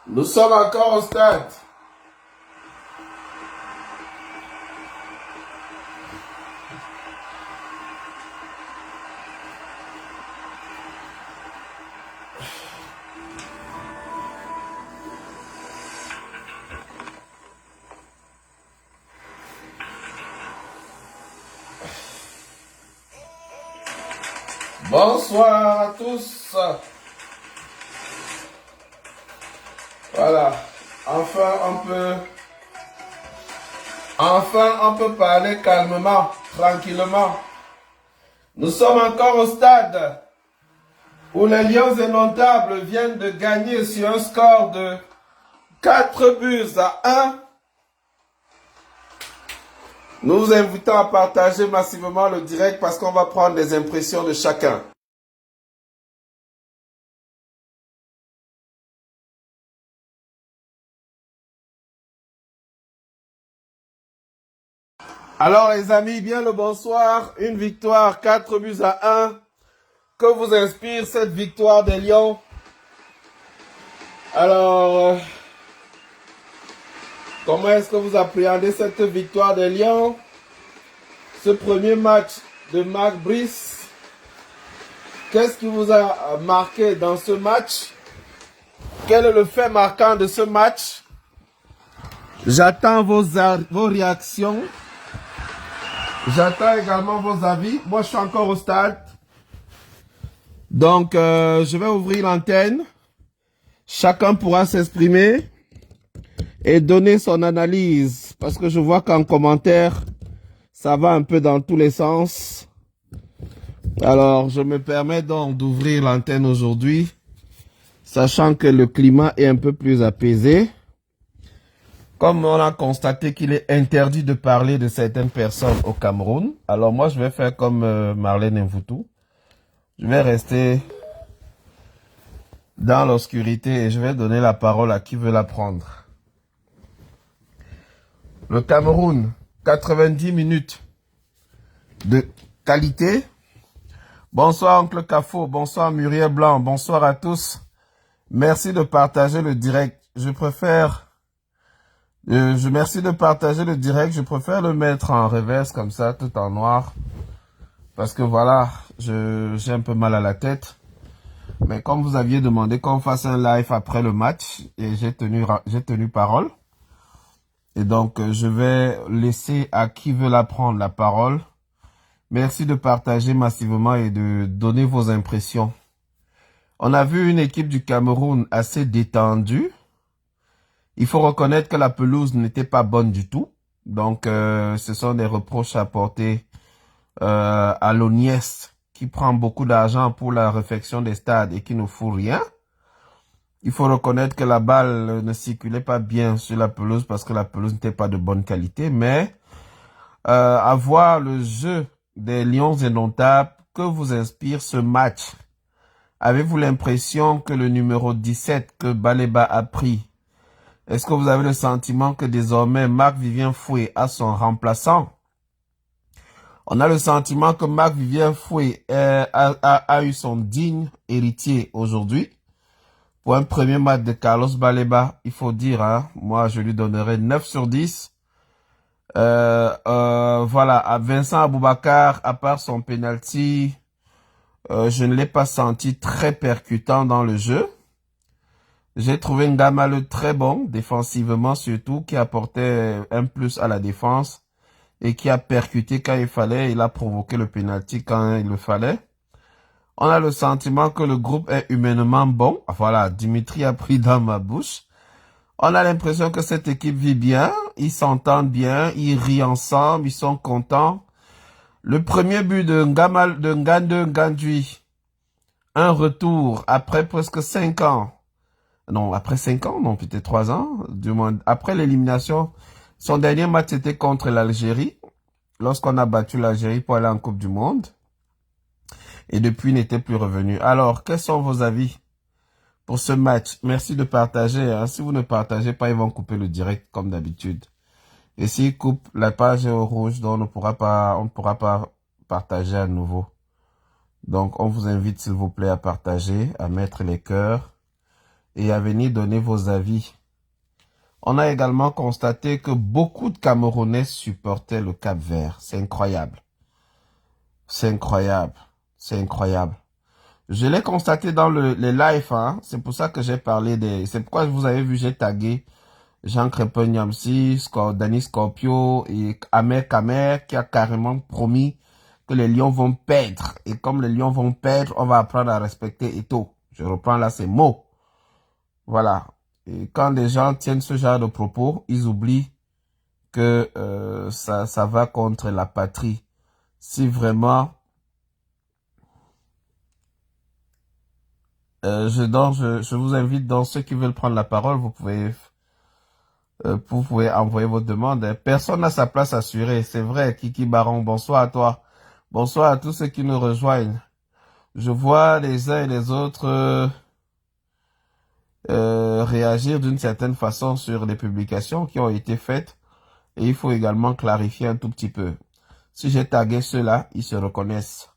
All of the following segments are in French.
Nous sommes encore au stade. Bonsoir à tous. Voilà. Enfin on peut parler calmement, tranquillement. Nous sommes encore au stade où les Lions indomptables viennent de gagner sur un score de 4-1. Nous vous invitons à partager massivement le direct parce qu'on va prendre des impressions de chacun. Alors les amis, bien le bonsoir. Une victoire 4-1. Que vous inspire cette victoire des Lions? Alors, comment est-ce que vous appréhendez cette victoire des Lions? Ce premier match de Marc Brice, qu'est-ce qui vous a marqué dans ce match? Quel est le fait marquant de ce match? J'attends vos réactions. J'attends également vos avis. Moi, je suis encore au stade. Donc, je vais ouvrir l'antenne. Chacun pourra s'exprimer et donner son analyse. Parce que je vois qu'en commentaire, ça va un peu dans tous les sens. Alors, je me permets donc d'ouvrir l'antenne aujourd'hui, sachant que le climat est un peu plus apaisé. Comme on a constaté qu'il est interdit de parler de certaines personnes au Cameroun, alors moi je vais faire comme Marlène Mvutu. Je vais rester dans l'obscurité et je vais donner la parole à qui veut la prendre. Le Cameroun, 90 minutes de qualité. Bonsoir Oncle Cafo, bonsoir Muriel Blanc, bonsoir à tous. Merci de partager le direct. Merci de partager le direct. Je préfère le mettre en reverse comme ça, tout en noir. Parce que voilà, j'ai un peu mal à la tête. Mais comme vous aviez demandé qu'on fasse un live après le match, et j'ai tenu parole. Et donc, je vais laisser à qui veut la prendre la parole. Merci de partager massivement et de donner vos impressions. On a vu une équipe du Cameroun assez détendue. Il faut reconnaître que la pelouse n'était pas bonne du tout. Donc, ce sont des reproches à porter à l'ONIES qui prend beaucoup d'argent pour la réfection des stades et qui ne fout rien. Il faut reconnaître que la balle ne circulait pas bien sur la pelouse parce que la pelouse n'était pas de bonne qualité. Mais à voir le jeu des Lions indomptables, que vous inspire ce match? Avez-vous l'impression que le numéro 17 que Baleba a pris, est-ce que vous avez le sentiment que désormais Marc-Vivien Foué a son remplaçant? On a le sentiment que Marc-Vivien Foué a eu son digne héritier aujourd'hui. Pour un premier match de Carlos Baleba, il faut dire, hein, moi je lui donnerai 9 sur 10. Voilà, à Vincent Aboubakar, à part son penalty, je ne l'ai pas senti très percutant dans le jeu. J'ai trouvé Ngamale très bon, défensivement surtout, qui apportait un plus à la défense et qui a percuté quand il fallait. Il a provoqué le penalty quand il le fallait. On a le sentiment que le groupe est humainement bon. Voilà, Dimitri a pris dans ma bouche. On a l'impression que cette équipe vit bien, ils s'entendent bien, ils rient ensemble, ils sont contents. Le premier but de Ngande Ngandui, un retour après presque 5 ans. Non, après 5 ans, non, peut-être 3 ans, du moins. Après l'élimination, son dernier match était contre l'Algérie, lorsqu'on a battu l'Algérie pour aller en Coupe du Monde. Et depuis, il n'était plus revenu. Alors, quels sont vos avis pour ce match? Merci de partager. Hein. Si vous ne partagez pas, ils vont couper le direct comme d'habitude. Et s'ils coupent, la page est au rouge, donc on ne pourra pas partager à nouveau. Donc, on vous invite, s'il vous plaît, à partager, à mettre les cœurs et à venir donner vos avis. On a également constaté que beaucoup de Camerounais supportaient le Cap-Vert. C'est incroyable. C'est incroyable. C'est incroyable. Je l'ai constaté dans les lives, hein. C'est pour ça que j'ai parlé des... C'est pourquoi vous avez vu, j'ai tagué Jean Crépin Niamsi, Dani Scorpio et Amer Kamer qui a carrément promis que les Lions vont perdre. Et comme les Lions vont perdre, on va apprendre à respecter Eto'o. Je reprends là ces mots. Voilà. Et quand des gens tiennent ce genre de propos, ils oublient que ça va contre la patrie. Si vraiment... je vous invite, dans ceux qui veulent prendre la parole, vous pouvez envoyer votre demande. Personne n'a sa place assurée, c'est vrai. Kiki Baron, bonsoir à toi. Bonsoir à tous ceux qui nous rejoignent. Je vois les uns et les autres réagir d'une certaine façon sur les publications qui ont été faites. Et il faut également clarifier un tout petit peu. Si j'ai tagué ceux-là, ils se reconnaissent.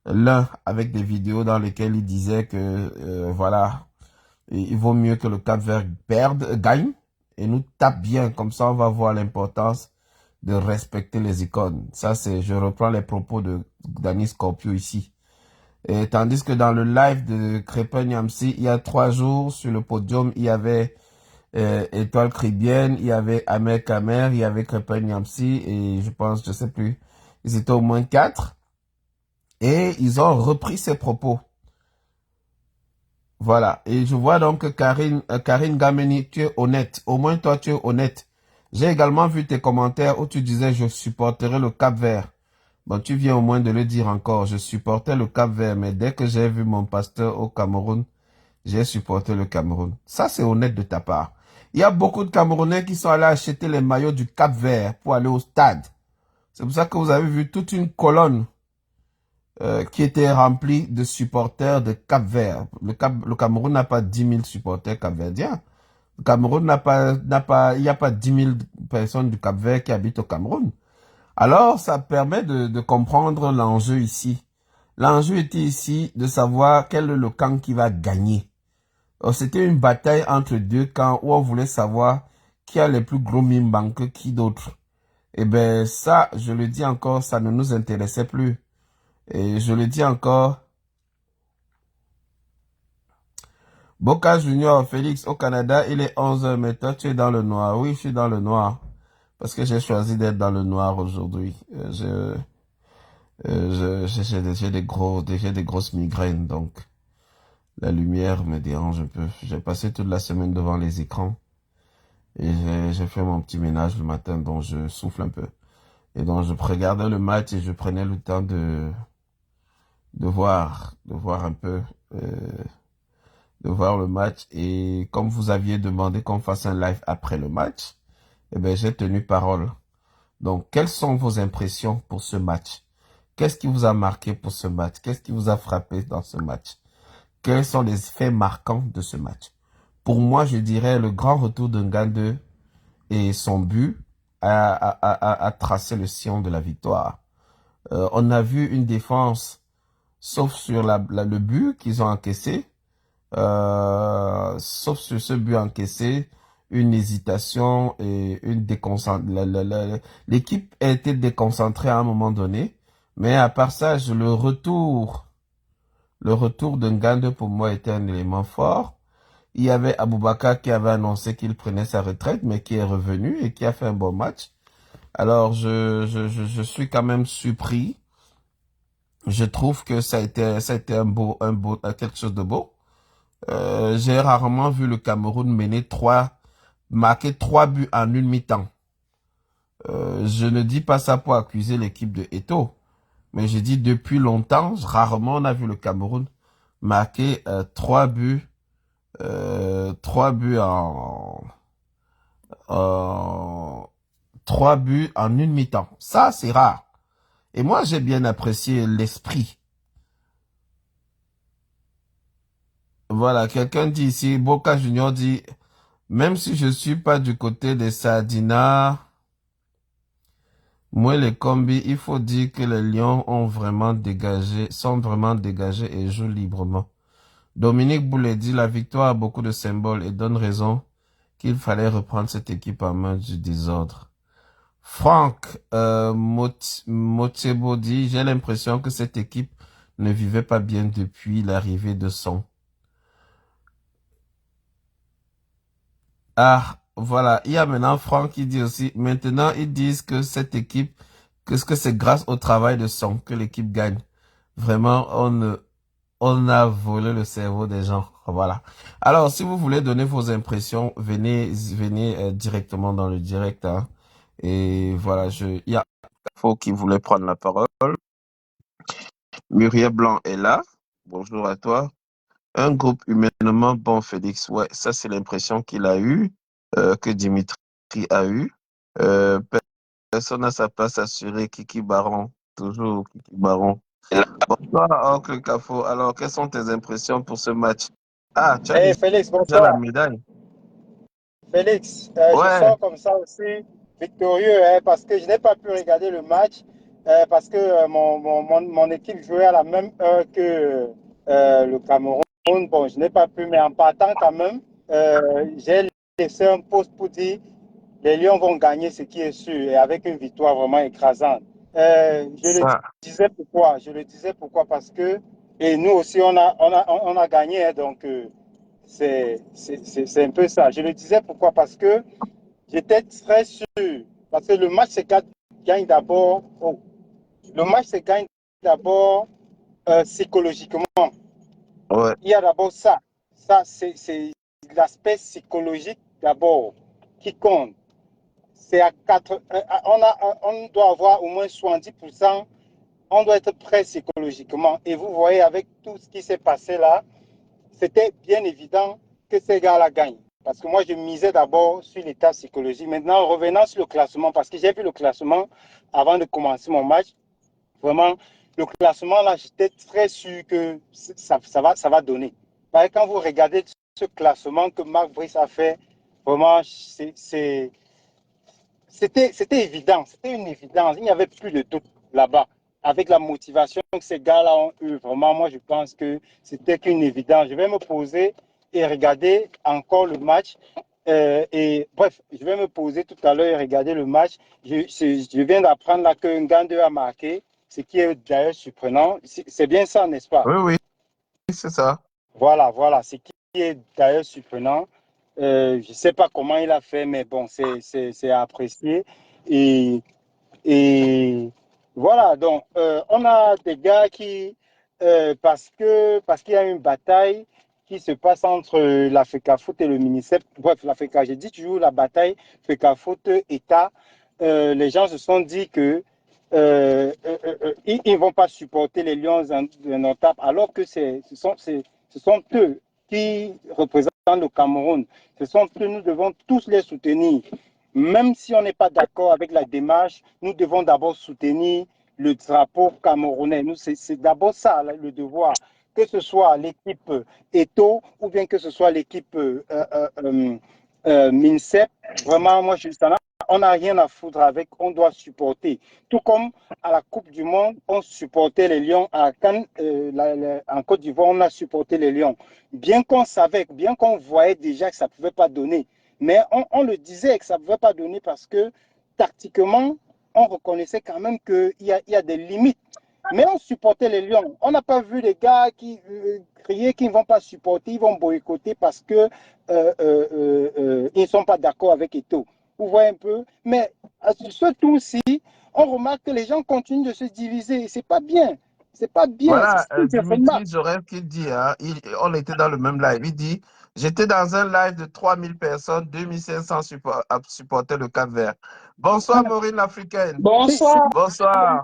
L'un avec des vidéos dans lesquelles il disait que voilà, il vaut mieux que le Cap-Vert gagne et nous tape bien. Comme ça, on va voir l'importance de respecter les icônes. Ça, je reprends les propos de Dani Scorpio ici. Et tandis que dans le live de Crépin Niamsi, il y a 3 jours, sur le podium, il y avait Étoile Cribienne, il y avait Amer Kamer, il y avait Crépin Niamsi et je pense, je sais plus, ils étaient au moins 4. Et ils ont repris ces propos. Voilà. Et je vois donc que Karine Gameni, tu es honnête. Au moins toi, tu es honnête. J'ai également vu tes commentaires où tu disais je supporterai le Cap-Vert. Bon, tu viens au moins de le dire encore. Je supportais le Cap-Vert, mais dès que j'ai vu mon pasteur au Cameroun, j'ai supporté le Cameroun. Ça, c'est honnête de ta part. Il y a beaucoup de Camerounais qui sont allés acheter les maillots du Cap-Vert pour aller au stade. C'est pour ça que vous avez vu toute une colonne qui était rempli de supporters de Cap-Vert. Le Cameroun n'a pas 10 000 supporters capverdiens. Le Cameroun il n'y a pas 10 000 personnes du Cap-Vert qui habitent au Cameroun. Alors, ça permet de comprendre l'enjeu ici. L'enjeu était ici de savoir quel est le camp qui va gagner. C'était une bataille entre deux camps où on voulait savoir qui a les plus gros mimbanques que qui d'autre. Eh ben, ça, je le dis encore, ça ne nous intéressait plus. Et je le dis encore, Boca Junior, Félix, au Canada, il est 11 h, mais toi, tu es dans le noir. Oui, je suis dans le noir. Parce que j'ai choisi d'être dans le noir aujourd'hui. J'ai des grosses migraines, donc la lumière me dérange un peu. J'ai passé toute la semaine devant les écrans. Et j'ai fait mon petit ménage le matin, donc je souffle un peu. Et donc, je regardais le match et je prenais le temps de voir un peu... de voir le match et comme vous aviez demandé qu'on fasse un live après le match, eh ben, j'ai tenu parole. Donc, quelles sont vos impressions pour ce match? Qu'est-ce qui vous a marqué pour ce match? Qu'est-ce qui vous a frappé dans ce match? Quels sont les faits marquants de ce match? Pour moi, je dirais le grand retour de Ngandou et son but a tracé le sillon de la victoire. On a vu une défense, sauf sur le but qu'ils ont encaissé, sauf sur ce but encaissé, une hésitation et une déconcentration. L'équipe a été déconcentrée à un moment donné, mais à part ça, le retour de Ngandou pour moi était un élément fort. Il y avait Aboubakar qui avait annoncé qu'il prenait sa retraite, mais qui est revenu et qui a fait un bon match. Alors, je suis quand même surpris. Je trouve que ça a été quelque chose de beau. J'ai rarement vu le Cameroun marquer 3 buts en une mi-temps. Je ne dis pas ça pour accuser l'équipe de Eto'o, mais je dis depuis longtemps, rarement on a vu le Cameroun marquer 3 buts, 3 buts en 3 buts en une mi-temps. Ça, c'est rare. Et moi, j'ai bien apprécié l'esprit. Voilà, quelqu'un dit ici, Boca Junior dit, même si je suis pas du côté des Sardinats, Moi, les combis, il faut dire que les Lions sont vraiment dégagés et jouent librement. Dominique Boulet dit la victoire a beaucoup de symboles et donne raison qu'il fallait reprendre cette équipe en main du désordre. Franck Motebo dit j'ai l'impression que cette équipe ne vivait pas bien depuis l'arrivée de Son. Ah, voilà. Il y a maintenant Franck qui dit aussi, maintenant ils disent que cette équipe, que c'est grâce au travail de Son que l'équipe gagne. Vraiment, on a volé le cerveau des gens. Voilà. Alors, si vous voulez donner vos impressions, venez directement dans le direct, hein. Et voilà, il y a Faux qui voulait prendre la parole. Muriel Blanc est là. Bonjour à toi. Un groupe humainement bon, Félix. Ouais, ça c'est l'impression qu'il a eu, que Dimitri a eu. Euh, Personne à sa place assurée. Kiki Baron. Toujours Kiki Baron. Bonsoir, Oncle Cafo. Alors, quelles sont tes impressions pour ce match? Ah, tu as Hey déjà Félix, la bonsoir. médaille. Félix, je Ouais, sors comme ça aussi victorieux hein, parce que je n'ai pas pu regarder le match parce que mon équipe jouait à la même heure que le Cameroun. Bon, je n'ai pas pu, mais en partant quand même, j'ai laissé un post pour dire les Lions vont gagner, ce qui est sûr, et avec une victoire vraiment écrasante. Je le ça. disais pourquoi? Je le disais pourquoi? Parce que, et nous aussi, on a gagné, hein, donc c'est un peu ça. Je le disais pourquoi? Parce que j'étais très sûr, parce que le match se gagne d'abord, oh, le match se gagne d'abord psychologiquement. Ouais, Il y a d'abord ça. Ça, c'est l'aspect psychologique d'abord qui compte. C'est à 4, on doit avoir au moins 70%, on doit être prêt psychologiquement. Et vous voyez, avec tout ce qui s'est passé là, c'était bien évident que ces gars-là gagnent. Parce que moi, je misais d'abord sur l'état psychologique. Maintenant, revenant sur le classement, parce que j'ai vu le classement avant de commencer mon match, vraiment, le classement, là, j'étais très sûr que ça va donner. Parce que quand vous regardez ce classement que Marc Brice a fait, vraiment, c'était évident, c'était une évidence. Il n'y avait plus de doute là-bas. Avec la motivation que ces gars-là ont eu, vraiment, moi, je pense que c'était qu'une évidence. Je vais me poser et regarder encore le match. Et bref, je vais me poser tout à l'heure et regarder le match. Je viens d'apprendre là que Ngande a marqué, ce qui est d'ailleurs surprenant. C'est bien ça, n'est-ce pas? oui, oui, c'est ça. Voilà, voilà, ce qui est d'ailleurs surprenant. Je ne sais pas comment il a fait, mais bon, c'est apprécié. Et et voilà, donc on a des gars qui, parce qu'il y a une bataille qui se passe entre la FECAFOOT et le MINICEP, bref, la FECA, j'ai dit toujours la bataille FECAFOOT-État, les gens se sont dit que ils ne vont pas supporter les Lions indomptables, alors que ce sont eux qui représentent le Cameroun. Ce sont eux, nous devons tous les soutenir. Même si on n'est pas d'accord avec la démarche, nous devons d'abord soutenir le drapeau camerounais. C'est d'abord ça le devoir. Que ce soit l'équipe Eto ou bien que ce soit l'équipe MINCEP, vraiment, moi, on n'a rien à foutre avec, on doit supporter. Tout comme à la Coupe du Monde, on supportait les Lions. À Cannes, en Côte d'Ivoire, on a supporté les Lions. Bien qu'on savait, bien qu'on voyait déjà que ça ne pouvait pas donner. Mais on le disait que ça ne pouvait pas donner parce que tactiquement, on reconnaissait quand même qu'il y a des limites. Mais on supportait les Lions. On n'a pas vu les gars qui criaient qu'ils ne vont pas supporter, ils vont boycotter parce qu'ils ne sont pas d'accord avec Eto. Vous voyez un peu. Mais sur ce tour-ci, on remarque que les gens continuent de se diviser. C'est pas bien. C'est pas bien. C'est Voilà, ce que je Dimitri remarque. Jorel qui dit, hein, on était dans le même live, il dit, j'étais dans un live de 3000 personnes, 2500 supportaient le Cap-Vert. Bonsoir Maureen l'Africaine. C'est, c'est, Bonsoir, Bonsoir. bonsoir à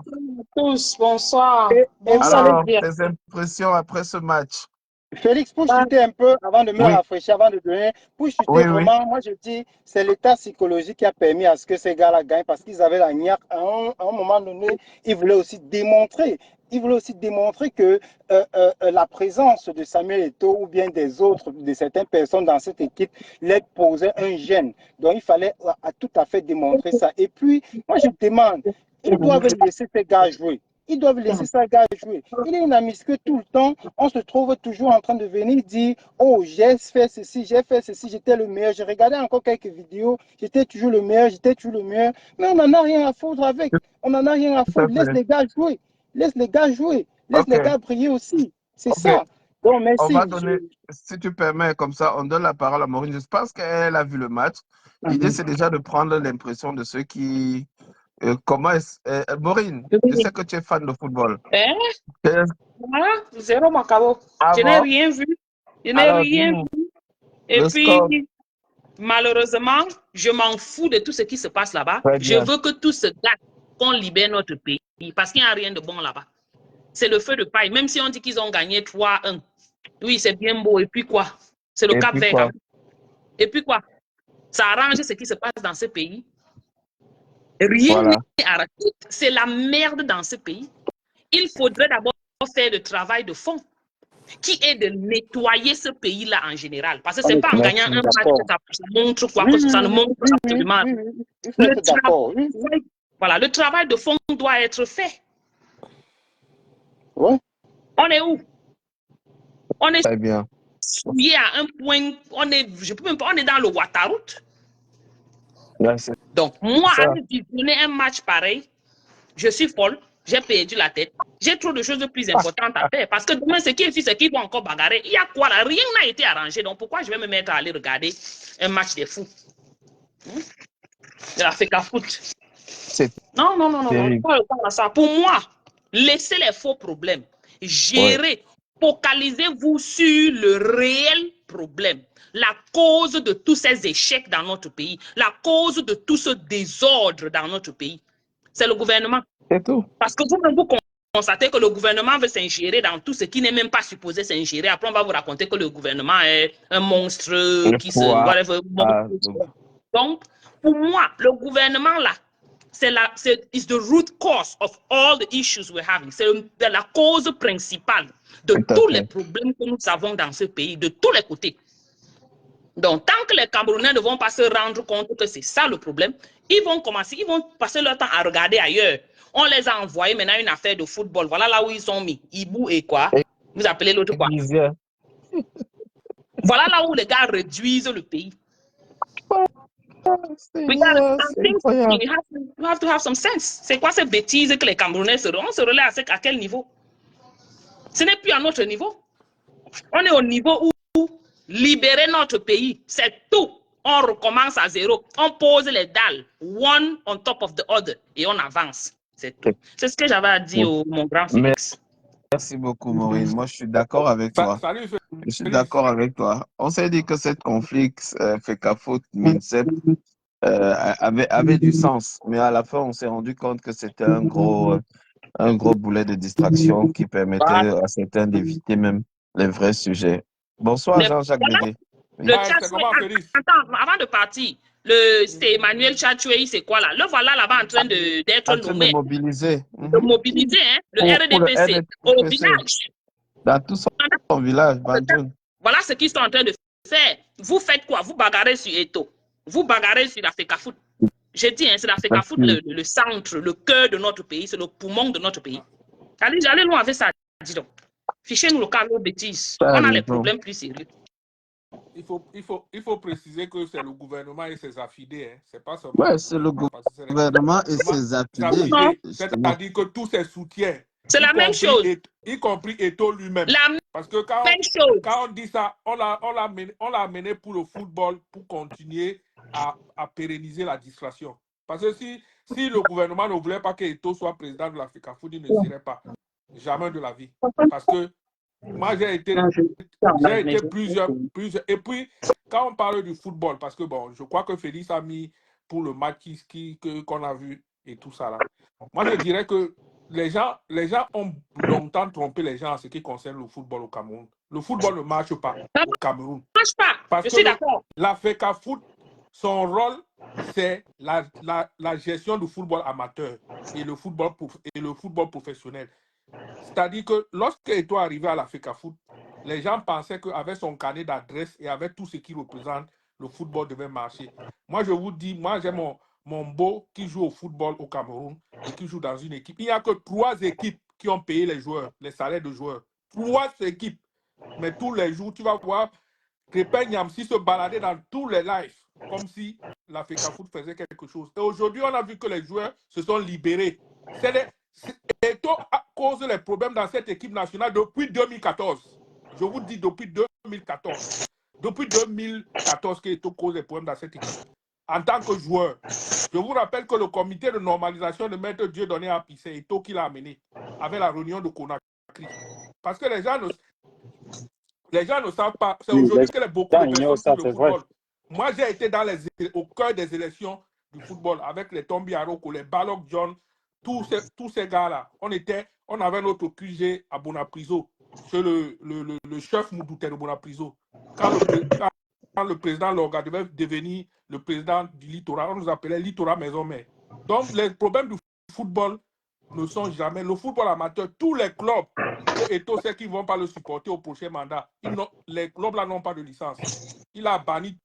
tous, bonsoir, et vous allez bonsoir Alors, bien. tes impressions après ce match? Félix, pour Ben, chuter un peu, avant de me Oui, rafraîchir, avant de donner, pour chuter oui, oui. vraiment, moi je dis, c'est l'état psychologique qui a permis à ce que ces gars-là gagnent parce qu'ils avaient la niaque. À un moment donné, ils voulaient aussi démontrer. Ils voulaient aussi démontrer que la présence de Samuel Eto'o ou bien des autres, de certaines personnes dans cette équipe, les posait un gêne. Donc il fallait tout à fait démontrer ça. Et puis, moi je demande, Ils doivent laisser ces gars jouer. Ils doivent laisser ces gars jouer. Il est inamis que tout le temps, on se trouve toujours en train de venir dire, oh, j'ai fait ceci, j'étais le meilleur. J'ai regardé encore quelques vidéos, j'étais toujours le meilleur, Mais on n'en a rien à foutre avec. On n'en a rien à Tout à foutre. Laisse fait. les gars jouer. Laisse les gars jouer. Laisse Ok, les gars briller aussi. C'est ok. ça. Bon, On va merci. donner, si tu permets, comme ça, on donne la parole à Maureen. Je pense qu'elle a vu le match. L'idée, c'est déjà de prendre l'impression de ceux qui. Maureen, je Oui. sais que tu es fan de football. Hein? Euh, Ah, zéro Macabo. Ah Je n'ai bon? rien vu. Je n'ai Alors, rien dis-nous, vu. Et le score. puis, malheureusement, je m'en fous de tout ce qui se passe là-bas. Très Je bien. veux que tout se gâte, qu'on libère notre pays, parce qu'il n'y a rien de bon là-bas. C'est le feu de paille. Même si on dit qu'ils ont gagné 3-1. Oui, c'est bien beau. Et puis quoi? C'est le Et Cap puis Vert. quoi? Et puis quoi? Ça arrange ce qui se passe dans ce pays. Rien Voilà. n'est arrangé. C'est la merde dans ce pays. Il faudrait d'abord faire le travail de fond, qui est de nettoyer ce pays-là en général. Parce que ce n'est pas en gagnant un match que ça montre quoi que ça ne montre absolument rien. Il faut être d'accord. Voilà, le travail de fond doit être fait. Ouais. On est où? On est Très bien. souillé à un point, on est dans le Waterroute. Là, c'est Donc, moi, ça. aller visionner un match pareil, je suis folle, j'ai perdu la tête. J'ai trop de choses plus importantes à faire. Parce que demain, ce qui est c'est qu'ils vont encore bagarrer. Il y a quoi là? Rien n'a été arrangé. Donc, pourquoi je vais me mettre à aller regarder un match des fous? De la FECA foot. C'est Non. terrible. Pas le temps à ça. Pour moi, laissez les faux problèmes. Gérez. Focalisez-vous sur le réel problème. La cause de tous ces échecs dans notre pays. La cause de tout ce désordre dans notre pays. C'est le gouvernement. C'est tout. Parce que vous constatez que le gouvernement veut s'ingérer dans tout ce qui n'est même pas supposé s'ingérer. Après, on va vous raconter que le gouvernement est un monstre qui se... Whatever, donc, pour moi, le gouvernement là, is the root cause of all the issues we're having. C'est la cause principale de tous les problèmes que nous avons dans ce pays, de tous les côtés. Donc, tant que les Camerounais ne vont pas se rendre compte que c'est ça le problème, ils vont passer leur temps à regarder ailleurs. On les a envoyés maintenant à une affaire de football. Voilà là où ils sont mis. Ibou et quoi? Vous appelez l'autre quoi? Voilà là où les gars réduisent le pays. You have to have some sense. C'est quoi ces bêtises que les Camerounais on se relaie à quel niveau? Ce n'est plus à notre niveau. On est au niveau où libérer notre pays, c'est tout. On recommence à zéro. On pose les dalles, one on top of the other, et on avance. C'est tout. C'est ce que j'avais à dire mon grand Félix. Merci beaucoup, Maureen. Moi, je suis d'accord avec toi. Salut, je suis d'accord avec toi. On s'est dit que cette conflit FECAFOOT, MINSEP avait du sens. Mais à la fin, on s'est rendu compte que c'était un gros boulet de distraction qui permettait à certains d'éviter même les vrais sujets. Bonsoir, Jean-Jacques Dédé. Le attends, avant de partir, c'est Emmanuel Tchatchoui, c'est quoi là? Le voilà là-bas en train d'être nommé. De mobiliser. De mobiliser, hein, le RDPC au village. Dans tout son village, Banjoun. Voilà ce qu'ils sont en train de faire. Vous faites quoi? Vous bagarrez sur Eto. Vous bagarrez sur la FECAFOOT. J'ai dit, hein, c'est la FECAFOOT, le centre, le cœur de notre pays, c'est le poumon de notre pays. Allez loin avec ça, dis donc. Fichez-nous le cas de bêtises. On a les problèmes plus sérieux. Il faut préciser que c'est le gouvernement et ses affidés. Hein. C'est pas seulement. Ouais, c'est le gouvernement et ses affidés. C'est-à-dire que tous ses soutiens. C'est la même chose. Y compris Eto lui-même. Parce que quand on dit ça, on l'a amené pour le football pour continuer à pérenniser la distraction. Parce que si le gouvernement ne voulait pas que Eto soit président de la FECAFOOT, il ne serait pas. Jamais de la vie. Parce que moi, j'ai été plusieurs. Et puis, quand on parle du football, parce que bon, je crois que Félix a mis pour le match qu'on a vu et tout ça là. Moi, je dirais que les gens ont longtemps trompé les gens en ce qui concerne le football au Cameroun. Le football ne marche pas au Cameroun. Ne marche pas. Parce je suis d'accord. La FECAFOOT, son rôle, c'est la gestion du football amateur et le football professionnel. C'est-à-dire que lorsque Eto est arrivé à la FECAFOOT, les gens pensaient qu'avec son carnet d'adresse et avec tout ce qu'il représente, le football devait marcher. Moi, je vous dis, moi, j'ai Mombo qui joue au football au Cameroun et qui joue dans une équipe. Il n'y a que 3 équipes qui ont payé les joueurs, les salaires de joueurs. 3 équipes. Mais tous les jours, tu vas voir Crépin Niamsi se balader dans tous les lives, comme si la FECAFOOT faisait quelque chose. Et aujourd'hui, on a vu que les joueurs se sont libérés. Eto'o cause les problèmes dans cette équipe nationale depuis 2014. Je vous dis depuis 2014. Depuis 2014 qu'Eto'o cause les problèmes dans cette équipe. En tant que joueur, je vous rappelle que le comité de normalisation de Maître Dieudonné Appice, c'est Eto'o qui l'a amené avec la réunion de Conakry. Parce que les gens ne savent pas. C'est aujourd'hui que beaucoup de personnes sur le football. Moi, j'ai été au cœur des élections du football avec les Tombi Aroko, les Balok John, tous ces gars-là. On avait notre QG à Bonapriso, chez le chef Moudouté de Bonapriso. Quand le président Lorga devait devenir le président du littoral, on nous appelait littoral maison-mère. Donc, les problèmes du football ne sont jamais. Le football amateur, tous les clubs, et tous ceux qui ne vont pas le supporter au prochain mandat, les clubs-là n'ont pas de licence. Il a banni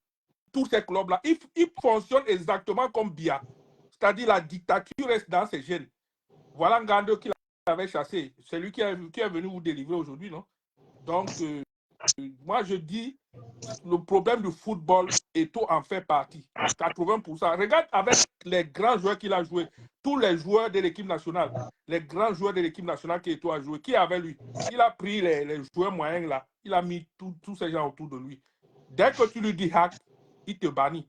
tous ces clubs-là. Ils fonctionnent exactement comme BIA. C'est-à-dire la dictature reste dans ses gènes. Voilà Ngando qui l'avait chassé. C'est lui qui est venu vous délivrer aujourd'hui, non? Donc, moi, je dis, le problème du football, Eto'o en fait partie. 80%. Regarde avec les grands joueurs qu'il a joués. Tous les joueurs de l'équipe nationale. Les grands joueurs de l'équipe nationale qu'Eto'o a joué. Qui avait lui? Il a pris les joueurs moyens là. Il a mis tous ces gens autour de lui. Dès que tu lui dis hack, il te bannit.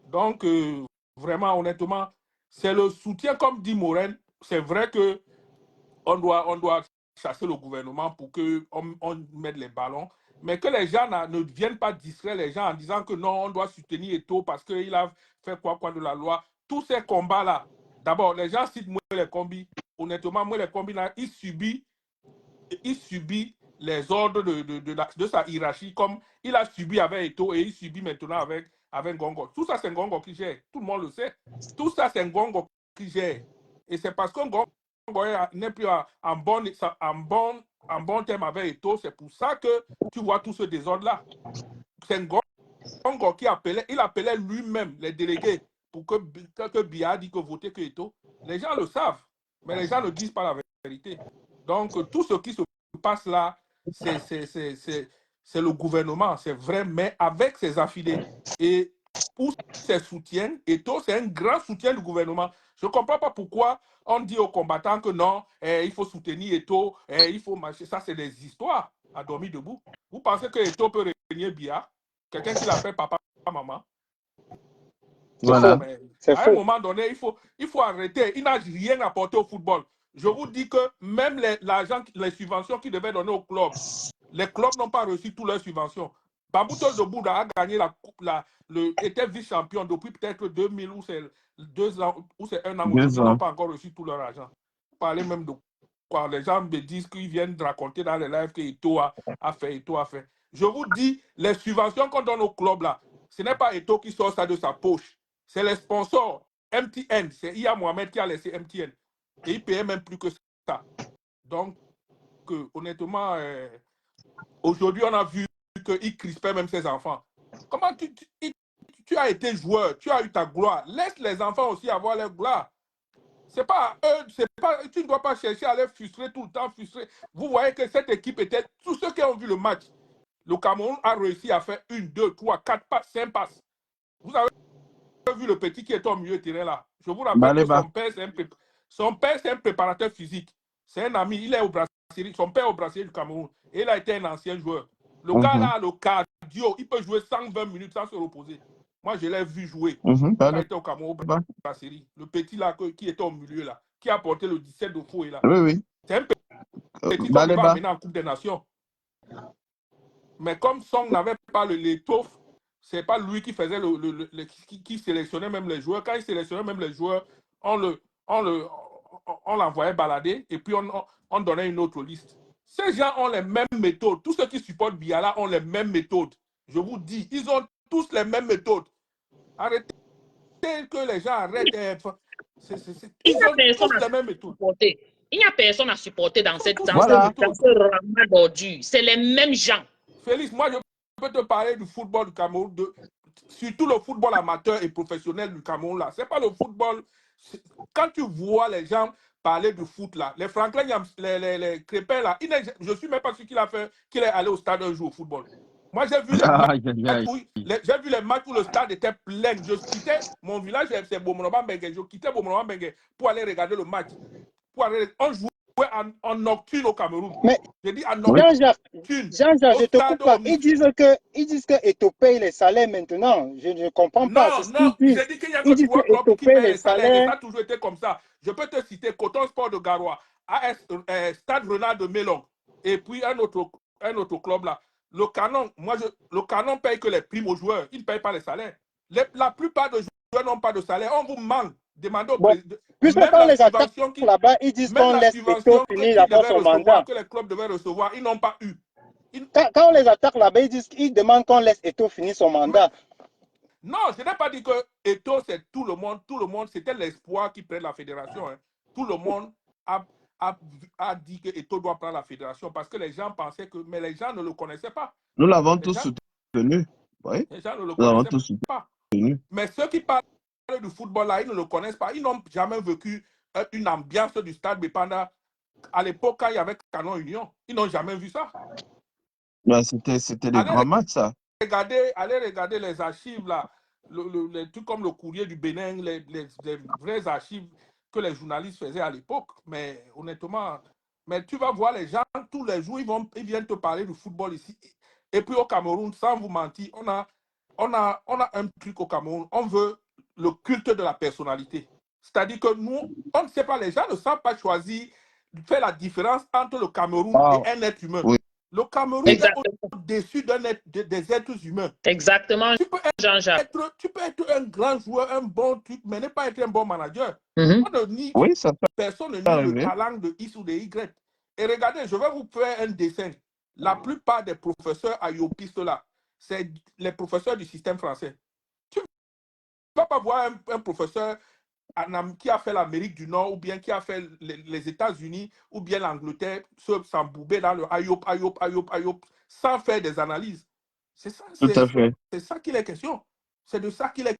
Donc, vraiment, honnêtement, c'est le soutien, comme dit Morel. C'est vrai que on doit chasser le gouvernement pour qu'on mette les ballons. Mais que les gens ne viennent pas distraire les gens en disant que non, on doit soutenir Eto'o parce qu'il a fait quoi de la loi. Tous ces combats-là, d'abord, les gens citent moi les combis. Honnêtement, moi les combis, là, il subit les ordres de sa hiérarchie comme il a subi avec Eto'o et il subit maintenant avec Ngongo. Tout ça, c'est Ngongo qui gère. Tout le monde le sait. Tout ça, c'est Ngongo qui gère. Et c'est parce que Ngongo n'est plus en bon terme avec Eto'o. C'est pour ça que tu vois tout ce désordre-là. C'est Ngongo qui appelait lui-même les délégués pour que Biya dit que voter que Eto'o. Les gens le savent, mais les gens ne disent pas la vérité. Donc, tout ce qui se passe là, c'est le gouvernement, c'est vrai, mais avec ses affiliés. Et pour ses soutiens, Eto'o, c'est un grand soutien du gouvernement. Je ne comprends pas pourquoi on dit aux combattants que non, il faut soutenir Eto'o, il faut marcher. Ça, c'est des histoires à dormir debout. Vous pensez que Eto'o peut régner Biya? Quelqu'un qui l'appelle papa, maman? Voilà. À un moment donné, il faut arrêter. Il n'a rien apporté au football. Je vous dis que même l'argent, les subventions qu'ils devaient donner aux clubs, les clubs n'ont pas reçu toutes leurs subventions. Babouto de Bouddha a gagné était vice-champion depuis peut-être 2000 ou c'est 2 ans ou c'est 1 an. Ils n'ont pas encore reçu tout leur argent. Vous parlez même de quoi? Les gens me disent qu'ils viennent de raconter dans les lives que Eto'o a fait. Je vous dis, les subventions qu'on donne aux clubs là, ce n'est pas Eto'o qui sort ça de sa poche. C'est les sponsors. MTN, c'est Iya Mohamed qui a laissé MTN. Et il payait même plus que ça. Donc, honnêtement, aujourd'hui, on a vu qu'il crispait même ses enfants. Comment tu as été joueur, tu as eu ta gloire. Laisse les enfants aussi avoir leur gloire. C'est pas eux, tu ne dois pas chercher à les frustrer tout le temps, frustrer. Vous voyez que cette équipe était, tous ceux qui ont vu le match, le Cameroun a réussi à faire 1, 2, 3, 4 passes, 5 passes. Vous avez vu le petit qui est au milieu de terrain là. Je vous rappelle que son père, c'est un préparateur physique. C'est un ami, il est au brasserie, son père est au brasserie du Cameroun. Et il a été un ancien joueur. Le gars là, le cardio, il peut jouer 120 minutes sans se reposer. Moi, je l'ai vu jouer. Quand il était au Cameroun, brasserie. Le petit là, qui était au milieu là, qui a porté le 17 de Fouet là. Oui. C'est un petit qu'on va amener en Coupe des Nations. Mais comme Song n'avait pas l'étoffe, c'est pas lui qui faisait qui sélectionnait même les joueurs. Quand il sélectionnait même les joueurs, on l'envoyait balader et puis on donnait une autre liste. Ces gens ont les mêmes méthodes. Tous ceux qui supportent Biala ont les mêmes méthodes. Je vous dis, ils ont tous les mêmes méthodes. Arrêtez que les gens arrêtent. Ils ont tous les mêmes méthodes. Il n'y a personne à supporter dans ce ramas d'ordures. C'est les mêmes gens. Félix, moi, je peux te parler du football du Cameroun surtout le football amateur et professionnel du Cameroun, là. C'est pas le football. Quand tu vois les gens parler du foot, là, les Franklin, les Crépin, là, je ne suis même pas sûr qu'il a fait, qu'il est allé au stade un jour au football. Moi, j'ai vu les matchs où le stade était plein. Je quittais mon village, c'est Bomonoba Bengue. Je quittais Bomonoba Bengue pour aller regarder le match. On jouait en nocturne au Cameroun. Mais j'ai dit en nocturne. Jean-Jacques, je te coupe pas. Ils disent que Eto'o paye les salaires maintenant. Je ne comprends pas. Non, j'ai dit qu'il y a que 3 clubs qui payent les salaires. Et ça a toujours été comme ça. Je peux te citer Coton Sport de Garoua, Stade Renard de Mélon, et puis un autre club là. Le Canon paye que les primes aux joueurs. Il ne paye pas les salaires. La plupart des joueurs n'ont pas de salaire. On vous manque. Demandez au président. Puisque quand les attaques là-bas, ils disent qu'on laisse Eto'o finir d'abord son mandat. Que les clubs devaient recevoir, ils n'ont pas eu. Quand on les attaque là-bas, ils demandent qu'on laisse Eto'o finir son mandat. Non, je n'ai pas dit que Eto'o, c'est tout le monde. Tout le monde, c'était l'espoir qui prenne la fédération. Hein. Tout le monde a dit que Eto'o doit prendre la fédération parce que les gens pensaient que... Mais les gens ne le connaissaient pas. Nous l'avons tous soutenu. Oui. Les gens ne le connaissaient pas. Mais ceux qui parlent du football là, ils ne le connaissent pas. Ils n'ont jamais vécu une ambiance du stade Bépanda à l'époque quand il y avait Canon Union. Ils n'ont jamais vu ça. C'était des grands matchs, ça. Allez regarder les archives là, les trucs comme le Courrier du Bénin, les vraies archives que les journalistes faisaient à l'époque. Mais honnêtement, tu vas voir les gens tous les jours, ils viennent te parler du football ici. Et puis au Cameroun, sans vous mentir, on a un truc au Cameroun. On veut le culte de la personnalité. C'est-à-dire que nous, on ne sait pas, les gens ne savent pas choisir, faire la différence entre le Cameroun et un être humain. Oui. Le Cameroun est au-dessus des êtres humains. Exactement, Jean-Jacques. Tu peux être un grand joueur, un bon truc, mais ne pas être un bon manager. Personne ne nie le talent de X ou de Y. Et regardez, je vais vous faire un dessin. La plupart des professeurs ayopistes là, c'est les professeurs du système français. Tu ne vas pas voir un professeur qui a fait l'Amérique du Nord ou bien qui a fait les États-Unis ou bien l'Angleterre s'embouber dans le ayop, sans faire des analyses. C'est ça, c'est ça qu'il est question. C'est de ça qu'il est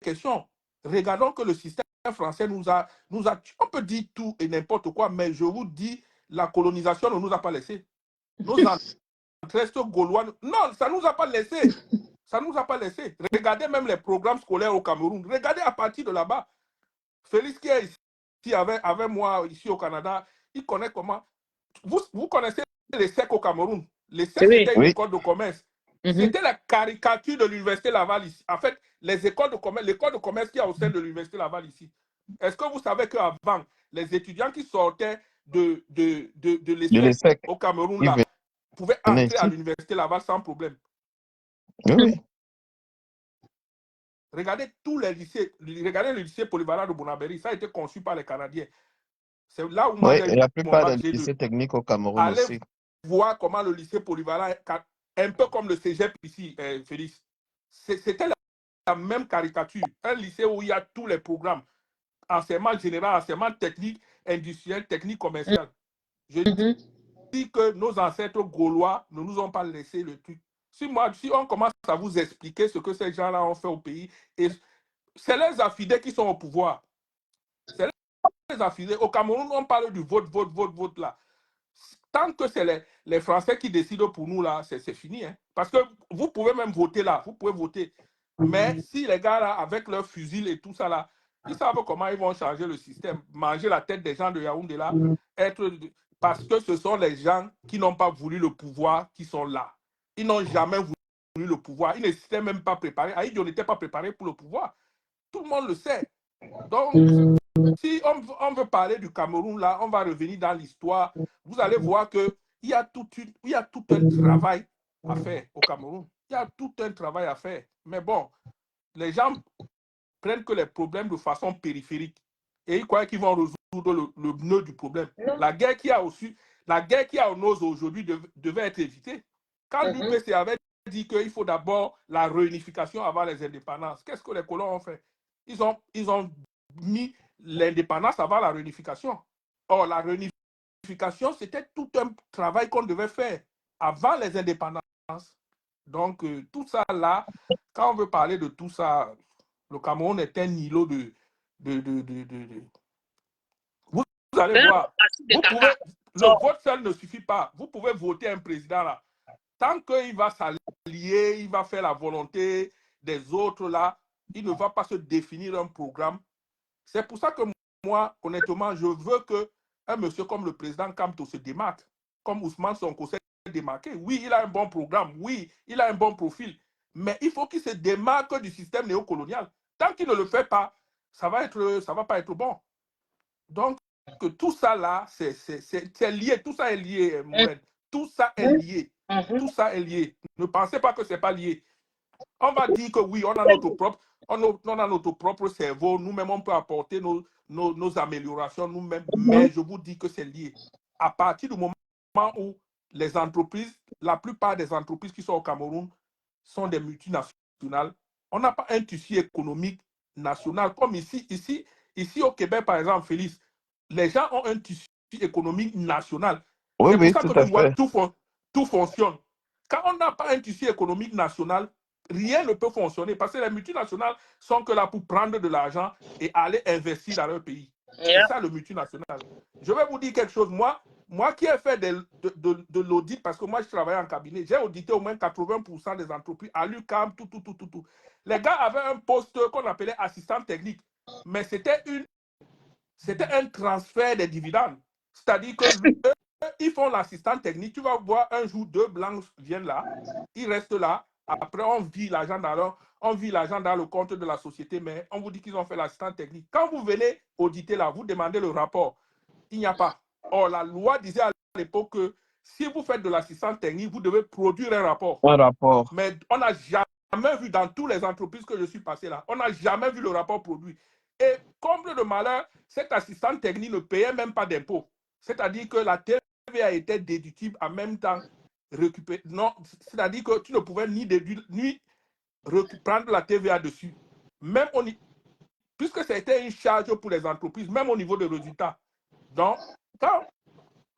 question. Regardons que le système français nous a, on peut dire tout et n'importe quoi, mais je vous dis, la colonisation ne nous a pas laissé. Nos ancêtres gaulois, non, ça ne nous a pas laissé. Ça ne nous a pas laissé. Regardez même les programmes scolaires au Cameroun. Regardez à partir de là-bas. Félix qui est ici avec moi ici au Canada, il connaît comment. Vous connaissez les SEC au Cameroun. Les SEC, c'était une école de commerce. C'était la caricature de l'Université Laval ici. En fait, l'école de commerce qu'il y a au sein de l'Université Laval ici. Est-ce que vous savez qu'avant, les étudiants qui sortaient de l'ESSEC au Cameroun là, pouvaient entrer à l'Université Laval sans problème? Oui. Regardez tous les lycées. Regardez le lycée polyvalent de Bonabéry. Ça a été conçu par les Canadiens. C'est là où moi j'ai eu la plupart des lycées techniques au Cameroun aussi. Allez voir comment le lycée polyvalent, un peu comme le cégep ici, Félix. C'était la même caricature. Un lycée où il y a tous les programmes. Enseignement général, enseignement technique, industriel, technique, commercial. Je dis que nos ancêtres gaulois ne nous ont pas laissé le truc. Si on commence à vous expliquer ce que ces gens-là ont fait au pays, et c'est les affidés qui sont au pouvoir. C'est les affidés. Au Cameroun, on parle du vote là. Tant que c'est les Français qui décident pour nous là, c'est fini. Hein? Parce que vous pouvez même voter là, vous pouvez voter. Mais si les gars là, avec leurs fusils et tout ça là, ils savent comment ils vont changer le système, manger la tête des gens de Yaoundé là, parce que ce sont les gens qui n'ont pas voulu le pouvoir qui sont là. Ils n'ont jamais voulu le pouvoir. Ils ne s'étaient même pas préparés. Aïdjo n'était pas préparé pour le pouvoir. Tout le monde le sait. Donc, si on veut parler du Cameroun, là, on va revenir dans l'histoire. Vous allez voir qu'il y a tout un travail à faire au Cameroun. Il y a tout un travail à faire. Mais bon, les gens prennent que les problèmes de façon périphérique. Et ils croient qu'ils vont résoudre le nœud du problème. La guerre qui a au nord aujourd'hui devait être évitée. Quand l'UPC avait dit qu'il faut d'abord la réunification avant les indépendances, qu'est-ce que les colons ont fait? Ils ont mis l'indépendance avant la réunification. Or, la réunification, c'était tout un travail qu'on devait faire avant les indépendances. Donc, tout ça là, quand on veut parler de tout ça, le Cameroun est un îlot de vous allez voir, vous pouvez, le vote seul ne suffit pas. Vous pouvez voter un président là. Tant qu'il va s'allier, il va faire la volonté des autres là, il ne va pas se définir un programme. C'est pour ça que moi, honnêtement, je veux qu'un monsieur comme le président Kamto se démarque, comme Ousmane Sonko s'est démarqué. Oui, il a un bon programme, oui, il a un bon profil, mais il faut qu'il se démarque du système néocolonial. Tant qu'il ne le fait pas, ça va pas être bon. Donc, que tout ça là, c'est lié, tout ça est lié, Mourad. Tout ça est lié. Tout ça est lié. Ne pensez pas que ce n'est pas lié. On va dire que oui, on a notre propre cerveau, nous-mêmes, on peut apporter nos améliorations nous-mêmes, mais je vous dis que c'est lié. À partir du moment où les entreprises, la plupart des entreprises qui sont au Cameroun sont des multinationales, on n'a pas un tissu économique national comme ici au Québec, par exemple, Félix, les gens ont un tissu économique national. Oui, C'est pour oui, ça tout que à tu vois, fait. tout fonctionne. Quand on n'a pas un tissu économique national, rien ne peut fonctionner parce que les multinationales sont que là pour prendre de l'argent et aller investir dans leur pays. C'est ça le multinational. Je vais vous dire quelque chose. Moi qui ai fait de l'audit, parce que moi je travaille en cabinet, j'ai audité au moins 80% des entreprises à l'UQAM, tout. Les gars avaient un poste qu'on appelait assistant technique, mais c'était un transfert des dividendes. C'est-à-dire que ils font l'assistant technique. Tu vas voir un jour, 2 blancs viennent là, ils restent là. Après, on vit l'argent dans le compte de la société, mais on vous dit qu'ils ont fait l'assistant technique. Quand vous venez auditer là, vous demandez le rapport. Il n'y a pas. Or, la loi disait à l'époque que si vous faites de l'assistant technique, vous devez produire un rapport. Un rapport. Mais on n'a jamais vu dans toutes les entreprises que je suis passé là, on n'a jamais vu le rapport produit. Et comble de malheur, cet assistant technique ne payait même pas d'impôts. C'est-à-dire que la TVA était déductible en même temps récupérer. Non, c'est-à-dire que tu ne pouvais ni déduire, ni prendre la TVA dessus. Même puisque c'était une charge pour les entreprises, même au niveau des résultats. Donc, quand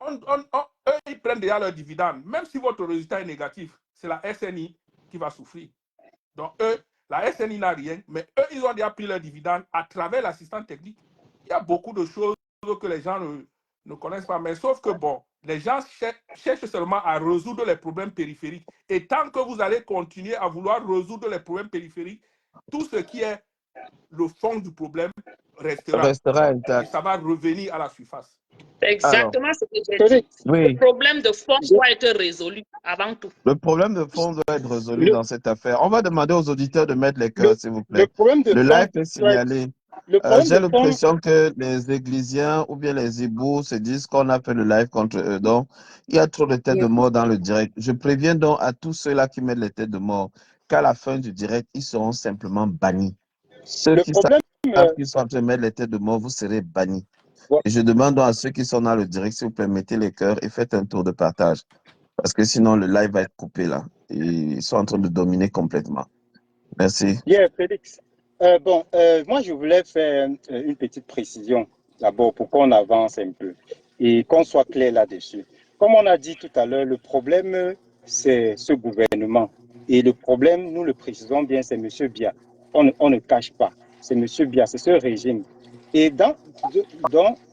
eux, ils prennent déjà leurs dividendes, même si votre résultat est négatif, c'est la SNI qui va souffrir. Donc, eux, la SNI n'a rien, mais eux, ils ont déjà pris leurs dividendes à travers l'assistant technique. Il y a beaucoup de choses que les gens ne connaissent pas, mais sauf que, bon, les gens cherchent seulement à résoudre les problèmes périphériques. Et tant que vous allez continuer à vouloir résoudre les problèmes périphériques, tout ce qui est le fond du problème restera intact. et ça va revenir à la surface. C'est exactement ce que j'ai dit. Oui. Le problème de fond doit être résolu avant tout. Le problème de fond doit être résolu dans cette affaire. On va demander aux auditeurs de mettre les cœurs, s'il vous plaît. Le live est signalé. J'ai l'impression que les Églisiens ou bien les hiboux se disent qu'on a fait le live contre eux. Donc, il y a trop de têtes de mort dans le direct. Je préviens donc à tous ceux-là qui mettent les têtes de mort qu'à la fin du direct, ils seront simplement bannis. Ceux qui savent qu'ils sont en train de mettre les têtes de mort, vous serez bannis. Et je demande donc à ceux qui sont dans le direct, s'il vous plaît, mettez les cœurs et faites un tour de partage. Parce que sinon, le live va être coupé là. Et ils sont en train de dominer complètement. Merci. Félix. Moi, je voulais faire une petite précision d'abord pour qu'on avance un peu et qu'on soit clair là-dessus. Comme on a dit tout à l'heure, le problème, c'est ce gouvernement. Et le problème, nous le précisons bien, c'est M. Biya. On ne cache pas. C'est M. Biya, c'est ce régime. Et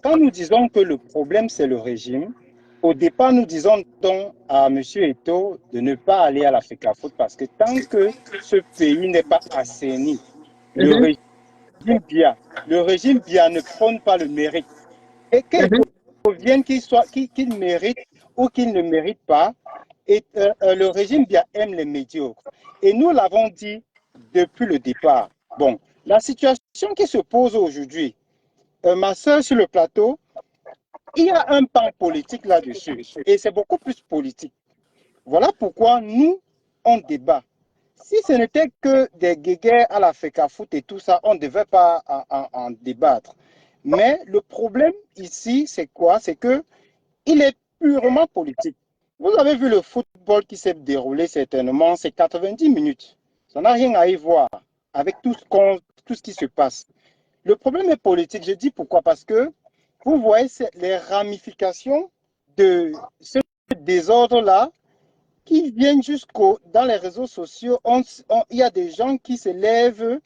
quand nous disons que le problème, c'est le régime, au départ, nous disons donc à M. Eto'o de ne pas aller à la FECAFOOT parce que tant que ce pays n'est pas assaini, le régime Biya ne prône pas le mérite. Et qu'il provienne qu'il mérite ou qu'il ne mérite pas, le régime Biya aime les médiocres. Et nous l'avons dit depuis le départ. Bon, la situation qui se pose aujourd'hui, ma soeur sur le plateau, il y a un pan politique là-dessus et c'est beaucoup plus politique. Voilà pourquoi nous, on débat. Si ce n'était que des guéguerres à la FECAFOOT et tout ça, on ne devait pas en débattre. Mais le problème ici, c'est quoi? C'est qu'il est purement politique. Vous avez vu le football qui s'est déroulé certainement, c'est 90 minutes. Ça n'a rien à y voir avec tout ce qui se passe. Le problème est politique. Je dis pourquoi? Parce que vous voyez les ramifications de ce désordre-là qui viennent dans les réseaux sociaux, il y a des gens qui se lèvent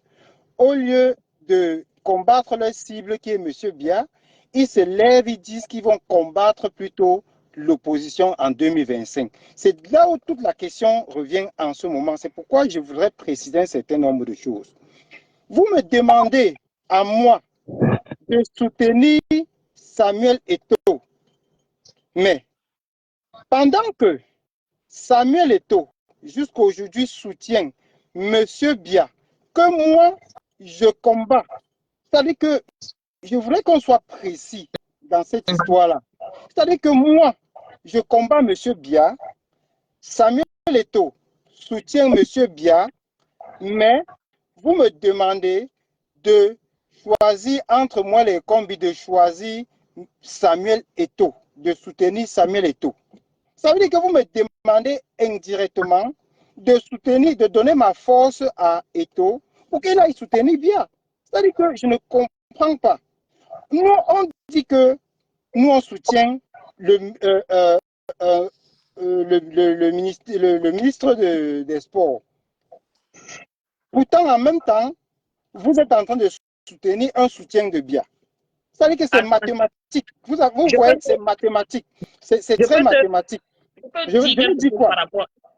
au lieu de combattre leur cible qui est M. Biya, ils se lèvent, ils disent qu'ils vont combattre plutôt l'opposition en 2025. C'est là où toute la question revient en ce moment. C'est pourquoi je voudrais préciser un certain nombre de choses. Vous me demandez à moi de soutenir Samuel Eto'o. Mais pendant que Samuel Eto'o, jusqu'à aujourd'hui, soutient M. Biya, que moi, je combats. C'est-à-dire que je voudrais qu'on soit précis dans cette histoire-là. C'est-à-dire que moi, je combats M. Biya, Samuel Eto'o soutient M. Biya, mais vous me demandez de choisir entre moi les combis, de choisir Samuel Eto'o, de soutenir Samuel Eto'o. Ça veut dire que vous me demandez indirectement de soutenir, de donner ma force à Eto'o pour qu'il aille soutenir Biya. C'est-à-dire que je ne comprends pas. Nous, on dit que nous, on soutient le ministre des Sports. Pourtant, en même temps, vous êtes en train de soutenir un soutien de Biya. C'est-à-dire que c'est mathématique. Vous voyez que c'est mathématique. C'est très mathématique. Je dis quoi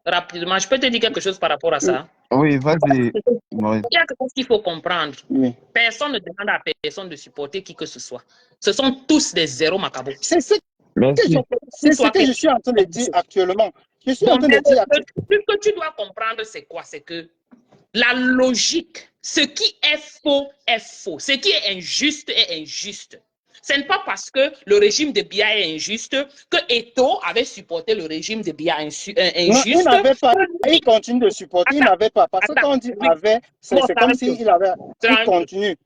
rapidement, je peux te dire quelque chose par rapport à ça. Oui, vas-y. Il y a quelque chose qu'il faut comprendre. Oui. Personne ne demande à personne de supporter qui que ce soit. Ce sont tous des zéros macabos. C'est ce que je suis en train de dire actuellement. Je suis en train de dire actuellement. Ce que tu dois comprendre, c'est quoi? C'est que la logique, ce qui est faux est faux. Ce qui est injuste est injuste. Ce n'est pas parce que le régime de Biya est injuste que Eto'o avait supporté le régime de Biya injuste. Non, il n'avait pas. Il continue de supporter. Il n'avait pas. Parce que quand on dit avait, c'est comme s'il avait. Il continue.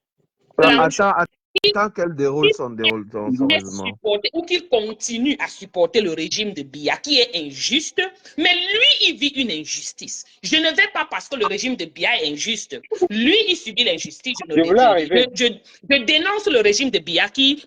Attends qu'elle déroule son raisonnement. Ou qu'il continue à supporter le régime de Biya qui est injuste, mais lui, il vit une injustice. Je ne vais pas parce que le régime de Biya est injuste. Lui, il subit l'injustice. Je dénonce le régime de Biya qui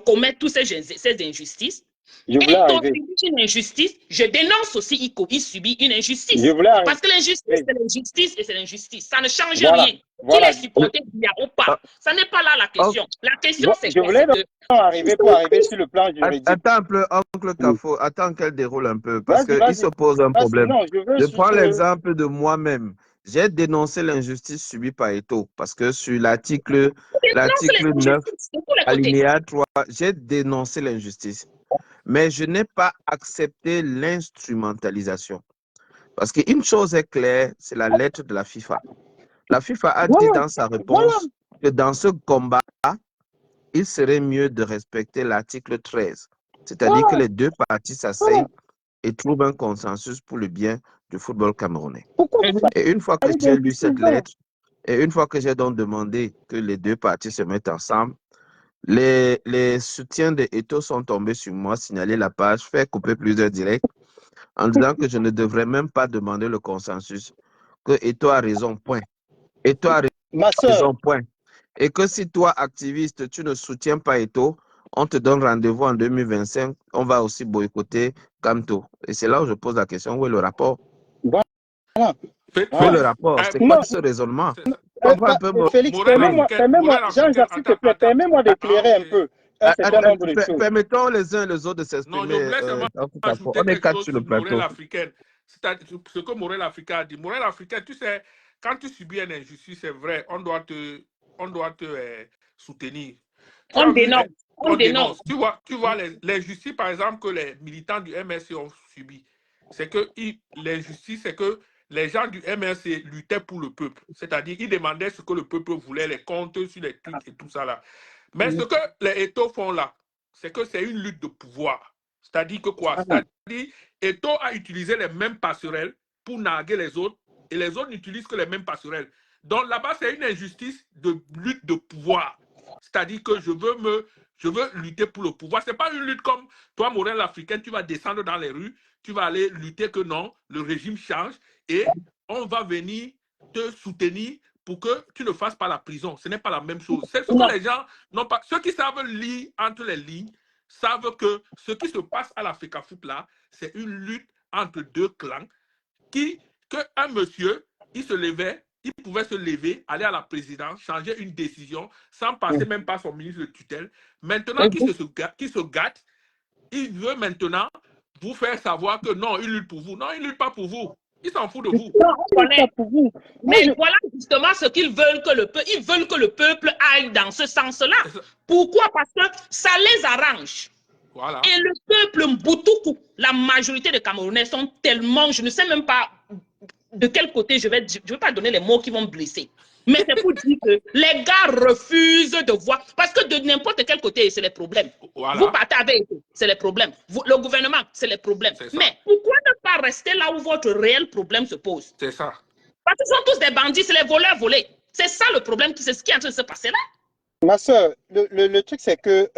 commet toutes ces injustices. Et quand il subit une injustice, je dénonce aussi il subit une injustice. Parce que l'injustice, c'est l'injustice et c'est l'injustice. Ça ne change rien. Qu'il est supporté Biya ou pas. Ça n'est pas là la question. La question, c'est que... Je voulais arriver sur le plan juridique. Attends un peu, oncle Kafo. Attends qu'elle déroule un peu. Parce qu'il se pose un problème. Je prends l'exemple de moi-même. J'ai dénoncé l'injustice subie par Eto'o. Parce que sur l'article 9, alinéa 3, j'ai dénoncé l'injustice. Mais je n'ai pas accepté l'instrumentalisation. Parce qu'une chose est claire, c'est la lettre de la FIFA. La FIFA a dit dans sa réponse que dans ce combat, il serait mieux de respecter l'article 13. C'est-à-dire que les deux parties s'asseyent et trouvent un consensus pour le bien du football camerounais. Et une fois que j'ai lu cette lettre, et une fois que j'ai donc demandé que les deux parties se mettent ensemble, les soutiens de Eto'o sont tombés sur moi, signaler la page, faire couper plusieurs directs en disant que je ne devrais même pas demander le consensus, que Eto'o a raison, point. Eto'o a raison, point. Et que si toi, activiste, tu ne soutiens pas Eto'o, on te donne rendez-vous en 2025, on va aussi boycotter Kamto. Et c'est là où je pose la question, où est le rapport? Où est le rapport? C'est quoi ce raisonnement? Félix, permets-moi, Jean-Jacques, s'il te plaît, permets-moi d'éclairer un peu. Permettons les uns et les autres de s'exprimer. Non, je voulais seulement ajouter quelque chose sur le Morel africaine. C'est-à-dire ce que Morel africain a dit. Morel africain, tu sais, quand tu subis une injustice, c'est vrai, on doit te soutenir. On dénonce. Tu vois l'injustice, par exemple, que les militants du MRC ont subi. C'est que l'injustice, c'est que les gens du MRC luttaient pour le peuple. C'est-à-dire, ils demandaient ce que le peuple voulait, les comptes sur les trucs et tout ça là. Mais ce que les Eto'o font là, c'est que c'est une lutte de pouvoir. C'est-à-dire que quoi? C'est-à-dire, Eto'o a utilisé les mêmes passerelles pour narguer les autres, et les autres n'utilisent que les mêmes passerelles. Donc là-bas, c'est une injustice de lutte de pouvoir. C'est-à-dire que je veux lutter pour le pouvoir. Ce n'est pas une lutte comme toi, Morel africain, tu vas descendre dans les rues, tu vas aller lutter que non, le régime change, et on va venir te soutenir pour que tu ne fasses pas la prison. Ce n'est pas la même chose. C'est ce que les gens n'ont pas. Ceux qui savent lire entre les lignes savent que ce qui se passe à la FECAFOOT là, c'est une lutte entre deux clans qu'un monsieur, il pouvait se lever, aller à la présidence, changer une décision sans passer même par son ministre de tutelle. Maintenant qu'il se gâte, il veut maintenant vous faire savoir que non, il lutte pour vous. Non, il ne lutte pas pour vous. Il s'en fout de vous. Non, on connaît. Mais voilà justement ce qu'ils veulent que le peuple. Ils veulent que le peuple aille dans ce sens-là. Pourquoi? Parce que ça les arrange. Voilà. Et le peuple Mboutoukou, la majorité des Camerounais sont tellement, je ne sais même pas de quel côté je vais pas donner les mots qui vont blesser. Mais c'est pour dire que les gars refusent de voir. Parce que de n'importe quel côté, c'est les problèmes. Voilà. Vous partez avec, c'est les problèmes. Le gouvernement, c'est les problèmes. Mais pourquoi ne pas rester là où votre réel problème se pose? C'est ça. Parce qu'ils sont tous des bandits, c'est les voleurs volés. C'est ça le problème, c'est ce qui est en train de se passer là. Ma soeur, le truc c'est que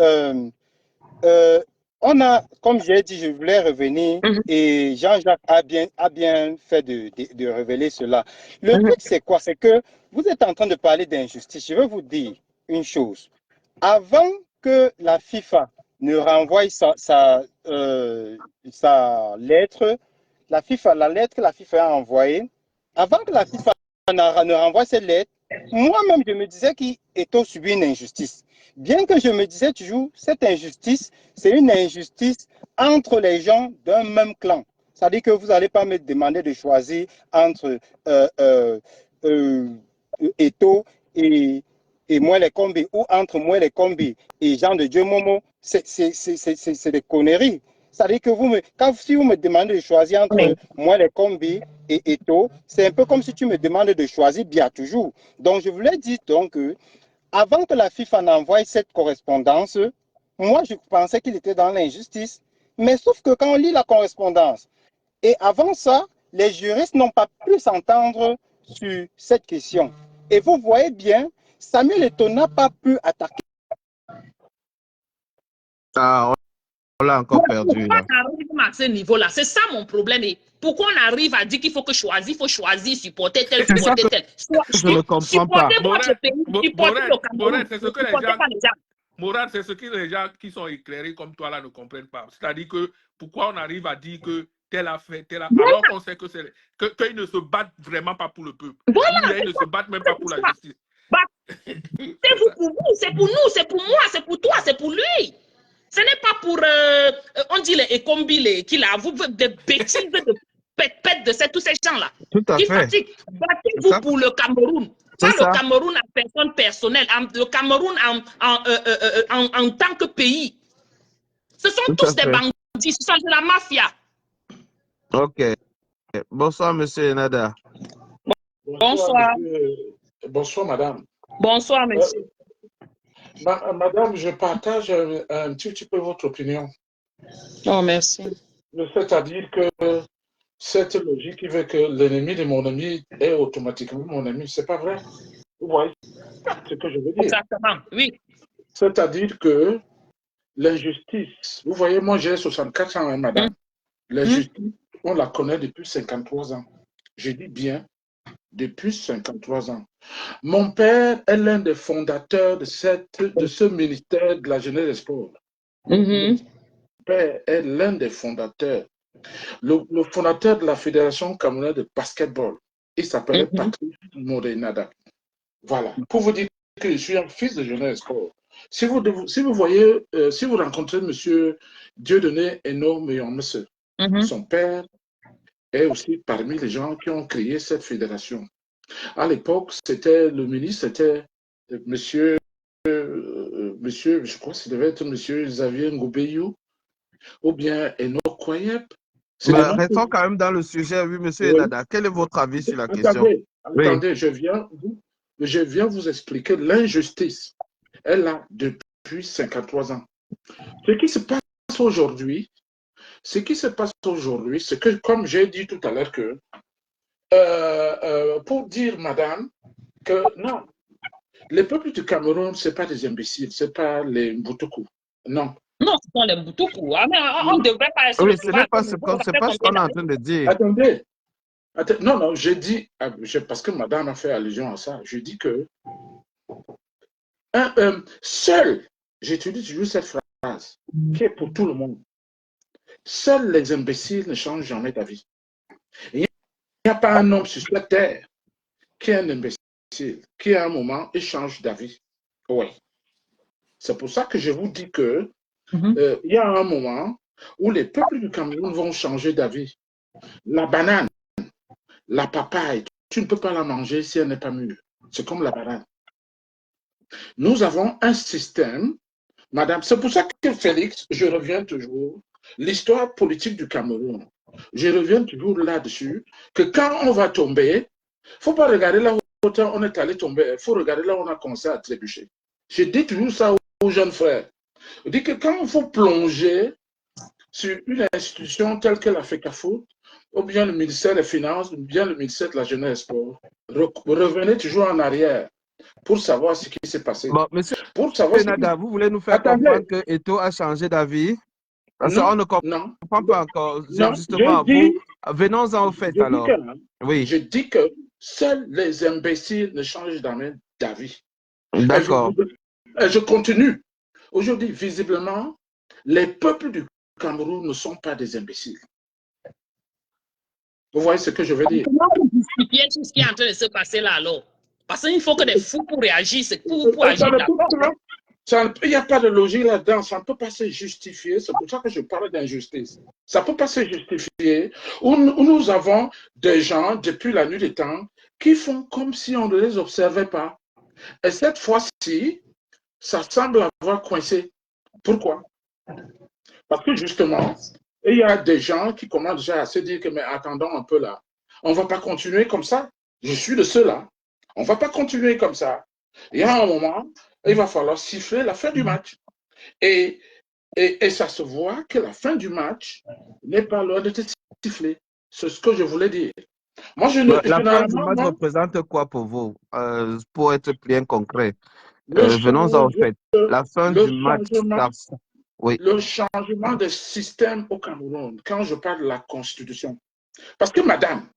on a, comme j'ai dit, je voulais revenir et Jean-Jacques a bien fait de révéler cela. Le truc c'est quoi? C'est que vous êtes en train de parler d'injustice. Je veux vous dire une chose. Avant que la FIFA ne renvoie sa lettre, la lettre que la FIFA a envoyée, avant que la FIFA ne renvoie cette lettre, moi-même je me disais qu'Eto subit une injustice. Bien que je me disais toujours, cette injustice, c'est une injustice entre les gens d'un même clan. C'est-à-dire que vous n'allez pas me demander de choisir entre Eto et Moelle Kombi, ou entre Moelle Kombi et Jean de Dieu Momo. C'est des conneries. C'est-à-dire que si vous me demandez de choisir entre Moelle Kombi et Eto, c'est un peu comme si tu me demandes de choisir bien toujours. Donc, je voulais dire donc que avant que la FIFA n'envoie cette correspondance, moi, je pensais qu'il était dans l'injustice. Mais sauf que quand on lit la correspondance, et avant ça, les juristes n'ont pas pu s'entendre sur cette question. Et vous voyez bien, Samuel Eto'o n'a pas pu attaquer. Ah, on l'a encore perdu. Pourquoi on arrive à ce niveau-là? C'est ça mon problème. Et pourquoi on arrive à dire qu'il faut choisir, supporter tel, supporter tel. Je ne comprends pas. Morel, c'est ce que les gens qui sont éclairés comme toi là ne comprennent pas. C'est-à-dire que pourquoi on arrive à dire que tel a fait, tel a... Alors qu'on sait qu'ils ne se battent vraiment pas pour le peuple. Voilà, ils ne se battent même pas pour la justice. C'est vous pour vous, c'est pour nous, c'est pour moi, c'est pour toi, c'est pour lui. Ce n'est pas pour, on dit les Ekombi, qui là, vous des bêtises de pète de tous ces gens-là. Tout à fait. Battez-vous pour le Cameroun. Pas le Cameroun en personne personnelle, le Cameroun en tant que pays. Ce sont tous des bandits, ce sont de la mafia. Ok. Bonsoir, monsieur Nada. Bonsoir. Bonsoir, madame. Bonsoir, monsieur. Madame, je partage un petit peu votre opinion. Oh, merci. C'est-à-dire que cette logique qui veut que l'ennemi de mon ami est automatiquement mon ami, c'est pas vrai. Vous voyez ce que je veux dire? Exactement, oui. C'est-à-dire que l'injustice, vous voyez, moi j'ai 64 ans, hein, madame. L'injustice, on la connaît depuis 53 ans. Je dis bien, depuis 53 ans. Mon père est l'un des fondateurs de ce ministère de la jeunesse et des sports. Mon père est l'un des fondateurs. Le fondateur de la Fédération camerounaise de basketball. Il s'appelait Patrice Morenada. Voilà. Pour vous dire que je suis un fils de jeunesse et sport. Si vous voyez, si vous rencontrez M. Dieudonné Eno Meyomese, son père est aussi parmi les gens qui ont créé cette fédération. À l'époque, le ministre, c'était monsieur, je crois que ça devait être monsieur Xavier Ngobeyou, ou bien Enoch Kwayep. Restons quand même dans le sujet, oui, monsieur Nada. Quel est votre avis sur la question? Attendez, je viens vous expliquer l'injustice. Elle a depuis 53 ans. Ce qui se passe aujourd'hui, c'est que, comme j'ai dit tout à l'heure, que pour dire, madame, que non, les peuples du Cameroun, ce n'est pas des imbéciles, ce n'est pas les Mboutoukous. Non. Non, ce sont les Mboutoukous. Ah, mais on ne devrait pas oui, ce n'est pas ce qu'on est en train de dire. Attendez. Non, j'ai dit, parce que madame a fait allusion à ça, je dis que seul, j'utilise toujours cette phrase, qui est pour tout le monde. Seuls les imbéciles ne changent jamais d'avis. Il n'y a pas un homme sur cette terre qui est un imbécile, qui à un moment, il change d'avis. Oui. C'est pour ça que je vous dis que il y a un moment où les peuples du Cameroun vont changer d'avis. La banane, la papaye, tu ne peux pas la manger si elle n'est pas mûre. C'est comme la banane. Nous avons un système, madame, c'est pour ça que Félix, je reviens toujours, l'histoire politique du Cameroun, je reviens toujours là-dessus, que quand on va tomber, il ne faut pas regarder là où on est allé tomber, il faut regarder là où on a commencé à trébucher. Je dis toujours ça aux jeunes frères. Je dis que quand il faut plonger sur une institution telle que la FECAFOOT, ou bien le ministère des Finances, ou bien le ministère de la Jeunesse et Sport, revenez toujours en arrière pour savoir ce qui s'est passé. Bon, monsieur pour savoir Nada, vous voulez nous faire comprendre que Eto'o a changé d'avis? Parce qu'on ne comprend pas encore. Non, justement, venons-en au fait alors. Oui. Je dis que seuls les imbéciles ne changent jamais d'avis. D'accord. Je continue. Aujourd'hui, visiblement, les peuples du Cameroun ne sont pas des imbéciles. Vous voyez ce que je veux dire? Comment vous justifiez tout ce qui est en train de se passer là alors? Parce qu'il faut que des fous pour réagir, c'est pour agir d'abord. Il n'y a pas de logique là-dedans, ça ne peut pas se justifier, c'est pour ça que je parle d'injustice. Ça ne peut pas se justifier où nous avons des gens, depuis la nuit des temps, qui font comme si on ne les observait pas. Et cette fois-ci, ça semble avoir coincé. Pourquoi? Parce que justement, il y a des gens qui commencent déjà à se dire que, mais attendons un peu là, on ne va pas continuer comme ça. Je suis de ceux-là. On ne va pas continuer comme ça. Il y a un moment, il va falloir siffler la fin du match. Et ça se voit que la fin du match n'est pas l'heure de te siffler. C'est ce que je voulais dire. Moi, la fin du match représente quoi pour vous? Pour être bien concret. Venons-en au fait. La fin du match. Oui. Le changement de système au Cameroun, quand je parle de la Constitution. Parce que madame,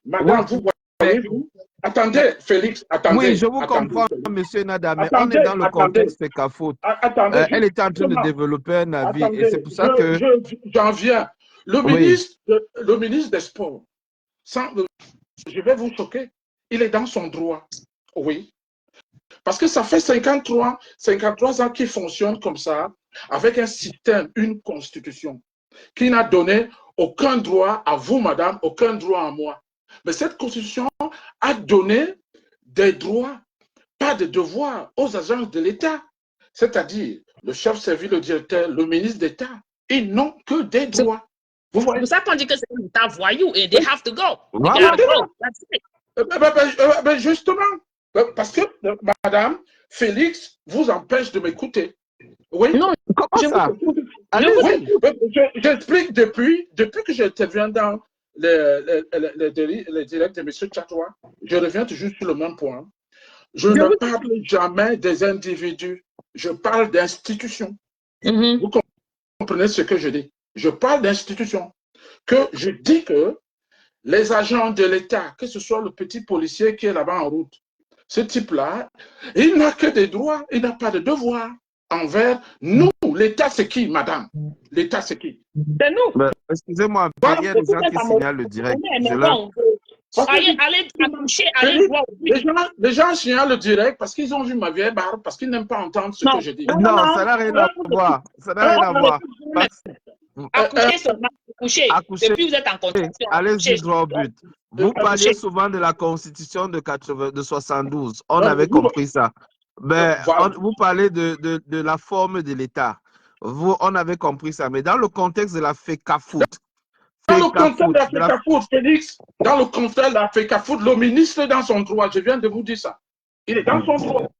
vous voyez-vous, attendez, Félix, attendez. Oui, je vous comprends, monsieur Nada, mais on est dans le contexte FECAFOOT. Elle était en train de développer un avis et c'est pour ça que... J'en viens. Le ministre des Sports, je vais vous choquer, il est dans son droit. Oui. Parce que ça fait 53 ans qu'il fonctionne comme ça, avec un système, une constitution, qui n'a donné aucun droit à vous, madame, aucun droit à moi. Mais cette constitution a donné des droits, pas de devoirs aux agences de l'État. C'est-à-dire le chef service, le directeur, le ministre d'État. Ils n'ont que des droits. Vous voyez? C'est pour ça qu'on dit que c'est un État voyou et they have to go. Justement, parce que, madame, Félix vous empêche de m'écouter. Oui. Non, comment ça? J'explique depuis que j'interviens dans les directs de M. Tchatoua, je reviens toujours sur le même point. Je ne parle jamais des individus, je parle d'institutions. Vous comprenez ce que je dis? Je parle d'institutions. Que je dis que les agents de l'État, que ce soit le petit policier qui est là-bas en route, ce type-là, il n'a que des droits, il n'a pas de devoirs envers nous. L'État, c'est qui, madame? L'État, c'est qui? C'est nous. Excusez-moi, il y a des gens qui signalent le direct. Les gens signalent le direct parce qu'ils ont vu ma vieille barbe, parce qu'ils n'aiment pas entendre ce que je dis. Non, ça n'a rien à voir. Ça n'a rien à voir. Accouchez. Depuis vous êtes en constitution. Allez-y droit au but. Vous parliez souvent de la constitution de 72. On avait compris ça. Mais vous parlez de la forme de l'État. On avait compris ça. Mais dans le contexte de la FECAFOOT. Dans le contexte de la FECAFOOT, Félix, dans le contexte de la FECAFOOT, le ministre est dans son droit. Je viens de vous dire ça. Il est dans son droit.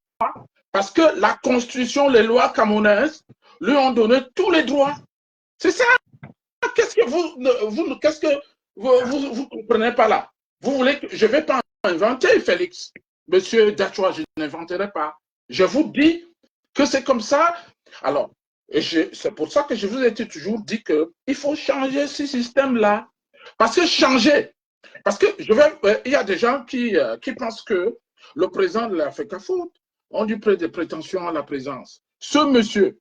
Parce que la constitution, les lois camerounaises lui ont donné tous les droits. C'est ça. Qu'est-ce que vous comprenez pas là? Vous voulez que je ne vais pas inventer, Félix. Monsieur Dachoua, je n'inventerai pas. Je vous dis que c'est comme ça. Alors, c'est pour ça que je vous ai toujours dit qu'il faut changer ce système-là. Parce que il y a des gens qui pensent que le président de la FECAFOOT ont des prétentions à la présence. Ce monsieur,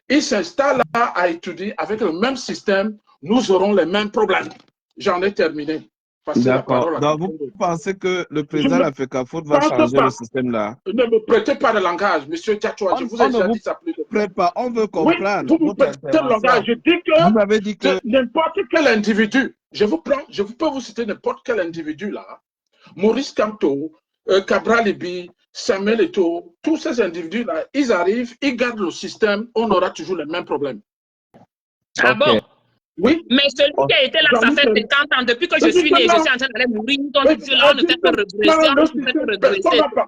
il s'installe là à étudier avec le même système, nous aurons les mêmes problèmes. J'en ai terminé. D'accord. Donc, vous pensez que le président de la FECAFOOT va changer le système là? Ne me prêtez pas de langage, monsieur Tchatchoua. Je vous ai déjà dit ça plus de fois. On veut comprendre. Oui, vous me prêtez le langage. Je dis que, vous avez dit que n'importe quel individu, je peux vous citer n'importe quel individu là, Maurice Kamto, Cabral Libi, Samuel Eto'o, tous ces individus là, ils arrivent, ils gardent le système, on aura toujours les mêmes problèmes. Ah bon? Oui. Mais celui qui a été là, ça fait 50 ans. Depuis que je suis né, je suis en train d'aller mourir. Donc, là, on ne fait que regresser.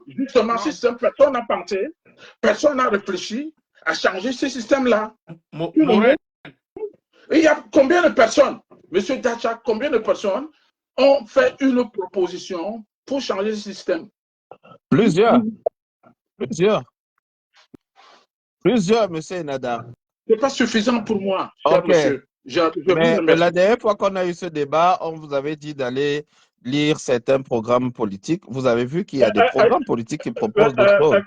Justement, si personne n'a pensé, personne n'a réfléchi à changer ce système-là. Il y a combien de personnes, monsieur Dacha, combien de personnes ont fait une proposition pour changer ce système? Plusieurs, monsieur Nada. Ce n'est pas suffisant pour moi, cher monsieur. Mais la dernière fois qu'on a eu ce débat, on vous avait dit d'aller lire certains programmes politiques. Vous avez vu qu'il y a des programmes politiques qui proposent d'autres choses.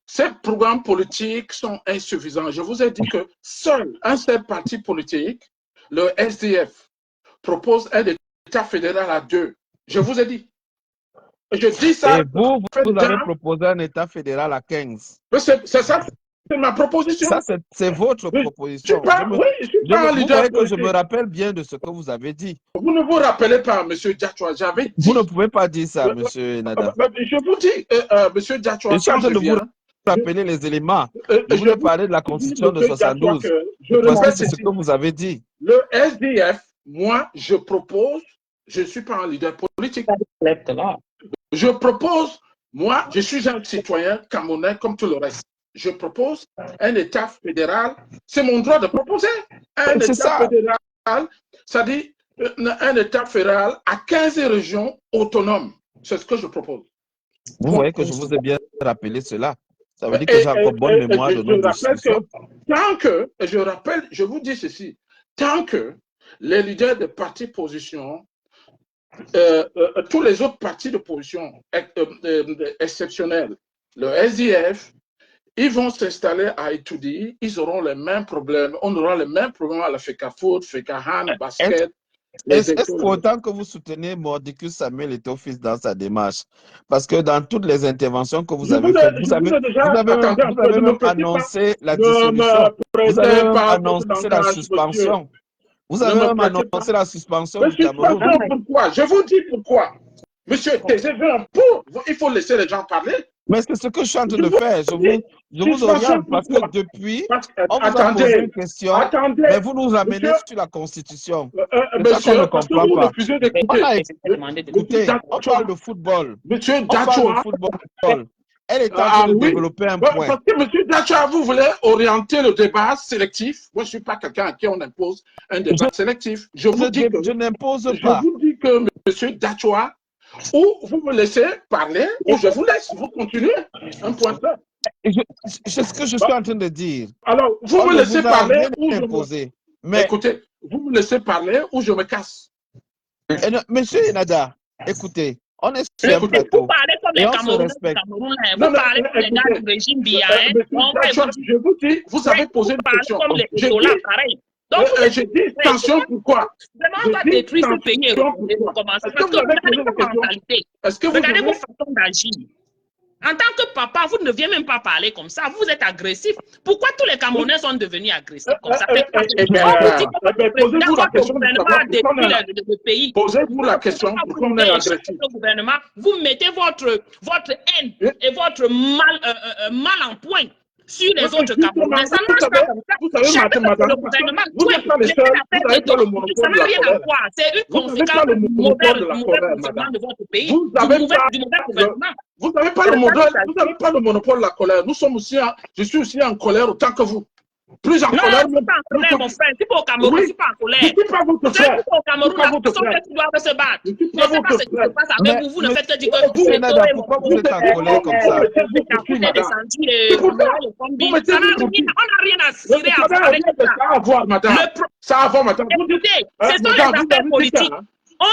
Ces programmes politiques sont insuffisants. Je vous ai dit que seul un seul parti politique, le SDF, propose un État fédéral à 2. Je vous ai dit. Je dis ça. Et vous avez proposé un État fédéral à 15. C'est ça. C'est ma proposition. Ça, c'est votre proposition. Je me rappelle bien de ce que vous avez dit. Vous ne vous rappelez pas, M. Diachoua. Vous ne pouvez pas dire ça, M. Nada. Je vous dis, M. Diachoua. Je suis en train de vous rappeler les éléments. Je voulais parler de la Constitution de 72. C'est ce que vous avez dit. Le SDF, moi, je propose, je ne suis pas un leader politique. Je propose, moi, je suis un citoyen camerounais comme tout le reste. Je propose un État fédéral. C'est mon droit de proposer un État fédéral, c'est-à-dire un État fédéral à 15 régions autonomes. C'est ce que je propose. Vous voyez que je vous ai bien rappelé cela. Ça veut dire que j'ai encore bonne mémoire de nos discussions. Je vous dis ceci, tant que les leaders des partis d'opposition, tous les autres partis d'opposition exceptionnels, le SDF, ils vont s'installer à étudier, ils auront les mêmes problèmes, on aura les mêmes problèmes à la FECAFOOT, FECAHAN, basket. Est-ce pour autant que vous soutenez Mordicus Samuel Eto'o dans sa démarche? Parce que dans toutes les interventions que vous avez faites, vous avez même annoncé la dissolution, vous avez même annoncé la suspension. Vous avez même annoncé la suspension du Cameroun. Je vous dis pourquoi. Monsieur Tézé veut un pot, il faut laisser les gens parler. Mais c'est ce que je suis en train de faire. Je vous oriente parce que depuis, on vous a posé une question, mais vous nous amenez sur la Constitution. C'est ça qu'on ne comprend pas. Écoutez, on parle de football. Monsieur Dachoua, elle est en train de développer un point. Parce que monsieur Dachoua, vous voulez orienter le débat sélectif. Moi, je ne suis pas quelqu'un à qui on impose un débat sélectif. Je n'impose pas. Je vous dis que monsieur Dachoua, ou vous me laissez parler, ou je vous laisse, vous continuez. Un point ça. C'est ce que je suis en train de dire. Alors, vous me laissez parler, ou mais écoutez, vous me laissez parler, ou je me casse. Monsieur Nada, écoutez, on est sur un plateau. Vous parlez comme les Camerounais. Vous parlez comme les gars du régime Biya. Je vous dis, vous avez posé une question. Comme les Zola, pareil. Donc, j'ai dit attention, pourquoi? Vraiment, pas détruire ce pays et recommencer. Parce que regardez vos mentalités. Regardez vos façons d'agir. En tant que papa, vous ne venez même pas parler comme ça. Vous êtes agressif. Pourquoi tous les Camerounais sont devenus agressifs comme ça? Posez-vous la question. Le pays. Posez-vous la question. Pourquoi on est agressif? Le gouvernement, vous mettez votre haine et votre mal en point sur les autres Camerounais. Ça ne marche pas comme ça. Vous savez, madame, vous n'êtes pas les seuls. Vous n'avez pas le monopole de la colère. C'est une conséquence du mauvais fonctionnement de votre pays, du mauvais gouvernement. Vous n'avez pas le monopole de la colère. Je suis aussi en colère autant que vous. Plus en colère. Non, je ne suis pas en colère, mon frère. Je ne suis pas au Cameroun, je ne suis pas en colère. Je ne suis pas votre frère. Je suis au Cameroun, la personne qui doit se battre. Je ne sais pas ce qui se passe avec vous. Vous ne faites que dire que pourquoi vous êtes en colère comme ça? Vous êtes descendu. On n'a rien à cirer avec ça. Ça a à voir, madame. Ça a à voir, madame. Écoutez, ce sont les affaires politiques.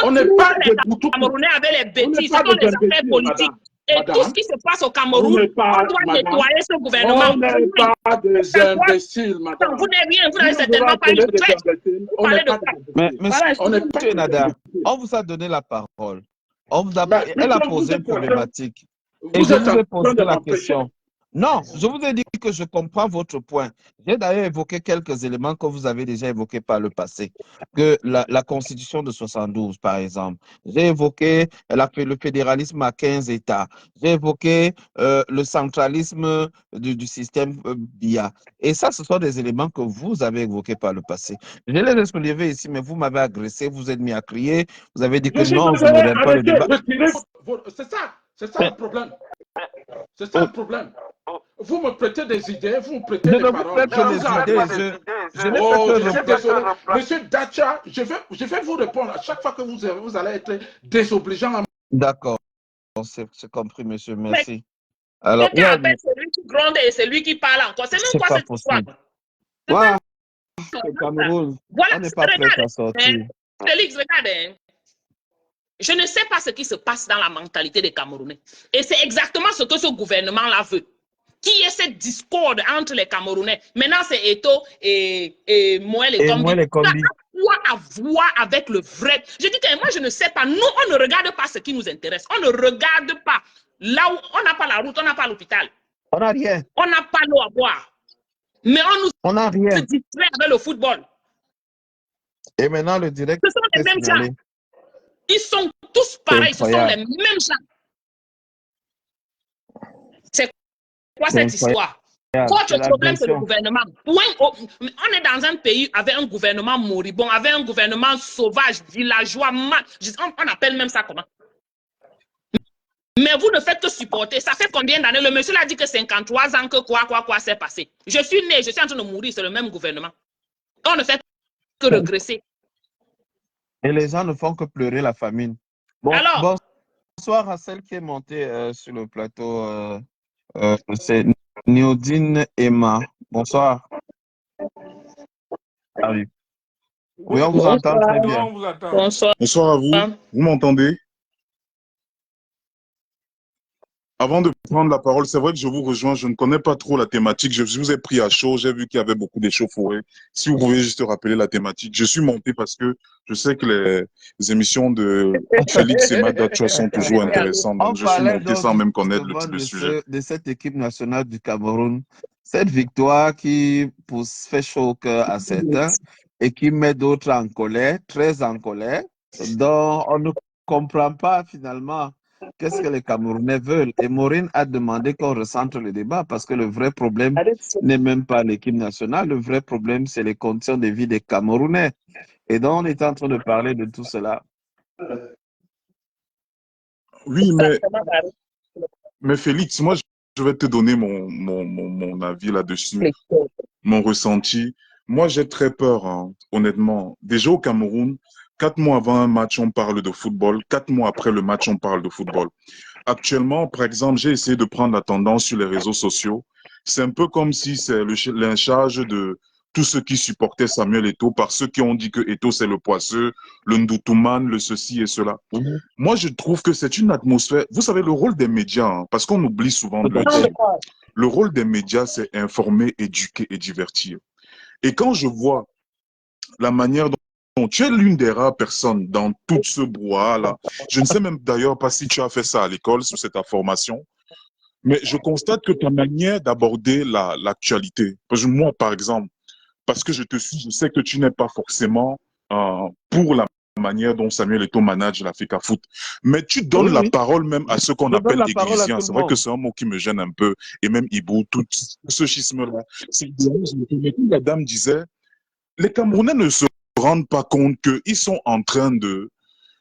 On n'est pas des Camerounais avec les bêtises. Ce sont les affaires politiques. Et tout ce qui se passe au Cameroun, on doit nettoyer ce gouvernement. On n'est pas des imbéciles, madame. Vous n'êtes rien, vous n'avez certainement pas eu de traite. Vous parlez de quoi? Mais monsieur Nada, on vous a donné la parole. Elle a posé une problématique. Et je vous ai posé la question. Non, je vous ai dit que je comprends votre point. J'ai d'ailleurs évoqué quelques éléments que vous avez déjà évoqués par le passé. Que la Constitution de 72, par exemple. J'ai évoqué le fédéralisme à 15 États. J'ai évoqué le centralisme du système BIA. Et ça, ce sont des éléments que vous avez évoqués par le passé. Je les ai soulevés ici, mais vous m'avez agressé, vous êtes mis à crier. Vous avez dit que non, je ne n'aime pas le débat. C'est ça le problème. C'est ça le problème. Vous me prêtez des idées, vous me prêtez des paroles. Je suis désolé. Monsieur Dacha, je vais vous répondre à chaque fois que vous allez être désobligeant. D'accord, c'est compris, monsieur, merci. Alors, quelqu'un appelle celui qui gronde et celui qui parle encore. C'est même quoi cette histoire? Voilà, le Cameroun, on n'est pas prêt à sortir. Félix, regarde. Je ne sais pas ce qui se passe dans la mentalité des Camerounais. Et c'est exactement ce que ce gouvernement-là veut. Qui est cette discorde entre les Camerounais? Maintenant, c'est Eto'o et Moël et Kombi. Ça a quoi à voir avec le vrai? Je dis que moi, je ne sais pas. Nous, on ne regarde pas ce qui nous intéresse. On ne regarde pas. Là où on n'a pas la route, on n'a pas l'hôpital. On n'a rien. On n'a pas l'eau à boire. Mais on n'a rien. Se distrait avec le football. Et maintenant, le direct. Ce sont les mêmes gens. Ils sont tous pareils, ce sont les mêmes gens. C'est quoi cette histoire? Coach, le problème, c'est le gouvernement. On est dans un pays avec un gouvernement moribond, avec un gouvernement sauvage, villageois, on appelle même ça comment? Mais vous ne faites que supporter. Ça fait combien d'années? Le monsieur l'a dit que 53 ans que quoi s'est passé. Je suis né, je suis en train de mourir, c'est le même gouvernement. On ne fait que regresser. Et les gens ne font que pleurer la famine. Bon, alors, bonsoir à celle qui est montée sur le plateau. C'est Niodine Emma. Bonsoir. Ah oui. Oui, on vous entend très bien. Bonsoir. Bonsoir à vous. Vous m'entendez? Avant de prendre la parole, c'est vrai que je vous rejoins, je ne connais pas trop la thématique, je vous ai pris à chaud, j'ai vu qu'il y avait beaucoup d'échauffourées. Si vous pouvez juste rappeler la thématique. Je suis monté parce que je sais que les émissions de Félix et Madacha sont toujours intéressantes, donc je suis monté sans même connaître le sujet. De cette équipe nationale du Cameroun, cette victoire qui fait chaud au cœur à certains et qui met d'autres en colère, très en colère, dont on ne comprend pas finalement qu'est-ce que les Camerounais veulent. Et Maureen a demandé qu'on recentre le débat parce que le vrai problème n'est même pas l'équipe nationale. Le vrai problème, c'est les conditions de vie des Camerounais. Et donc, on est en train de parler de tout cela. Oui, mais Félix, moi, je vais te donner mon avis là-dessus, mon ressenti. Moi, j'ai très peur, hein, honnêtement. Déjà au Cameroun, 4 mois avant un match, on parle de football. 4 mois après le match, on parle de football. Actuellement, par exemple, j'ai essayé de prendre la tendance sur les réseaux sociaux. C'est un peu comme si c'est le lynchage de tous ceux qui supportaient Samuel Eto'o par ceux qui ont dit que Eto'o c'est le poisseux, le Ndoutoumane, le ceci et cela. Moi, je trouve que c'est une atmosphère. Vous savez, le rôle des médias, hein, parce qu'on oublie souvent de le dire, le rôle des médias, c'est informer, éduquer et divertir. Et quand je vois la manière dont tu es l'une des rares personnes dans tout ce brouhaha-là. Je ne sais même d'ailleurs pas si tu as fait ça à l'école, sur cette formation, mais je constate que ta manière d'aborder l'actualité, moi par exemple, parce que je te suis, je sais que tu n'es pas forcément pour la manière dont Samuel Eto'o manage l'Africa Foot, mais tu donnes la parole même à ceux qu'on appelle églisiens. C'est vrai que c'est un mot qui me gêne un peu, et même Ibou, tout ce schisme-là. La dame disait, les Camerounais ne se rendent pas compte qu'ils sont en train de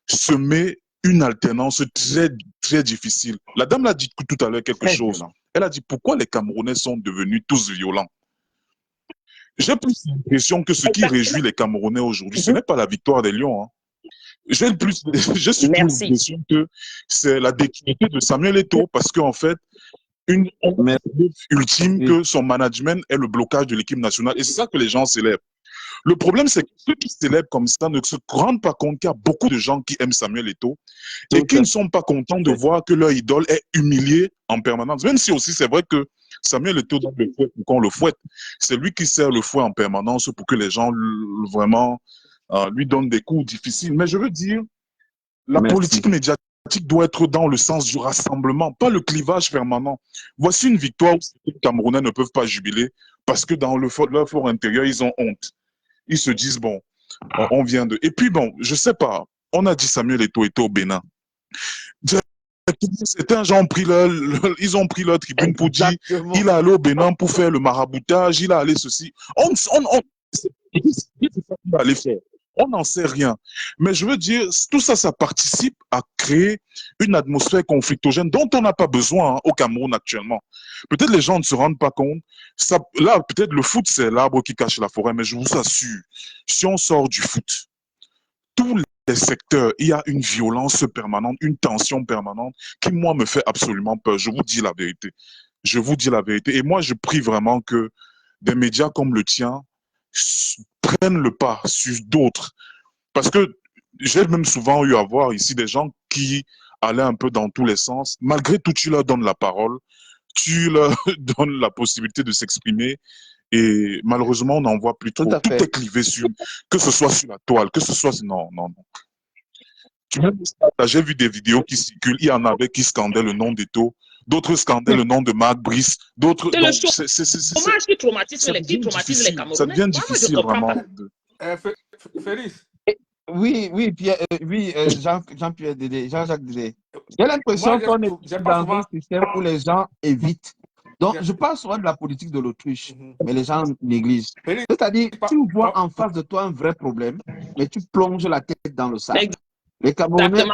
semer une alternance très, très difficile. La dame l'a dit tout à l'heure quelque chose. Elle a dit pourquoi les Camerounais sont devenus tous violents. J'ai plus l'impression que ce qui réjouit les Camerounais aujourd'hui, ce n'est pas la victoire des Lions. Hein. J'ai surtout l'impression que c'est la déclinité de Samuel Eto'o parce qu'en fait, une ultime que son management est le blocage de l'équipe nationale. Et c'est ça que les gens célèbrent. Le problème, c'est que ceux qui célèbrent comme ça ne se rendent pas compte qu'il y a beaucoup de gens qui aiment Samuel Eto'o et qui ne sont pas contents de voir que leur idole est humiliée en permanence. Même si aussi c'est vrai que Samuel Eto'o donne le fouet pour qu'on le fouette. C'est lui qui sert le fouet en permanence pour que les gens vraiment lui donnent des coups difficiles. Mais je veux dire, la politique médiatique doit être dans le sens du rassemblement, pas le clivage permanent. Voici une victoire où les Camerounais ne peuvent pas jubiler parce que dans leur fort intérieur, ils ont honte. Ils se disent, bon, on vient de... Et puis, bon, je sais pas, on a dit Samuel Eto'o était au Bénin. Certains gens ont pris ils ont pris leur tribune pour dire, il est allé au Bénin pour faire le maraboutage, il a allé ceci. C'est ça qu'il va aller faire. On n'en sait rien. Mais je veux dire, tout ça, ça participe à créer une atmosphère conflictogène dont on n'a pas besoin au Cameroun actuellement. Peut-être les gens ne se rendent pas compte. Ça, là, peut-être le foot, c'est l'arbre qui cache la forêt, mais je vous assure, si on sort du foot, tous les secteurs, il y a une violence permanente, une tension permanente qui, moi, me fait absolument peur. Je vous dis la vérité. Je vous dis la vérité. Et moi, je prie vraiment que des médias comme le tien prennent le pas sur d'autres. Parce que j'ai même souvent eu à voir ici des gens qui allaient un peu dans tous les sens. Malgré tout, tu leur donnes la parole, tu leur donnes la possibilité de s'exprimer. Et malheureusement, on n'en voit plus trop. Tout est clivé sur, que ce soit sur la toile, que ce soit... Non. J'ai vu des vidéos qui circulent. Il y en avait qui scandaient le nom d'Eto'o. D'autres scandaient le nom de Marc Brice. D'autres. C'est le chômage qui traumatise les Camerounais. Ça devient difficile, vraiment. Félix. Oui, Pierre, Jean-Pierre Dédé, Jean-Jacques Dédé. J'ai l'impression qu'on est dans un système où les gens évitent. Donc, je parle souvent de la politique de l'autruche, mais les gens négligent. C'est-à-dire, tu vois en face de toi un vrai problème, mais tu plonges la tête dans le sac. Les Camerounais,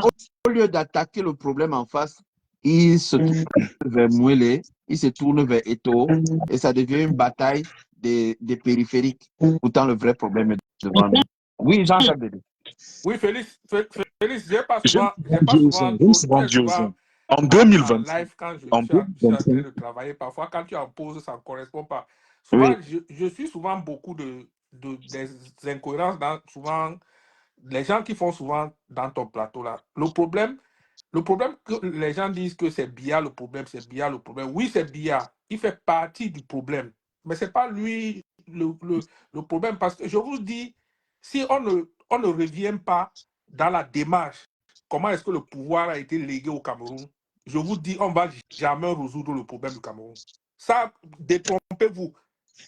au lieu d'attaquer le problème en face, ils se tournent vers Mouélé, ils se tournent vers Eto'o, et ça devient une bataille des périphériques. Pourtant, le vrai problème est devant nous. Oui, Jean-Jacques Dédé. Oui, Félix, j'ai pas souvent en 2020, live quand je suis en train de travailler. Parfois, quand tu en poses, ça ne correspond pas. Souvent, je suis souvent beaucoup des incohérences souvent les gens qui font souvent dans ton plateau là. Le problème que les gens disent que c'est Biya le problème, c'est Biya le problème. Oui, c'est Biya. Il fait partie du problème. Mais ce n'est pas lui le problème. Parce que je vous dis, si on ne revient pas dans la démarche, comment est-ce que le pouvoir a été légué au Cameroun, je vous dis, on ne va jamais résoudre le problème du Cameroun. Ça, détrompez-vous.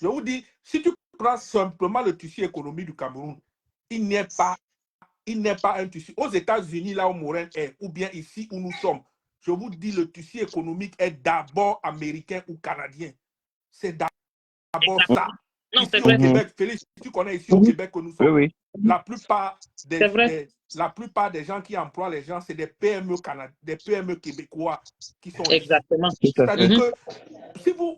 Je vous dis, si tu prends simplement le tissu économique du Cameroun, il n'est pas un tissu. Aux États-Unis, là où Morin est, ou bien ici où nous sommes, je vous dis, le tissu économique est d'abord américain ou canadien. C'est d'abord ça. Non, ici au Québec, Félix, tu connais ici au Québec que nous sommes. La plupart des gens qui emploient les gens, c'est des PME canadiens, des PME québécois qui sont exactement. C'est-à-dire que si vous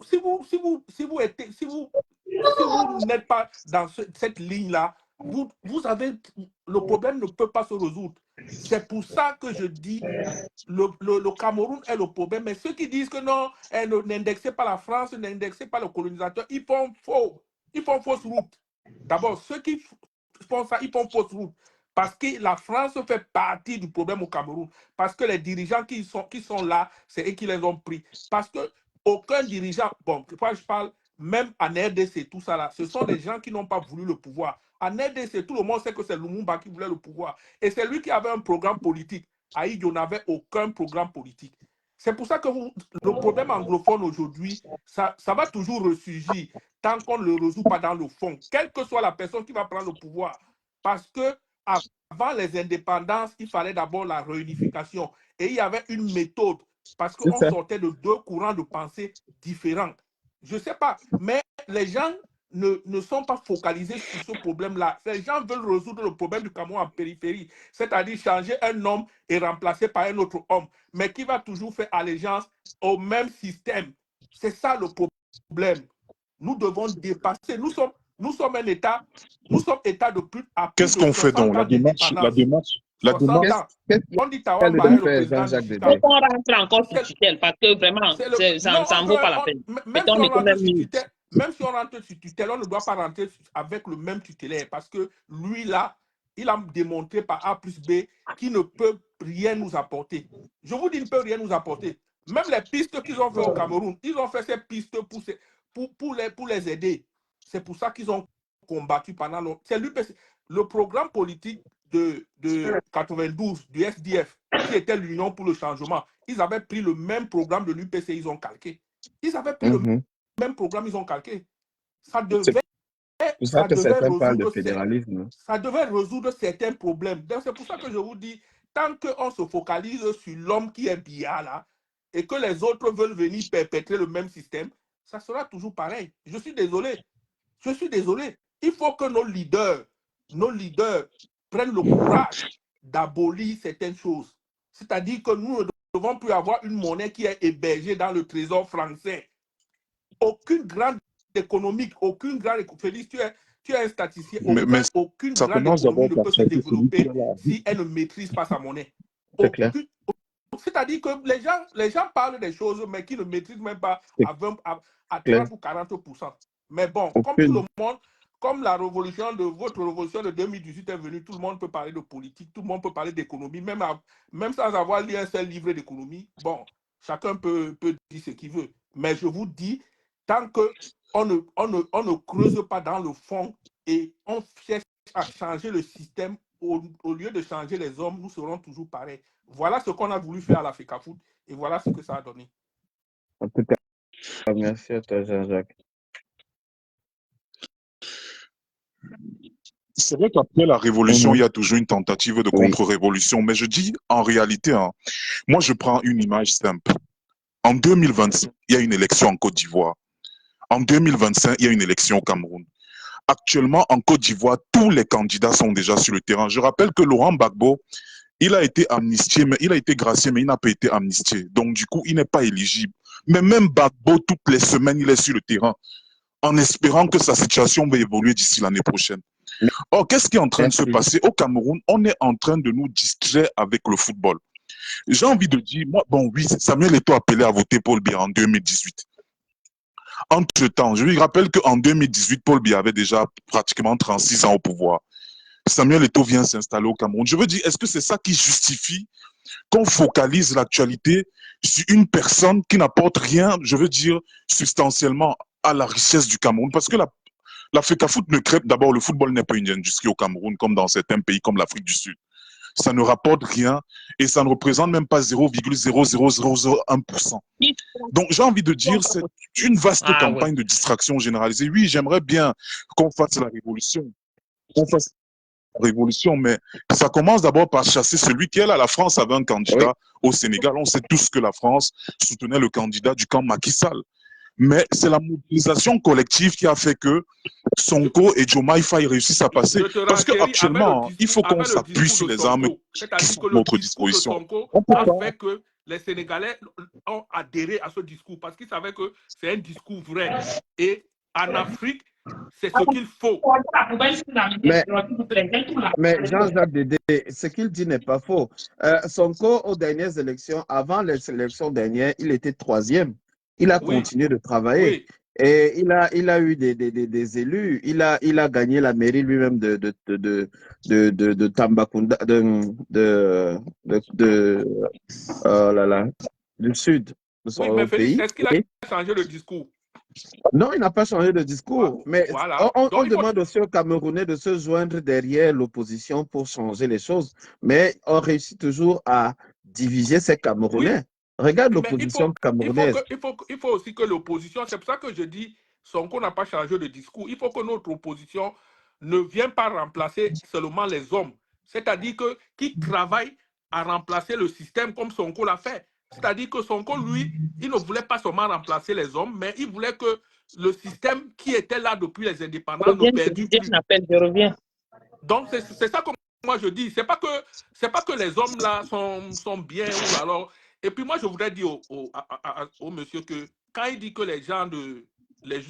n'êtes pas dans cette ligne-là, vous avez le problème ne peut pas se résoudre. C'est pour ça que je dis le Cameroun est le problème. Mais ceux qui disent que non, n'indexez pas la France, n'indexez pas le colonisateur, ils font faux. Ils font fausse route. D'abord, ceux qui font ça, ils font fausse route. Parce que la France fait partie du problème au Cameroun. Parce que les dirigeants qui sont là, c'est eux qui les ont pris. Parce qu'aucun dirigeant, bon, je parle même en RDC, tout ça là, ce sont des gens qui n'ont pas voulu le pouvoir. En RDC, tout le monde sait que c'est Lumumba qui voulait le pouvoir. Et c'est lui qui avait un programme politique. Haïti, on n'avait aucun programme politique. C'est pour ça que le problème anglophone aujourd'hui, ça va toujours ressurgir tant qu'on ne le résout pas dans le fond, quelle que soit la personne qui va prendre le pouvoir. Parce que avant les indépendances, il fallait d'abord la réunification. Et il y avait une méthode, parce qu'on sortait de deux courants de pensée différents. Je ne sais pas, mais les gens ne sont pas focalisés sur ce problème-là. Les gens veulent résoudre le problème du Cameroun en périphérie, c'est-à-dire changer un homme et remplacer par un autre homme, mais qui va toujours faire allégeance au même système. C'est ça le problème. Nous devons dépasser. Nous sommes un État, État de plus à plus. Qu'est-ce qu'on fait donc? La démarche. On dit Tawamba est le président du Faut qu'on rentre encore sur tutelle parce que vraiment, ça ne vaut pas la peine. même si on rentre sur tutelle, on ne doit pas rentrer avec le même tutélaire parce que lui, là, il a démontré par A plus B qu'il ne peut rien nous apporter. Je vous dis, il ne peut rien nous apporter. Même les pistes qu'ils ont fait au Cameroun, ils ont fait ces pistes pour les aider. C'est pour ça qu'ils ont combattu pendant longtemps. C'est l'UPC. Le programme politique de 92 du SDF, qui était l'Union pour le changement, ils avaient pris le même programme de l'UPC, ils ont calqué. Ils avaient pris le même programme, ils ont calqué. Ça devait résoudre certains problèmes. Donc, c'est pour ça que je vous dis, tant qu'on se focalise sur l'homme qui est Biya là, et que les autres veulent venir perpétrer le même système, ça sera toujours pareil. Je suis désolé. Il faut que nos leaders prennent le courage d'abolir certaines choses. C'est-à-dire que nous ne devons plus avoir une monnaie qui est hébergée dans le trésor français. Aucune grande économique, Félix, tu es un statisticien, aucune grande économie ne peut se développer si elle ne maîtrise pas sa monnaie. C'est-à-dire que les gens parlent des choses, mais qui ne maîtrisent même pas à 30 ou 40%. Mais bon, comme tout le monde, comme votre révolution de 2018 est venue, tout le monde peut parler de politique, tout le monde peut parler d'économie, même sans avoir lu un seul livre d'économie. Bon, chacun peut dire ce qu'il veut. Mais je vous dis, tant qu'on ne creuse pas dans le fond et on cherche à changer le système, au lieu de changer les hommes, nous serons toujours pareils. Voilà ce qu'on a voulu faire à l'Africa Foot et voilà ce que ça a donné. En tout cas, merci à toi, Jean-Jacques. C'est vrai qu'après la révolution, il y a toujours une tentative de contre-révolution. Mais je dis, en réalité, moi, je prends une image simple. En 2025, il y a une élection en Côte d'Ivoire. En 2025, il y a une élection au Cameroun. Actuellement, en Côte d'Ivoire, tous les candidats sont déjà sur le terrain. Je rappelle que Laurent Gbagbo, il a été amnistié, mais il a été gracié, mais il n'a pas été amnistié. Donc, du coup, il n'est pas éligible. Mais même Gbagbo, toutes les semaines, il est sur le terrain, en espérant que sa situation va évoluer d'ici l'année prochaine. Or, qu'est-ce qui est en train de se passer? Au Cameroun, on est en train de nous distraire avec le football. J'ai envie de dire, moi, bon, oui, Samuel Eto'o a appelé à voter Paul Biya en 2018. Entre-temps, je lui rappelle qu'en 2018, Paul Biya avait déjà pratiquement 36 ans au pouvoir. Samuel Eto'o vient s'installer au Cameroun. Je veux dire, est-ce que c'est ça qui justifie qu'on focalise l'actualité sur une personne qui n'apporte rien, je veux dire, substantiellement à la richesse du Cameroun? Parce que l'Africa Foot ne crée, d'abord, le football n'est pas une industrie au Cameroun, comme dans certains pays comme l'Afrique du Sud. Ça ne rapporte rien et ça ne représente même pas 0,00001%. Donc, j'ai envie de dire, c'est une vaste campagne de distraction généralisée. Oui, j'aimerais bien qu'on fasse la révolution. Mais ça commence d'abord par chasser celui qui est là. La France avait un candidat au Sénégal. On sait tous que la France soutenait le candidat du camp Macky Sall. Mais c'est la mobilisation collective qui a fait que Sonko et Diomaye Faye réussissent à passer. Parce qu'actuellement, il faut qu'on s'appuie sur les armes qui sont à notre disposition. Sonko a fait que les Sénégalais ont adhéré à ce discours parce qu'ils savaient que c'est un discours vrai. Et en Afrique, c'est ce qu'il faut. Mais Jean-Jacques Dédé, ce qu'il dit n'est pas faux. Sonko, aux dernières élections, avant les élections dernières, il était 3e. Il a continué de travailler. Et il a eu des élus. Il a gagné la mairie lui-même de Tambacounda, du sud de son pays. Est-ce qu'il a changé le discours? Non, il n'a pas changé de discours. Mais on demande aussi aux Camerounais de se joindre derrière l'opposition pour changer les choses. Mais on réussit toujours à diviser ces Camerounais. Regarde l'opposition camerounaise. Il faut aussi que l'opposition, c'est pour ça que je dis, Sonko n'a pas changé de discours. Il faut que notre opposition ne vienne pas remplacer seulement les hommes. C'est-à-dire qu'ils travaillent à remplacer le système comme Sonko l'a fait. C'est-à-dire que Sonko, lui, il ne voulait pas seulement remplacer les hommes, mais il voulait que le système qui était là depuis les indépendants ne perdure plus. Je reviens. Donc, c'est ça que moi je dis. C'est pas que les hommes là sont bien ou alors... Et puis moi, je voudrais dire au monsieur que quand il dit que les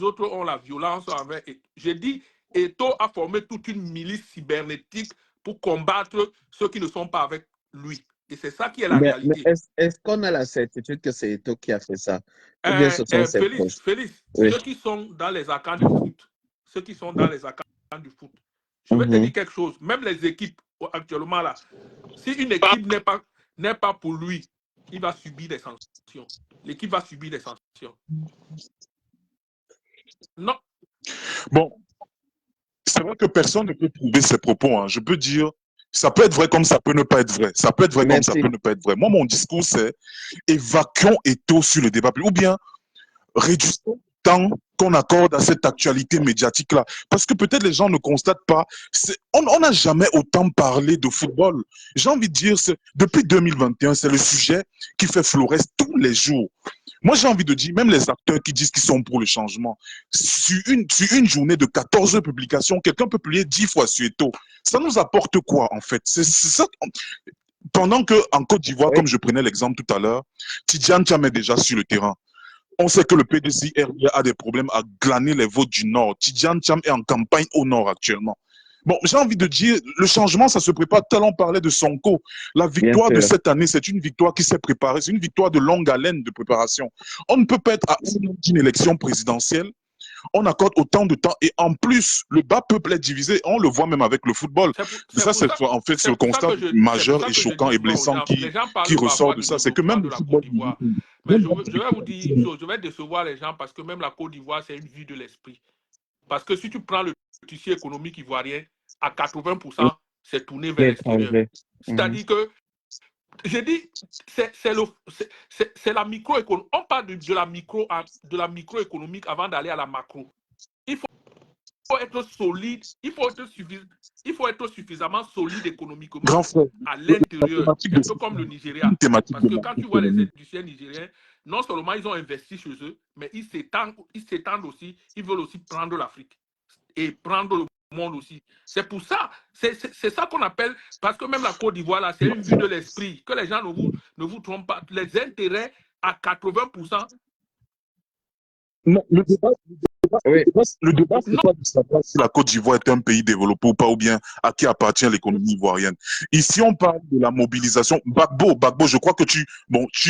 autres ont la violence avec... J'ai dit, Eto'o a formé toute une milice cybernétique pour combattre ceux qui ne sont pas avec lui. Et c'est ça qui est la Mais réalité. est-ce qu'on a la certitude que c'est Eto'o qui a fait ça? Ou bien ce sont ses proches? Félix, Oui. ceux qui sont dans les arcanes du foot, je vais te dire quelque chose. Même les équipes actuellement là, si une équipe n'est pas pour lui, il va subir des sanctions. L'équipe va subir des sanctions. Non. Bon, c'est vrai que personne ne peut prouver ses propos. Hein. Je peux dire, ça peut être vrai comme ça peut ne pas être vrai. Ça peut être vrai comme ça peut ne pas être vrai. Moi, mon discours, c'est évacuons Eto'o sur le débat. Ou bien, réduisons le temps qu'on accorde à cette actualité médiatique-là. Parce que peut-être les gens ne constatent pas. On n'a jamais autant parlé de football. J'ai envie de dire, depuis 2021, c'est le sujet qui fait florès tous les jours. Moi, j'ai envie de dire, même les acteurs qui disent qu'ils sont pour le changement, sur une journée de 14 publications, quelqu'un peut publier 10 fois sur Eto'o. Ça nous apporte quoi, en fait? C'est ça. Pendant qu'en Côte d'Ivoire, comme je prenais l'exemple tout à l'heure, Tidjane Thiam est déjà sur le terrain. On sait que le PDCR a des problèmes à glaner les votes du Nord. Tidjane Thiam est en campagne au Nord actuellement. Bon, j'ai envie de dire, le changement, ça se prépare. Tout à l'heure, on parlait de Sonko. La victoire de cette année, c'est une victoire qui s'est préparée. C'est une victoire de longue haleine de préparation. On ne peut pas être à une élection présidentielle. On accorde autant de temps. Et en plus, le bas peuple est divisé. On le voit même avec le football. Ça, c'est en fait ce constat majeur et choquant et blessant qui ressort de ça. C'est que même le football... Mais je vais vous dire une chose. Je vais décevoir les gens parce que même la Côte d'Ivoire, c'est une vue de l'esprit. Parce que si tu prends le tissu économique ivoirien, à 80%, c'est tourné vers l'extérieur. C'est-à-dire que, j'ai dit, c'est la microéconomie. On parle de la microéconomique avant d'aller à la macro. Il faut être solide, il faut être suffisamment solide économiquement à l'intérieur, un peu comme le Nigeria. Parce que quand tu vois les industriels nigériens, non seulement ils ont investi chez eux, mais ils s'étendent aussi, ils veulent aussi prendre l'Afrique et prendre le monde aussi. C'est pour ça, c'est ça qu'on appelle, parce que même la Côte d'Ivoire, là, c'est une vue de l'esprit, que les gens ne vous trompent pas. Les intérêts à 80%. Non, le débat, c'est pas de savoir si la Côte d'Ivoire est un pays développé ou pas, ou bien à qui appartient l'économie ivoirienne. Ici, on parle de la mobilisation. Gbagbo, je crois que tu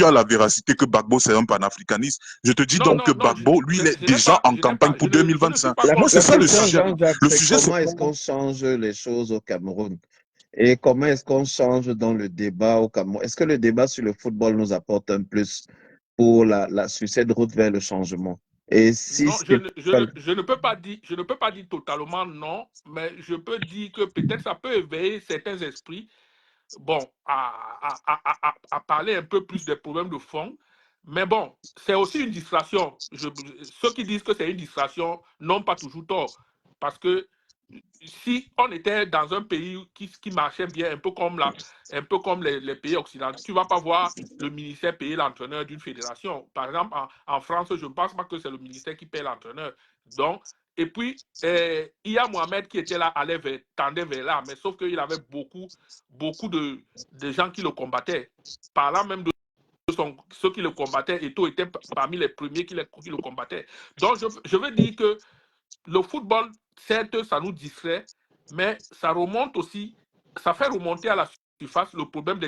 as la véracité que Gbagbo, c'est un panafricaniste. Je te dis que Gbagbo, lui, il est déjà en campagne pour 2025. Moi, c'est ça le sujet. Le sujet, c'est comment est-ce qu'on change les choses au Cameroun? Et comment est-ce qu'on change dans le débat au Cameroun? Est-ce que le débat sur le football nous apporte un plus pour sur cette route vers le changement? Et si non, je ne peux pas dire totalement non, mais je peux dire que peut-être ça peut éveiller certains esprits, bon, à parler un peu plus des problèmes de fond. Mais bon, c'est aussi une distraction. Ceux qui disent que c'est une distraction n'ont pas toujours tort. Parce que si on était dans un pays qui marchait bien, un peu comme les pays occidentaux, tu ne vas pas voir le ministère payer l'entraîneur d'une fédération. Par exemple, en France, je ne pense pas que c'est le ministère qui paye l'entraîneur. Donc, et puis, il y a Mohamed qui était là, tendait vers là, mais sauf qu'il avait beaucoup de gens qui le combattaient. Parlant même de ceux qui le combattaient, Eto'o était parmi les premiers qui le combattaient. Donc, je veux dire que le football, certes, ça nous distrait, mais ça remonte aussi, ça fait remonter à la surface le problème de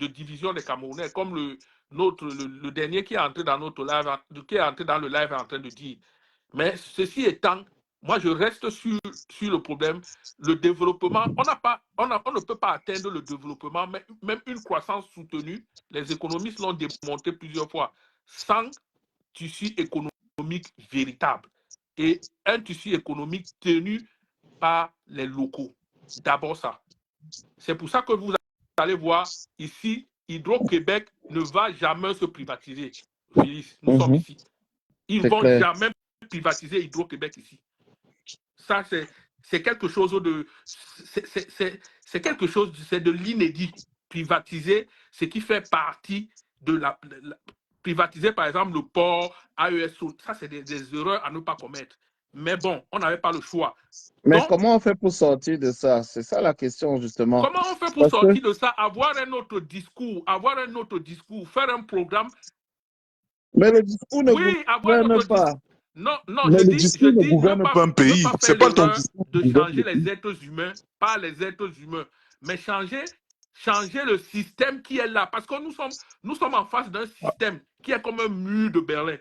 division des Camerounais, comme le dernier qui est entré dans notre live, qui est entré dans le live est en train de dire. Mais ceci étant, moi je reste sur le problème, le développement. On ne peut pas atteindre le développement, mais même une croissance soutenue, les économistes l'ont démontré plusieurs fois, sans tissu économique véritable. Et un tissu économique tenu par les locaux. D'abord ça. C'est pour ça que vous allez voir ici, Hydro-Québec ne va jamais se privatiser. Félix, nous sommes ici. Ils ne vont jamais privatiser Hydro-Québec ici. Ça, c'est quelque chose de... C'est quelque chose, c'est de l'inédit. Privatiser, ce qui fait partie de privatiser, par exemple, le port, AES, ça, c'est des erreurs à ne pas commettre. Mais bon, on n'avait pas le choix. Mais donc, comment on fait pour sortir de ça? C'est ça la question, justement. Comment on fait pour sortir de ça? Avoir un autre discours, faire un programme. Mais le discours ne gouverne pas. Non, je dis ne gouverne pas un pays. C'est pas ton discours de changer les êtres humains, pas les êtres humains, mais changer changer le système qui est là. Parce que nous sommes en face d'un système qui est comme un mur de Berlin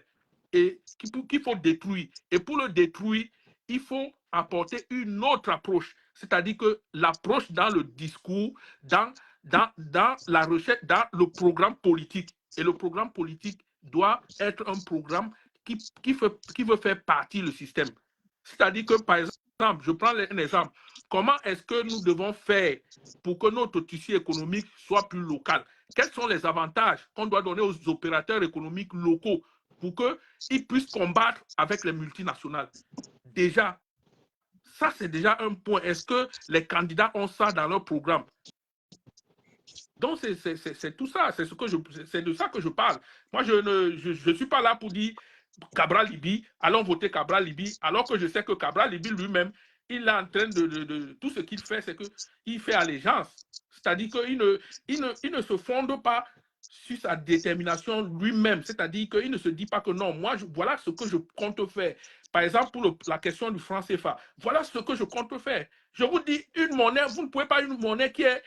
et qu'il faut détruire. Et pour le détruire, il faut apporter une autre approche. C'est-à-dire que l'approche dans le discours, dans la recherche, dans le programme politique. Et le programme politique doit être un programme qui veut faire partie du système. C'est-à-dire que, par exemple, je prends un exemple. Comment est-ce que nous devons faire pour que notre tissu économique soit plus local? Quels sont les avantages qu'on doit donner aux opérateurs économiques locaux pour qu'ils puissent combattre avec les multinationales? Déjà, ça c'est déjà un point. Est-ce que les candidats ont ça dans leur programme? Donc, c'est tout ça. C'est de ça que je parle. Moi, je ne suis pas là pour dire Cabral Liby, allons voter Cabral Liby, alors que je sais que Cabral Liby lui-même, il est en train de tout ce qu'il fait, c'est qu'il fait allégeance. C'est-à-dire qu'il ne se fonde pas sur sa détermination lui-même. C'est-à-dire qu'il ne se dit pas que non, moi, voilà ce que je compte faire. Par exemple, pour la question du franc CFA, voilà ce que je compte faire. Je vous dis, une monnaie, vous ne pouvez pas une monnaie qui est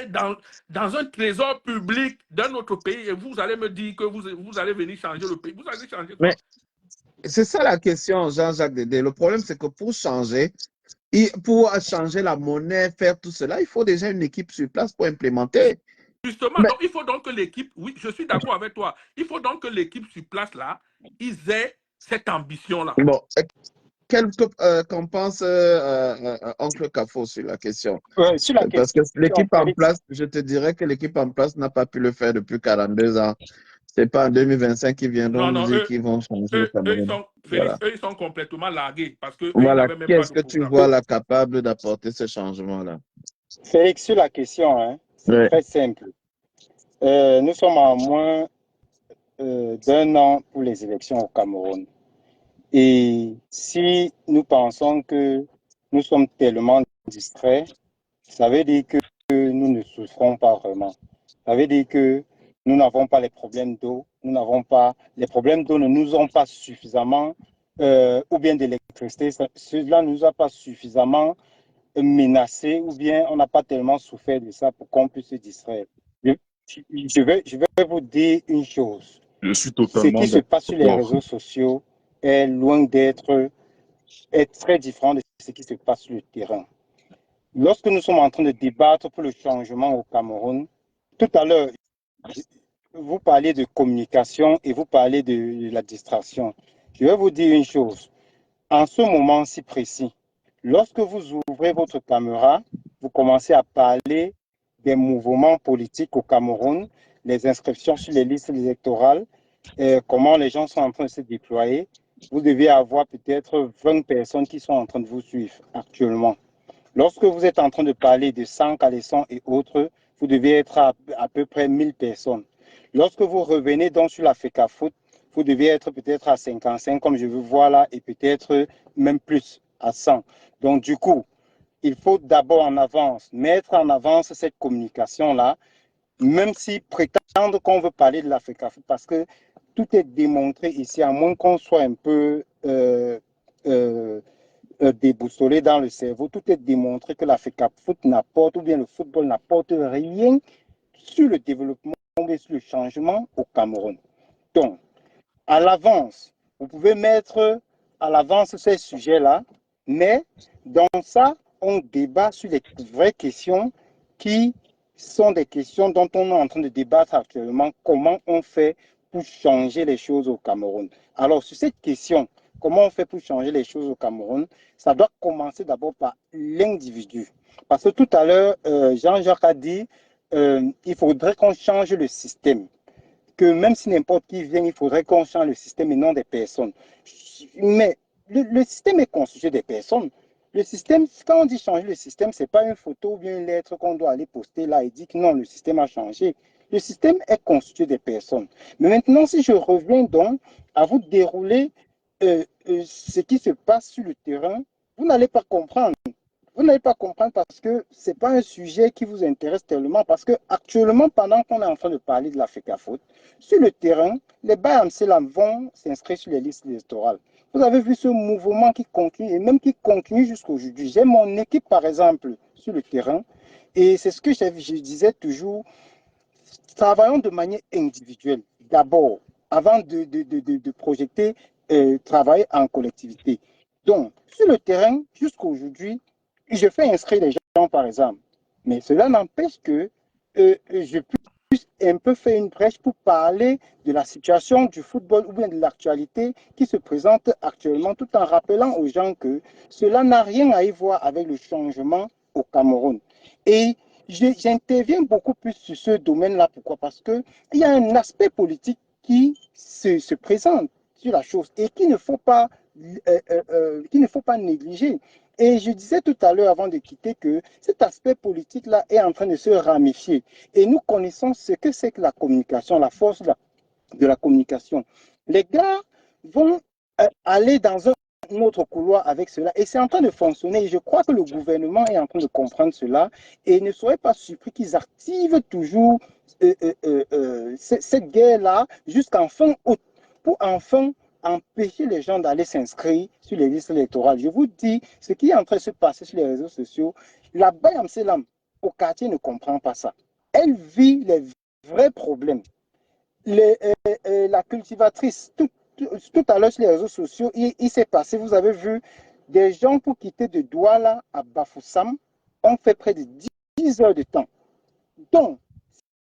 dans un trésor public d'un autre pays et vous allez me dire que vous allez venir changer le pays. Vous allez changer quoi? Mais c'est ça la question, Jean-Jacques Dédé. Le problème, c'est que pour changer la monnaie, faire tout cela, il faut déjà une équipe sur place pour implémenter. Justement, donc, il faut donc que l'équipe, oui, je suis d'accord avec toi, il faut donc que l'équipe sur place, là, ils aient cette ambition-là. Bon, qu'en pense Oncle Kafo sur la question? Sur la Parce que question, l'équipe en place, je te dirais que l'équipe en place n'a pas pu le faire depuis 42 ans. Ce n'est pas en 2025 qu'ils viendront nous dire qu'ils vont changer le Cameroun. Félix, eux, ils sont complètement largués parce que voilà. n'avaient même Qui pas est-ce de que tu programme. vois là capable d'apporter ce changement-là? Félix, sur la question, hein, c'est très simple. Nous sommes à moins d'1 an pour les élections au Cameroun. Et si nous pensons que nous sommes tellement distraits, ça veut dire que nous ne souffrons pas vraiment. Ça veut dire que nous n'avons pas les problèmes d'eau, les problèmes d'eau ne nous ont pas suffisamment, ou bien d'électricité, cela ne nous a pas suffisamment menacés, ou bien on n'a pas tellement souffert de ça pour qu'on puisse se distraire. Je vais vous dire une chose. Je suis totalement Ce qui se passe sur les réseaux sociaux est loin d'être très différent de ce qui se passe sur le terrain. Lorsque nous sommes en train de débattre pour le changement au Cameroun, tout à l'heure, vous parlez de communication et vous parlez de la distraction. Je vais vous dire une chose. En ce moment si précis, lorsque vous ouvrez votre caméra, vous commencez à parler des mouvements politiques au Cameroun, les inscriptions sur les listes électorales, comment les gens sont en train de se déployer. Vous devez avoir peut-être 20 personnes qui sont en train de vous suivre actuellement. Lorsque vous êtes en train de parler de 100 caleçons et autres, vous devez être à peu près 1000 personnes. Lorsque vous revenez donc sur la FECAFOOT, vous devez être peut-être à 55 comme je veux voir là et peut-être même plus à 100. Donc du coup, il faut d'abord en avance, mettre en avance cette communication-là, même si prétendre qu'on veut parler de la FECAFOOT, parce que tout est démontré ici, à moins qu'on soit un peu déboussolé dans le cerveau, tout est démontré que la FECAFOOT n'apporte, ou bien le football n'apporte rien sur le développement et sur le changement au Cameroun. Donc, à l'avance, vous pouvez mettre à l'avance ces sujets-là, mais dans ça, on débat sur les vraies questions qui sont des questions dont on est en train de débattre actuellement, comment on fait pour changer les choses au Cameroun. Alors, sur cette question, comment on fait pour changer les choses au Cameroun, ça doit commencer d'abord par l'individu. Parce que tout à l'heure, Jean-Jacques a dit il faudrait qu'on change le système. Que même si n'importe qui vient, il faudrait qu'on change le système et non des personnes. Mais le système est constitué des personnes. Le système, quand on dit changer le système, ce n'est pas une photo ou bien une lettre qu'on doit aller poster là et dire que non, le système a changé. Le système est constitué des personnes. Mais maintenant, si je reviens donc à vous dérouler ce qui se passe sur le terrain, vous n'allez pas comprendre. Vous n'allez pas comprendre parce que ce n'est pas un sujet qui vous intéresse tellement. Parce que actuellement, pendant qu'on est en train de parler de la FECAFOOT, sur le terrain, les BAMC vont s'inscrire sur les listes électorales. Vous avez vu ce mouvement qui continue et même qui continue jusqu'à aujourd'hui. J'ai mon équipe, par exemple, sur le terrain Et c'est ce que je disais toujours, travaillons de manière individuelle, d'abord, avant de projeter travailler en collectivité. Donc, sur le terrain, jusqu'aujourd'hui, je fais inscrire les gens, par exemple. Mais cela n'empêche que je puisse un peu faire une brèche pour parler de la situation du football ou bien de l'actualité qui se présente actuellement, tout en rappelant aux gens que cela n'a rien à y voir avec le changement au Cameroun. Et j'interviens beaucoup plus sur ce domaine-là. Pourquoi? Parce qu'il y a un aspect politique qui se présente sur la chose et qu'il ne faut pas négliger. Et je disais tout à l'heure avant de quitter que cet aspect politique-là est en train de se ramifier. Et nous connaissons ce que c'est que la communication, la force de la communication. Les gars vont aller dans un autre couloir avec cela. Et c'est en train de fonctionner. Et je crois que le gouvernement est en train de comprendre cela. Et ne soyez pas surpris qu'ils activent toujours cette guerre-là jusqu'en fin août pour enfin empêcher les gens d'aller s'inscrire sur les listes électorales. Je vous dis, ce qui est en train de se passer sur les réseaux sociaux, la Bayam Selam au quartier ne comprend pas ça. Elle vit les vrais problèmes. La cultivatrice, tout à l'heure sur les réseaux sociaux, il s'est passé, vous avez vu, des gens pour quitter de Douala à Bafoussam ont fait près de 10 heures de temps. Donc,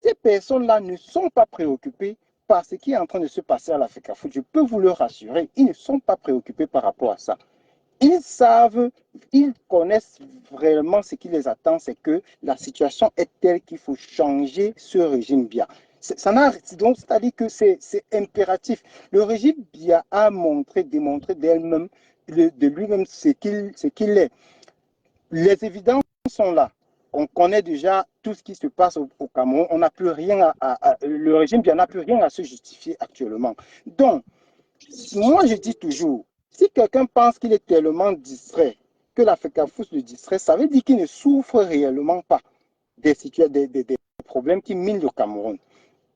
ces personnes-là ne sont pas préoccupées par ce qui est en train de se passer à l'Africa Foot. Je peux vous le rassurer, ils ne sont pas préoccupés par rapport à ça. Ils savent, ils connaissent vraiment ce qui les attend, c'est que la situation est telle qu'il faut changer ce régime Biya. Donc, c'est-à-dire que c'est impératif. Le régime Biya a démontré d'elle-même, de lui-même ce qu'il est. Les évidences sont là. On connaît déjà tout ce qui se passe au Cameroun. On n'a plus rien le régime Biya n'a plus rien à se justifier actuellement. Donc, moi je dis toujours, si quelqu'un pense qu'il est tellement distrait que l'Africa Foot le distrait, ça veut dire qu'il ne souffre réellement pas des problèmes qui minent le Cameroun.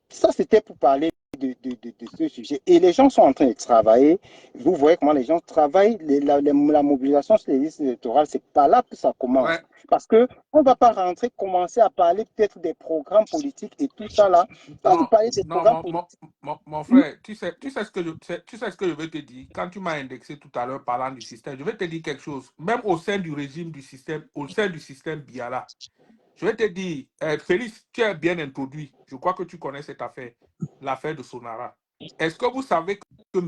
Ça, c'était pour parler de ce sujet. Et les gens sont en train de travailler. Vous voyez comment les gens travaillent. La mobilisation sur les listes électorales, c'est pas là que ça commence. Ouais. Parce qu'on ne va pas commencer à parler peut-être des programmes politiques et tout ça là. Mon frère, tu sais ce que je veux te dire. Quand tu m'as indexé tout à l'heure parlant du système, je vais te dire quelque chose. Même au sein du régime du système, au sein du système Biala, je vais te dire, Félix, tu es bien introduit. Je crois que tu connais cette affaire, l'affaire de Sonara. Est-ce que vous savez que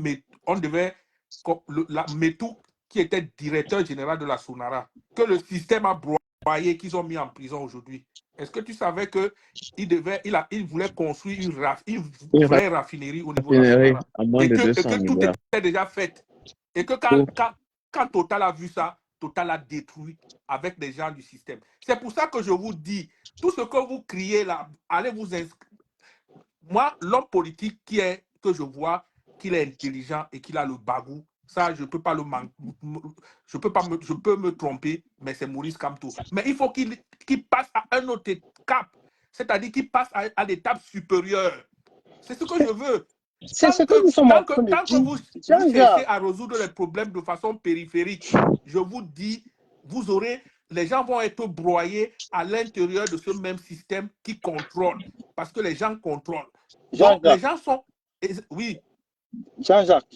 Metou, qui était directeur général de la Sonara, que le système a broyé, qu'ils ont mis en prison aujourd'hui? Est-ce que tu savais qu'il voulait construire une vraie raffinerie au niveau de la Sonara et que tout était déjà fait? Et que quand Total a vu ça, Total a détruit avec des gens du système. C'est pour ça que je vous dis, tout ce que vous criez là, allez vous inscrire. Moi, l'homme politique que je vois, qu'il est intelligent et qu'il a le bagou, ça, je peux me tromper, mais c'est Maurice Kamto. Mais il faut qu'il passe à un autre cap, c'est-à-dire qu'il passe à l'étape supérieure. C'est ce que je veux. Tant que vous cherchez à résoudre les problèmes de façon périphérique, je vous dis, les gens vont être broyés à l'intérieur de ce même système qui contrôle, parce que les gens contrôlent. Donc, les gens sont... Oui. Jean-Jacques,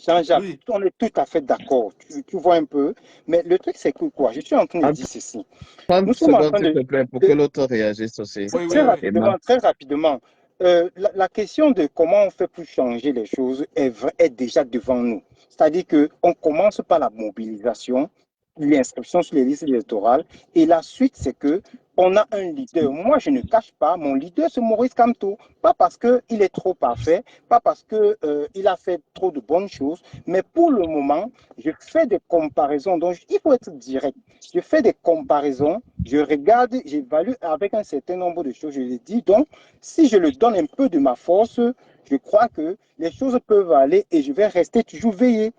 oui. On est tout à fait d'accord. Tu vois un peu. Mais le truc, c'est que quoi? Je suis en train de dire ceci. 30 secondes, s'il te plaît, pour que l'autre réagisse aussi. Très rapidement. La question de comment on fait pour changer les choses est déjà devant nous. C'est-à-dire qu'on commence par la mobilisation, l'inscription sur les listes électorales, et la suite, c'est qu'on a un leader. Moi, je ne cache pas, mon leader, c'est Maurice Kamto. Pas parce qu'il est trop parfait, pas parce qu'il a fait trop de bonnes choses, mais pour le moment, je fais des comparaisons. Donc, il faut être direct. Je fais des comparaisons, je regarde, j'évalue avec un certain nombre de choses, je les dis. Donc, si je le donne un peu de ma force, je crois que les choses peuvent aller et je vais rester toujours veiller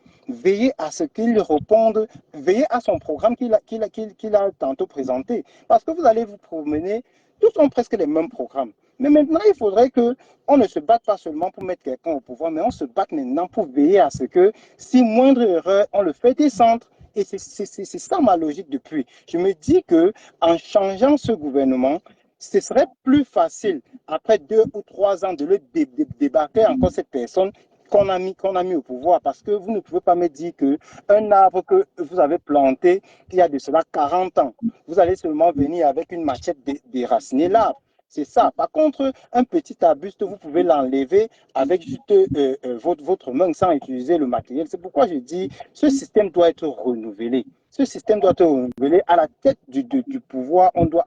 à ce qu'il réponde, veiller à son programme qu'il a tantôt présenté. Parce que vous allez vous promener, tous sont presque les mêmes programmes. Mais maintenant, il faudrait qu'on ne se batte pas seulement pour mettre quelqu'un au pouvoir, mais on se batte maintenant pour veiller à ce que, si moindre erreur, on le fait descendre. Et c'est ça ma logique depuis. Je me dis qu'en changeant ce gouvernement, ce serait plus facile, après 2 ou 3 ans, de le débarquer encore cette personne qu'on a mis au pouvoir. Parce que vous ne pouvez pas me dire qu'un arbre que vous avez planté il y a de cela 40 ans, vous allez seulement venir avec une machette déraciner l'arbre. C'est ça. Par contre, un petit arbuste, vous pouvez l'enlever avec juste votre main sans utiliser le matériel. C'est pourquoi je dis ce système doit être renouvelé. Ce système doit être renouvelé. À la tête du pouvoir, on doit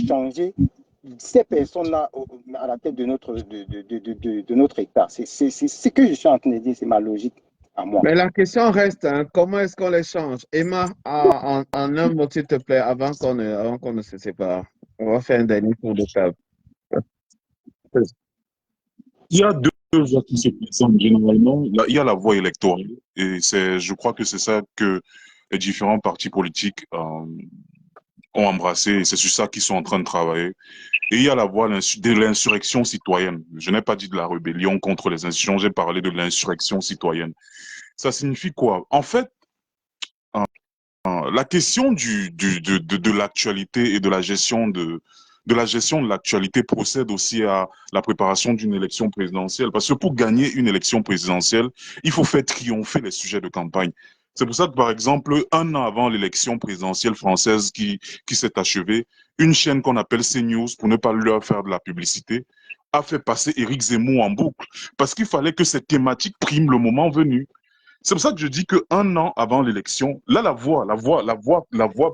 changer ces personnes-là à la tête de notre État. C'est ce que je suis en train de dire, c'est ma logique à moi. Mais la question reste, hein, comment est-ce qu'on les change? Emma, en un mot, s'il te plaît, avant qu'on ne se sépare. On va faire un dernier tour de table. Il y a deux voies qui se présentent généralement. Il y a la voie électorale, et je crois que c'est ça que les différents partis politiques ont embrassé, et c'est sur ça qu'ils sont en train de travailler. Et il y a la voie de l'insurrection citoyenne. Je n'ai pas dit de la rébellion contre les institutions, j'ai parlé de l'insurrection citoyenne. Ça signifie quoi? En fait, la question de l'actualité et de la gestion de l'actualité procède aussi à la préparation d'une élection présidentielle. Parce que pour gagner une élection présidentielle, il faut faire triompher les sujets de campagne. C'est pour ça que, par exemple, 1 an avant l'élection présidentielle française qui s'est achevée, une chaîne qu'on appelle CNews, pour ne pas leur faire de la publicité, a fait passer Éric Zemmour en boucle. Parce qu'il fallait que cette thématique prime le moment venu. C'est pour ça que je dis qu'1 an avant l'élection, là, la voie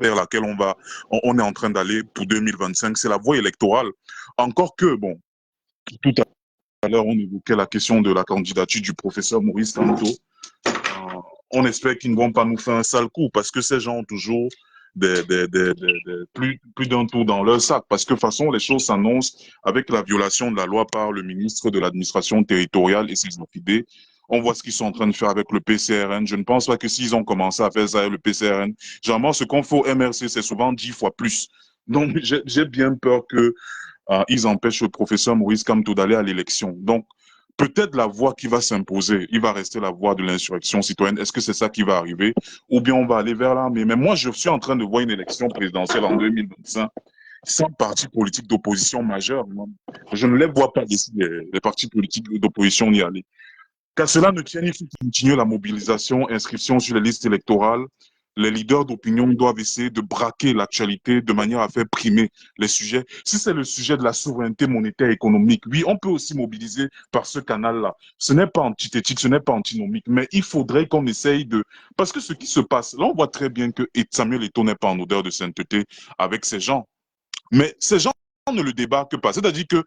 vers laquelle on est en train d'aller pour 2025, c'est la voie électorale. Encore que, bon, tout à l'heure, on évoquait la question de la candidature du professeur Maurice Kamto. On espère qu'ils ne vont pas nous faire un sale coup, parce que ces gens ont toujours plus d'un tour dans leur sac, parce que de toute façon, les choses s'annoncent avec la violation de la loi par le ministre de l'administration territoriale et ses affidés. On voit ce qu'ils sont en train de faire avec le PCRN. Je ne pense pas que s'ils ont commencé à faire ça avec le PCRN, généralement, ce qu'on fait au MRC, c'est souvent 10 fois plus. Donc, j'ai bien peur qu'ils empêchent le professeur Maurice Kamto d'aller à l'élection. Donc, peut-être la voie qui va s'imposer, il va rester la voie de l'insurrection citoyenne. Est-ce que c'est ça qui va arriver? Ou bien on va aller vers l'armée? Mais moi, je suis en train de voir une élection présidentielle en 2025 sans parti politique d'opposition majeur. Je ne les vois pas ici, les partis politiques d'opposition y aller. Qu'à cela ne tienne, il faut continuer la mobilisation, inscription sur les listes électorales. Les leaders d'opinion doivent essayer de braquer l'actualité de manière à faire primer les sujets. Si c'est le sujet de la souveraineté monétaire et économique, oui, on peut aussi mobiliser par ce canal-là. Ce n'est pas antithétique, ce n'est pas antinomique, mais il faudrait qu'on essaye de... Parce que ce qui se passe, là, on voit très bien que Samuel Eto'o n'est pas en odeur de sainteté avec ces gens. Mais ces gens ne le débarquent pas. C'est-à-dire que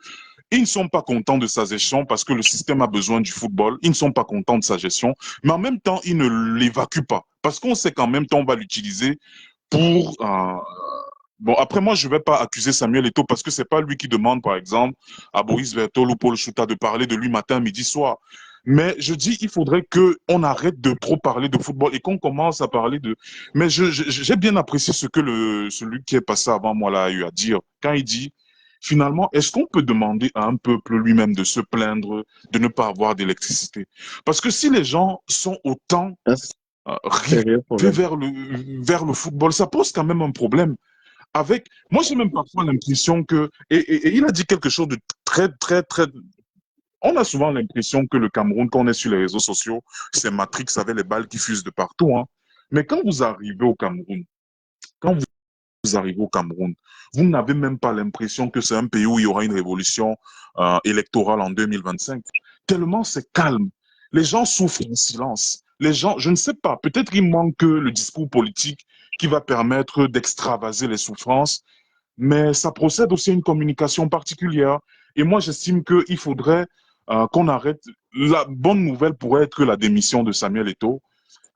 ils ne sont pas contents de sa gestion parce que le système a besoin du football. Ils ne sont pas contents de sa gestion, mais en même temps, ils ne l'évacuent pas parce qu'on sait qu'en même temps, on va l'utiliser pour... Bon, après, moi, je ne vais pas accuser Samuel Eto'o parce que ce n'est pas lui qui demande, par exemple, à Boris Bertol ou Paul Chouta de parler de lui matin, midi, soir. Mais je dis, il faudrait qu'on arrête de trop parler de football et qu'on commence à parler de... Mais j'ai bien apprécié ce que celui qui est passé avant moi là a eu à dire quand il dit... Finalement, est-ce qu'on peut demander à un peuple lui-même de se plaindre de ne pas avoir d'électricité? Parce que si les gens sont autant rivés vers le football, ça pose quand même un problème. Moi, j'ai même parfois l'impression que... Et il a dit quelque chose de très, très, très... On a souvent l'impression que le Cameroun, quand on est sur les réseaux sociaux, c'est Matrix avec les balles qui fusent de partout. Hein. Mais quand vous arrivez au Cameroun, vous n'avez même pas l'impression que c'est un pays où il y aura une révolution électorale en 2025. Tellement c'est calme. Les gens souffrent en silence. Les gens, je ne sais pas, peut-être il manque le discours politique qui va permettre d'extravaser les souffrances, mais ça procède aussi à une communication particulière. Et moi, j'estime qu'il faudrait qu'on arrête. La bonne nouvelle pourrait être la démission de Samuel Eto'o,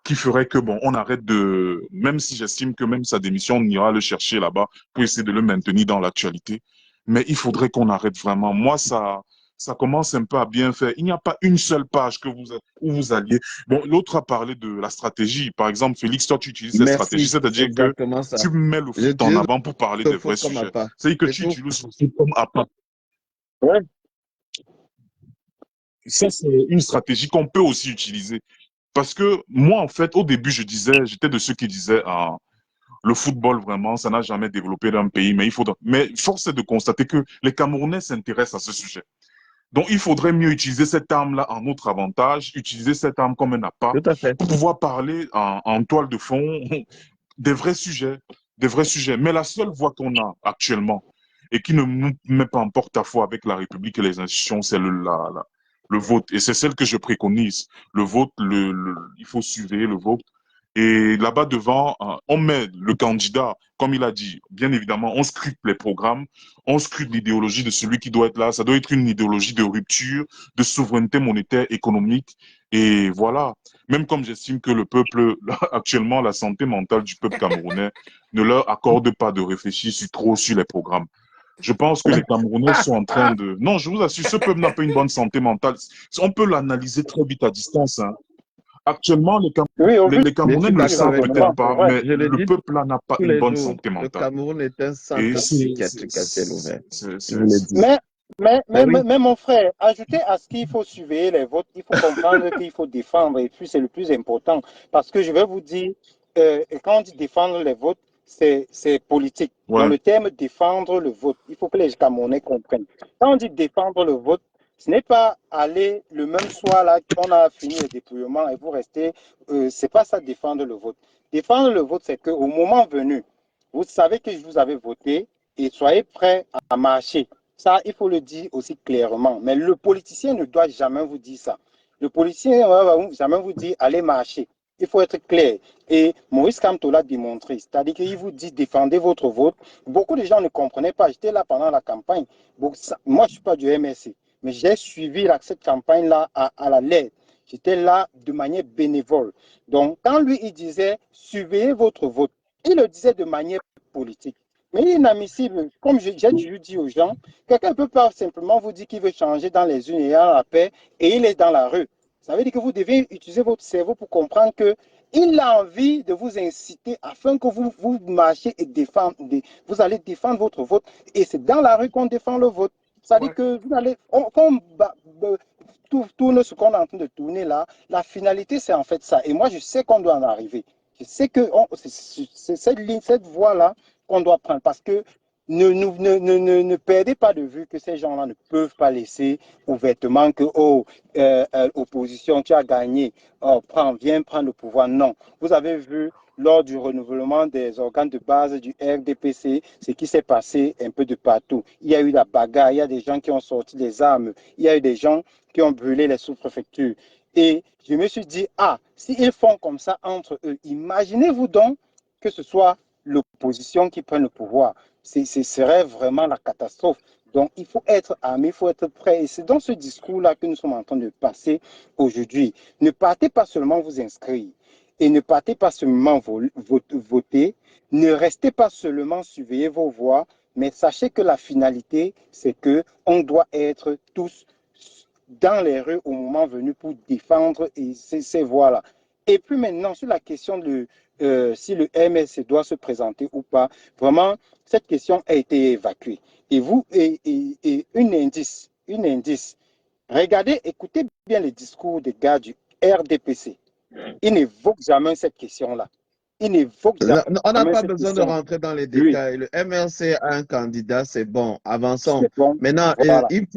qui ferait que, bon, on arrête de... Même si j'estime que même sa démission, on ira le chercher là-bas pour essayer de le maintenir dans l'actualité. Mais il faudrait qu'on arrête vraiment. Moi, ça commence un peu à bien faire. Il n'y a pas une seule page où vous alliez... Bon, l'autre a parlé de la stratégie. Par exemple, Félix, toi, tu utilises la stratégie. C'est-à-dire que tu mets le foot en avant pour parler des vrais sujets. C'est-à-dire que tu utilises le foot comme appât. Ouais. Ça, c'est une stratégie qu'on peut aussi utiliser. Parce que moi, en fait, au début, j'étais de ceux qui disaient, le football, vraiment, ça n'a jamais développé dans un pays, mais force est de constater que les Camerounais s'intéressent à ce sujet. Donc, il faudrait mieux utiliser cette arme-là en notre avantage, utiliser cette arme comme un appât Tout à fait. pour pouvoir parler en toile de fond des vrais sujets, des vrais sujets. Mais la seule voie qu'on a actuellement et qui ne nous met pas en porte-à-faux avec la République et les institutions, c'est le vote. Et c'est celle que je préconise. Le vote, il faut suivre le vote. Et là-bas devant, on met le candidat, comme il a dit, bien évidemment, on scrute les programmes, on scrute l'idéologie de celui qui doit être là. Ça doit être une idéologie de rupture, de souveraineté monétaire, économique. Et voilà. Même comme j'estime que le peuple, actuellement, la santé mentale du peuple camerounais ne leur accorde pas de réfléchir trop sur les programmes. Je pense que les Camerounais sont en train de... Non, je vous assure, ce peuple n'a pas une bonne santé mentale. On peut l'analyser très vite à distance. Hein. Actuellement, les Camerounais ne le savent peut-être pas, mais le peuple là n'a pas une bonne santé mentale. Le Cameroun est un centre psychiatrique à ciel ouvert. Mais mon frère, ajoutez à ce qu'il faut surveiller les votes, il faut comprendre qu'il faut défendre, et puis c'est le plus important. Parce que je vais vous dire, quand on dit défendre les votes, c'est politique. Ouais. Dans le terme défendre le vote, il faut que les Camerounais comprennent. Quand on dit défendre le vote, ce n'est pas aller le même soir là qu'on a fini le dépouillement et vous restez. C'est pas ça défendre le vote. Défendre le vote, c'est qu'au moment venu, vous savez que vous avez voté et soyez prêts à marcher. Ça, il faut le dire aussi clairement. Mais le politicien ne doit jamais vous dire ça. Le politicien ne va jamais vous dire allez marcher. Il faut être clair. Et Maurice Kamto l'a démontré. C'est-à-dire qu'il vous dit défendez votre vote. Beaucoup de gens ne comprenaient pas. J'étais là pendant la campagne. Moi, je ne suis pas du MSC. Mais j'ai suivi cette campagne-là à la lettre. J'étais là de manière bénévole. Donc, quand lui, il disait surveillez votre vote, il le disait de manière politique. Mais il est inadmissible. Comme j'ai dû dire aux gens, quelqu'un ne peut pas simplement vous dire qu'il veut changer dans les unes et dans la paix et il est dans la rue. Ça veut dire que vous devez utiliser votre cerveau pour comprendre qu'il a envie de vous inciter afin que vous marchiez et vous allez défendre votre vote. Et c'est dans la rue qu'on défend le vote. Ça veut dire que vous allez... tourne ce qu'on est en train de tourner là, la finalité, c'est en fait ça. Et moi, je sais qu'on doit en arriver. Je sais que c'est cette voie-là qu'on doit prendre parce que ne perdez pas de vue que ces gens-là ne peuvent pas laisser ouvertement que, opposition, tu as gagné, viens prendre le pouvoir. Non. Vous avez vu lors du renouvellement des organes de base du RDPC, ce qui s'est passé un peu de partout. Il y a eu la bagarre, il y a des gens qui ont sorti des armes, il y a eu des gens qui ont brûlé les sous-préfectures. Et je me suis dit, s'ils font comme ça entre eux, imaginez-vous donc que ce soit l'opposition qui prenne le pouvoir. Ce serait vraiment la catastrophe. Donc, il faut être armé, il faut être prêt. Et c'est dans ce discours-là que nous sommes en train de passer aujourd'hui. Ne partez pas seulement vous inscrire et ne partez pas seulement voter. Ne restez pas seulement surveiller vos voix, mais sachez que la finalité, c'est qu'on doit être tous dans les rues au moment venu pour défendre ces voix-là. Et puis maintenant, sur la question de si le MSC doit se présenter ou pas, vraiment, cette question a été évacuée. Et une indice, regardez, écoutez bien les discours des gars du RDPC. Ils n'évoquent jamais cette question-là. On n'a pas besoin de rentrer dans les détails. Oui. Le MRC a un candidat, c'est bon, avançons. Bon. Maintenant, voilà. Une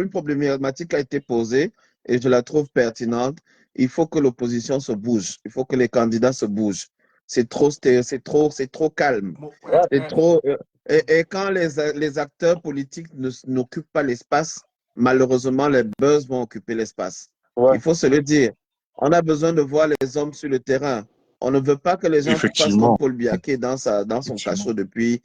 problématique a été posée et je la trouve pertinente. Il faut que l'opposition se bouge. Il faut que les candidats se bougent. C'est trop calme. C'est trop. Et quand les acteurs politiques n'occupent pas l'espace, malheureusement, les buzz vont occuper l'espace. Ouais. Il faut se le dire. On a besoin de voir les hommes sur le terrain. On ne veut pas que les gens fassent comme Paul Biaké dans son cachot depuis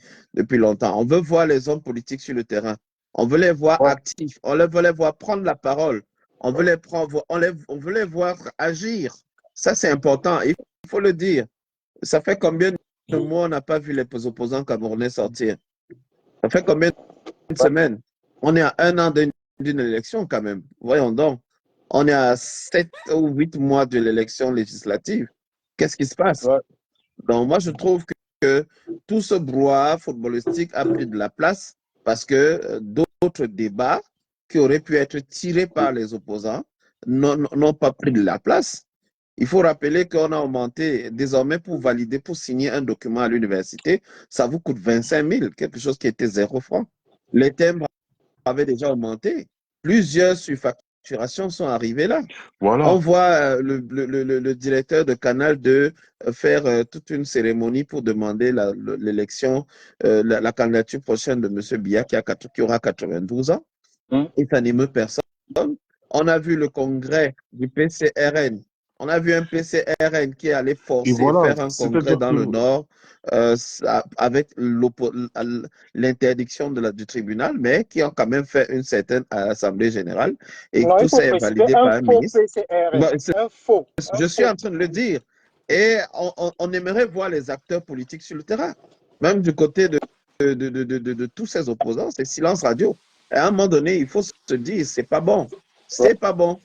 longtemps. On veut voir les hommes politiques sur le terrain. On veut les voir actifs. On veut les voir prendre la parole. On veut les voir agir. Ça, c'est important. Il faut le dire. Ça fait combien de mois on n'a pas vu les opposants camerounais sortir? Ça fait combien de semaines? On est à 1 an d'une élection quand même. Voyons donc. On est à 7 ou 8 mois de l'élection législative. Qu'est-ce qui se passe? Donc, moi, je trouve que tout ce brouhaha footballistique a pris de la place parce que d'autres débats qui auraient pu être tirés par les opposants n'ont pas pris de la place. Il faut rappeler qu'on a augmenté désormais pour valider, pour signer un document à l'université, ça vous coûte 25 000, quelque chose qui était 0 francs. Les timbres avaient déjà augmenté. Plusieurs surfacturations sont arrivées là. Voilà. On voit le directeur de Canal 2 faire toute une cérémonie pour demander l'élection, la candidature prochaine de M. Biya qui aura 92 ans. Et ça n'émeut personne. On a vu le congrès du PCRN. On a vu un PCRN qui allait forcer faire un congrès dans le Nord avec l'interdiction du tribunal, mais qui ont quand même fait une certaine assemblée générale. Et non, tout ça est validé par un ministre. Un faux. Je suis en train de le dire. Et on aimerait voir les acteurs politiques sur le terrain. Même du côté de tous ces opposants, c'est silence radio. Et à un moment donné, il faut se dire, c'est pas bon. C'est pas bon.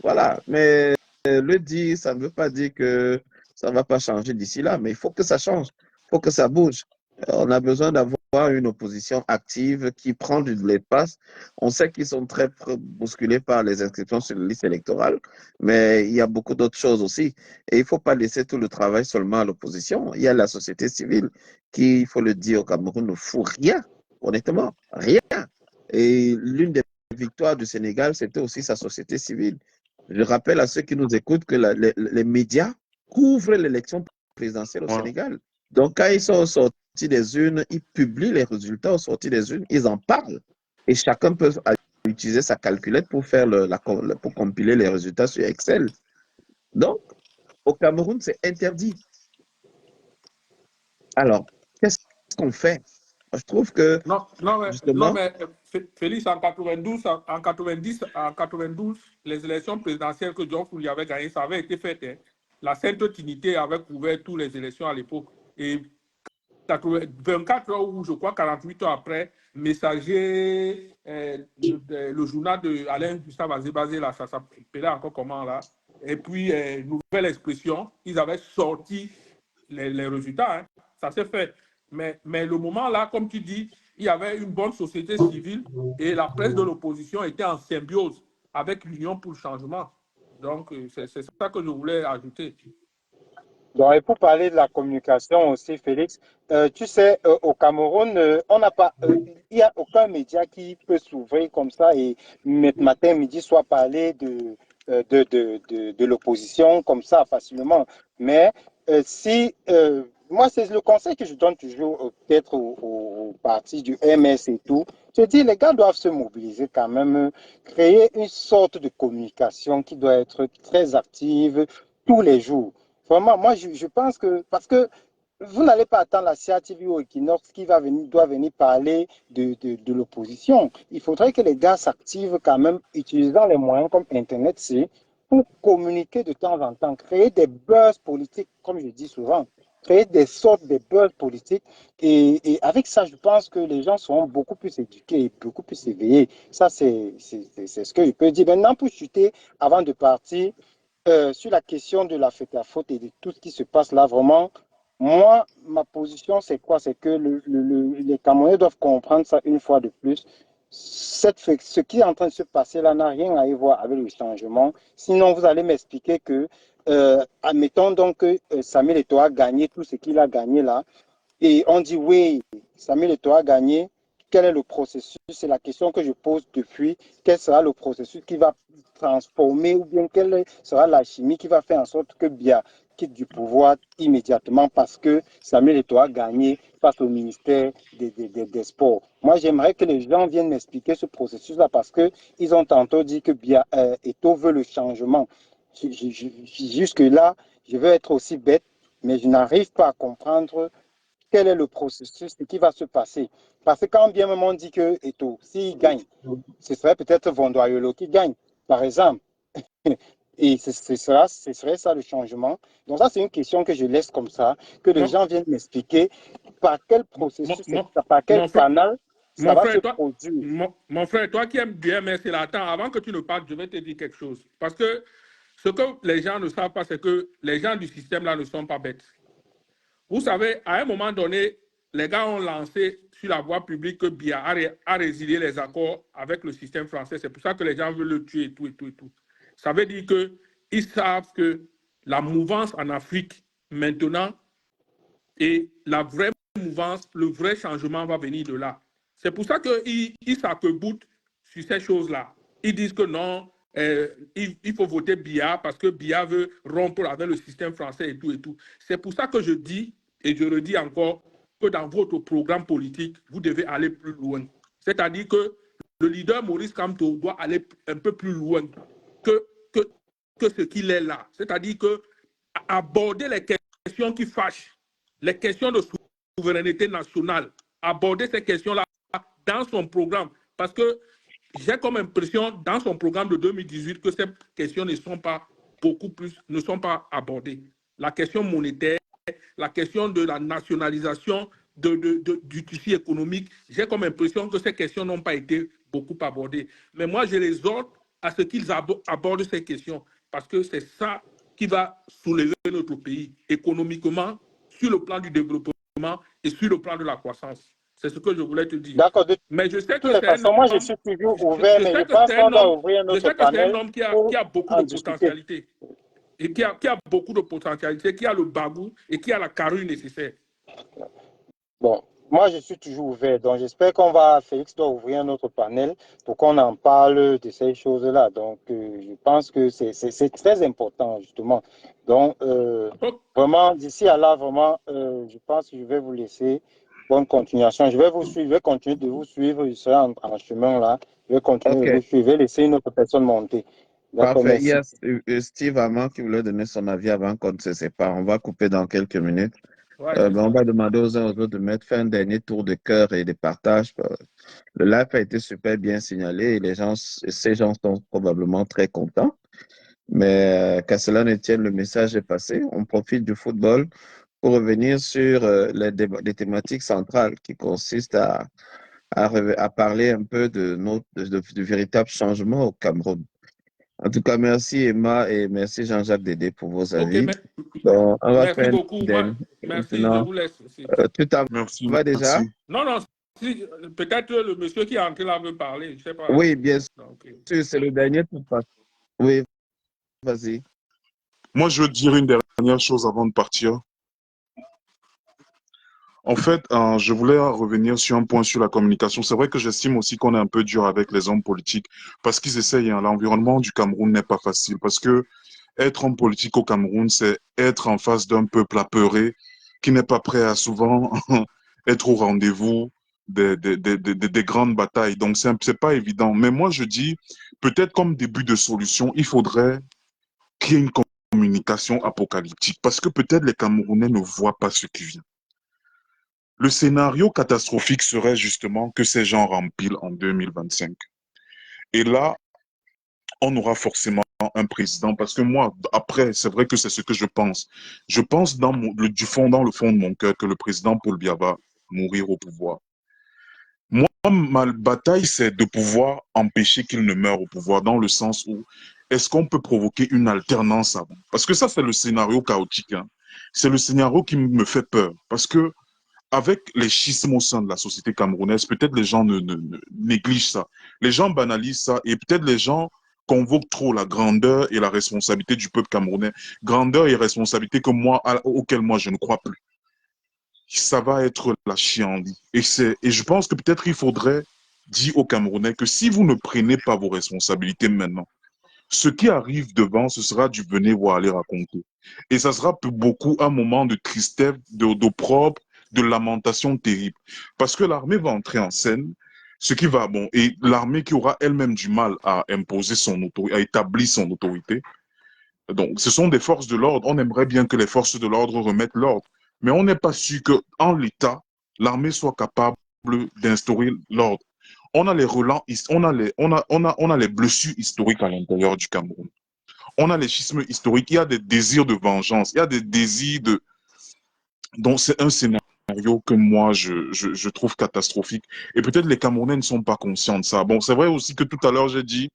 Voilà. Mais le dire, ça ne veut pas dire que ça ne va pas changer d'ici là, mais il faut que ça change. Il faut que ça bouge. On a besoin d'avoir une opposition active qui prend de l'espace. On sait qu'ils sont très bousculés par les inscriptions sur les listes électorales, mais il y a beaucoup d'autres choses aussi. Et il ne faut pas laisser tout le travail seulement à l'opposition. Il y a la société civile qui, il faut le dire au Cameroun, ne fout rien, honnêtement, rien. Et l'une des victoires du Sénégal, c'était aussi sa société civile. Je rappelle à ceux qui nous écoutent que les médias couvrent l'élection présidentielle au Sénégal. Donc, quand ils sont sortis des urnes, ils publient les résultats sortis des urnes, ils en parlent. Et chacun peut utiliser sa calculette pour pour compiler les résultats sur Excel. Donc, au Cameroun, c'est interdit. Alors, qu'est-ce qu'on fait? Je trouve que non, mais Félix, en 92, en 92, les élections présidentielles que John Fouli avait gagnées, ça avait été fait. Hein. La Sainte Trinité avait couvert toutes les élections à l'époque. Et 24 heures ou je crois 48 heures après, Messager, le journal de Alain Gustave Azébazé, là, ça s'appelait encore comment là. Et puis, Nouvelle Expression, ils avaient sorti les résultats. Hein. Ça s'est fait. Mais le moment là, comme tu dis, il y avait une bonne société civile et la presse de l'opposition était en symbiose avec l'Union pour le changement. Donc, c'est ça que je voulais ajouter. Donc, et pour parler de la communication aussi, Félix, tu sais, au Cameroun, on n'a pas, il n'y a aucun média qui peut s'ouvrir comme ça et matin, midi, soit parler de l'opposition comme ça facilement. Mais si, moi, c'est le conseil que je donne toujours peut-être au parti du MS et tout. Je dis, les gars doivent se mobiliser quand même, créer une sorte de communication qui doit être très active tous les jours. Vraiment, moi, je pense que, parce que vous n'allez pas attendre la CATV ou Equinox qui doit venir parler de l'opposition. Il faudrait que les gars s'activent quand même, utilisant les moyens comme Internet, pour communiquer de temps en temps, créer des buzz politiques, comme je dis souvent, créer des sortes de buzz politiques. Et avec ça, je pense que les gens seront beaucoup plus éduqués et beaucoup plus éveillés. Ça, c'est ce que je peux dire. Maintenant, pour chuter, avant de partir, sur la question de la fête à faute et de tout ce qui se passe là, vraiment, moi, ma position, c'est quoi? C'est que les Camerounais doivent comprendre ça une fois de plus. Ce qui est en train de se passer là n'a rien à y voir avec le changement. Sinon, vous allez m'expliquer que, admettons donc que Samuel Eto'o a gagné tout ce qu'il a gagné là, et on dit oui, Samuel Eto'o a gagné. Quel est le processus? C'est la question que je pose depuis. Quel sera le processus qui va transformer ou bien quelle sera la chimie qui va faire en sorte que Biya quitte du pouvoir immédiatement parce que Samuel Eto'o a gagné face au ministère des Sports. Moi, j'aimerais que les gens viennent m'expliquer ce processus-là parce qu'ils ont tantôt dit que Biya Eto'o veut le changement. Jusque-là, je veux être aussi bête, mais je n'arrive pas à comprendre quel est le processus et qui va se passer. Parce que quand bien même on dit que Eto'o, s'il gagne, ce serait peut-être Vondoayolo qui gagne, par exemple. Et ce serait ça le changement. Donc ça, c'est une question que je laisse comme ça, que les gens viennent m'expliquer par quel processus, par quel canal ça va se produire. Mon frère, toi qui aimes bien, mais c'est l'attends, avant que tu ne parles, je vais te dire quelque chose. Parce que ce que les gens ne savent pas, c'est que les gens du système là ne sont pas bêtes. Vous savez, à un moment donné, les gars ont lancé sur la voie publique que Biya a résilié les accords avec le système français. C'est pour ça que les gens veulent le tuer et tout et tout et tout. Ça veut dire qu'ils savent que la mouvance en Afrique maintenant et la vraie mouvance, le vrai changement va venir de là. C'est pour ça qu'ils s'arc-boutent sur ces choses-là. Ils disent que non, il faut voter Biya parce que Biya veut rompre avec le système français et tout et tout. C'est pour ça que je dis, et je le dis encore, que dans votre programme politique, vous devez aller plus loin. C'est-à-dire que le leader Maurice Kamto doit aller un peu plus loin que ce qu'il est là. C'est-à-dire que aborder les questions qui fâchent, les questions de souveraineté nationale, aborder ces questions-là dans son programme. Parce que j'ai comme impression, dans son programme de 2018, que ces questions ne sont pas abordées. La question monétaire, la question de la nationalisation du tissu économique, j'ai comme impression que ces questions n'ont pas été beaucoup abordées. Mais moi, je les exhorte à ce qu'ils abordent ces questions, parce que c'est ça qui va soulever notre pays économiquement, sur le plan du développement et sur le plan de la croissance. C'est ce que je voulais te dire. D'accord. Mais je sais que c'est un homme, moi, je suis toujours ouvert, mais je pense qu'on doit ouvrir notre panel. C'est un homme qui a beaucoup de potentialité. Et qui a beaucoup de potentialité, qui a le bagou et qui a la carrure nécessaire. Bon, moi, je suis toujours ouvert. Donc, j'espère Félix doit ouvrir notre panel pour qu'on en parle de ces choses-là. Donc, je pense que c'est très important, justement. Donc, vraiment, d'ici à là, vraiment, je pense que je vais vous laisser. Bonne continuation. Je vais vous suivre, je vais continuer de vous suivre. Je serai en chemin là. Je vais continuer de vous suivre. Je vais laisser une autre personne monter. Parfait. Il y a Steve Amand qui voulait donner son avis avant qu'on ne se sépare. On va couper dans quelques minutes. Ouais, on va demander aux uns aux autres de mettre fin un dernier tour de cœur et de partage. Le live a été super bien signalé et ces gens sont probablement très contents. Mais qu'à cela ne tienne, le message est passé. On profite du football pour revenir sur les thématiques centrales qui consistent à parler un peu de véritables changements au Cameroun. En tout cas, merci Emma et merci Jean-Jacques Dédé pour vos avis. Donc, merci beaucoup. Merci, je vous laisse. Tout à merci, va déjà? Non, peut-être le monsieur qui est entré là veut parler. Je sais pas. Oui, bien sûr, c'est le dernier pour passer. Oui, vas-y. Moi, je veux dire une dernière chose avant de partir. En fait, je voulais revenir sur un point sur la communication. C'est vrai que j'estime aussi qu'on est un peu dur avec les hommes politiques parce qu'ils essayent. L'environnement du Cameroun n'est pas facile parce que être homme politique au Cameroun, c'est être en face d'un peuple apeuré qui n'est pas prêt à souvent être au rendez-vous des grandes batailles. Donc, c'est pas évident. Mais moi, je dis, peut-être comme début de solution, il faudrait qu'il y ait une communication apocalyptique parce que peut-être les Camerounais ne voient pas ce qui vient. Le scénario catastrophique serait justement que ces gens rempilent en 2025. Et là, on aura forcément un président, parce que moi, après, c'est vrai que c'est ce que je pense. Je pense dans le fond de mon cœur que le président Paul Biya va mourir au pouvoir. Moi, ma bataille, c'est de pouvoir empêcher qu'il ne meure au pouvoir, dans le sens où est-ce qu'on peut provoquer une alternance avant? Parce que ça, c'est le scénario chaotique. Hein. C'est le scénario qui me fait peur, parce que avec les schismes au sein de la société camerounaise, peut-être les gens négligent ça. Les gens banalisent ça et peut-être les gens convoquent trop la grandeur et la responsabilité du peuple camerounais. Grandeur et responsabilité auquel moi je ne crois plus. Ça va être la chienlit. Et je pense que peut-être il faudrait dire aux Camerounais que si vous ne prenez pas vos responsabilités maintenant, ce qui arrive devant, ce sera du venez voir aller raconter. Et ça sera pour beaucoup un moment de tristesse, d'opprobre, de lamentation terrible. Parce que l'armée va entrer en scène, ce qui va, et l'armée qui aura elle-même du mal à imposer son autorité, à établir son autorité. Donc, ce sont des forces de l'ordre. On aimerait bien que les forces de l'ordre remettent l'ordre. Mais on n'est pas sûr qu'en l'état, l'armée soit capable d'instaurer l'ordre. On a les relents, on a les blessures historiques à l'intérieur du Cameroun. On a les schismes historiques. Il y a des désirs de vengeance. Il y a des désirs de... Donc, c'est un scénario que moi, je trouve catastrophique. Et peut-être les Camerounais ne sont pas conscients de ça. Bon, c'est vrai aussi que tout à l'heure, j'ai dit,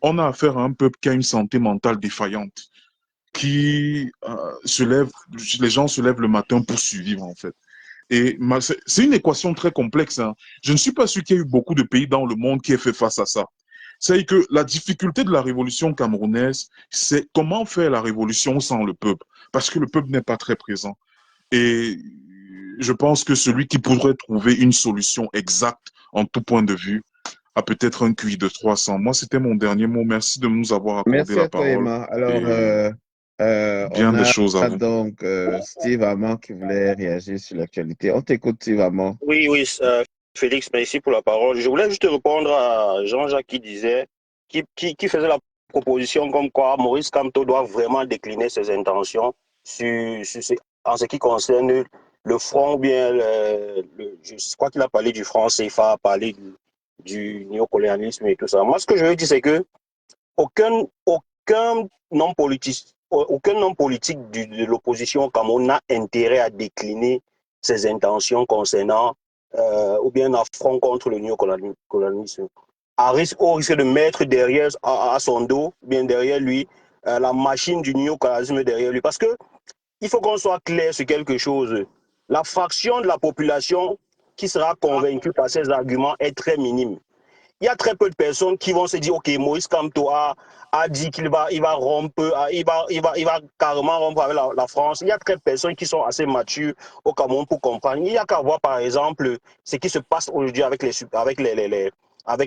on a affaire à un peuple qui a une santé mentale défaillante, qui les gens se lèvent le matin pour survivre, en fait. Et c'est une équation très complexe. Hein. Je ne suis pas sûr qu'il y ait eu beaucoup de pays dans le monde qui aient fait face à ça. C'est que la difficulté de la révolution camerounaise, c'est comment faire la révolution sans le peuple. Parce que le peuple n'est pas très présent. Et je pense que celui qui pourrait trouver une solution exacte en tout point de vue a peut-être un QI de 300. Moi, c'était mon dernier mot. Merci de nous avoir accordé Merci la à toi, parole. Emma. Alors, Bien on des a choses à vous. donc Steve Amand qui voulait réagir sur l'actualité. On t'écoute, Steve Amand. Oui, Félix, merci pour la parole. Je voulais juste répondre à Jean-Jacques qui disait, qui faisait la proposition comme quoi Maurice Kamto doit vraiment décliner ses intentions en ce qui concerne le front ou bien je crois qu'il a parlé du franc CFA, a parlé du néocolonialisme et tout ça. Moi, ce que je veux dire, c'est que aucun homme politique de l'opposition au Cameroun n'a intérêt à décliner ses intentions concernant ou bien un affront contre le néocolonialisme, au risque de mettre derrière à son dos, bien derrière lui, la machine du néocolonialisme derrière lui. Parce que il faut qu'on soit clair sur quelque chose. La fraction de la population qui sera convaincue par ces arguments est très minime. Il y a très peu de personnes qui vont se dire, OK, Maurice Kamto a dit qu'il va rompre, il va carrément rompre avec la France. Il y a très peu de personnes qui sont assez matures au Cameroun pour comprendre. Il n'y a qu'à voir, par exemple, ce qui se passe aujourd'hui avec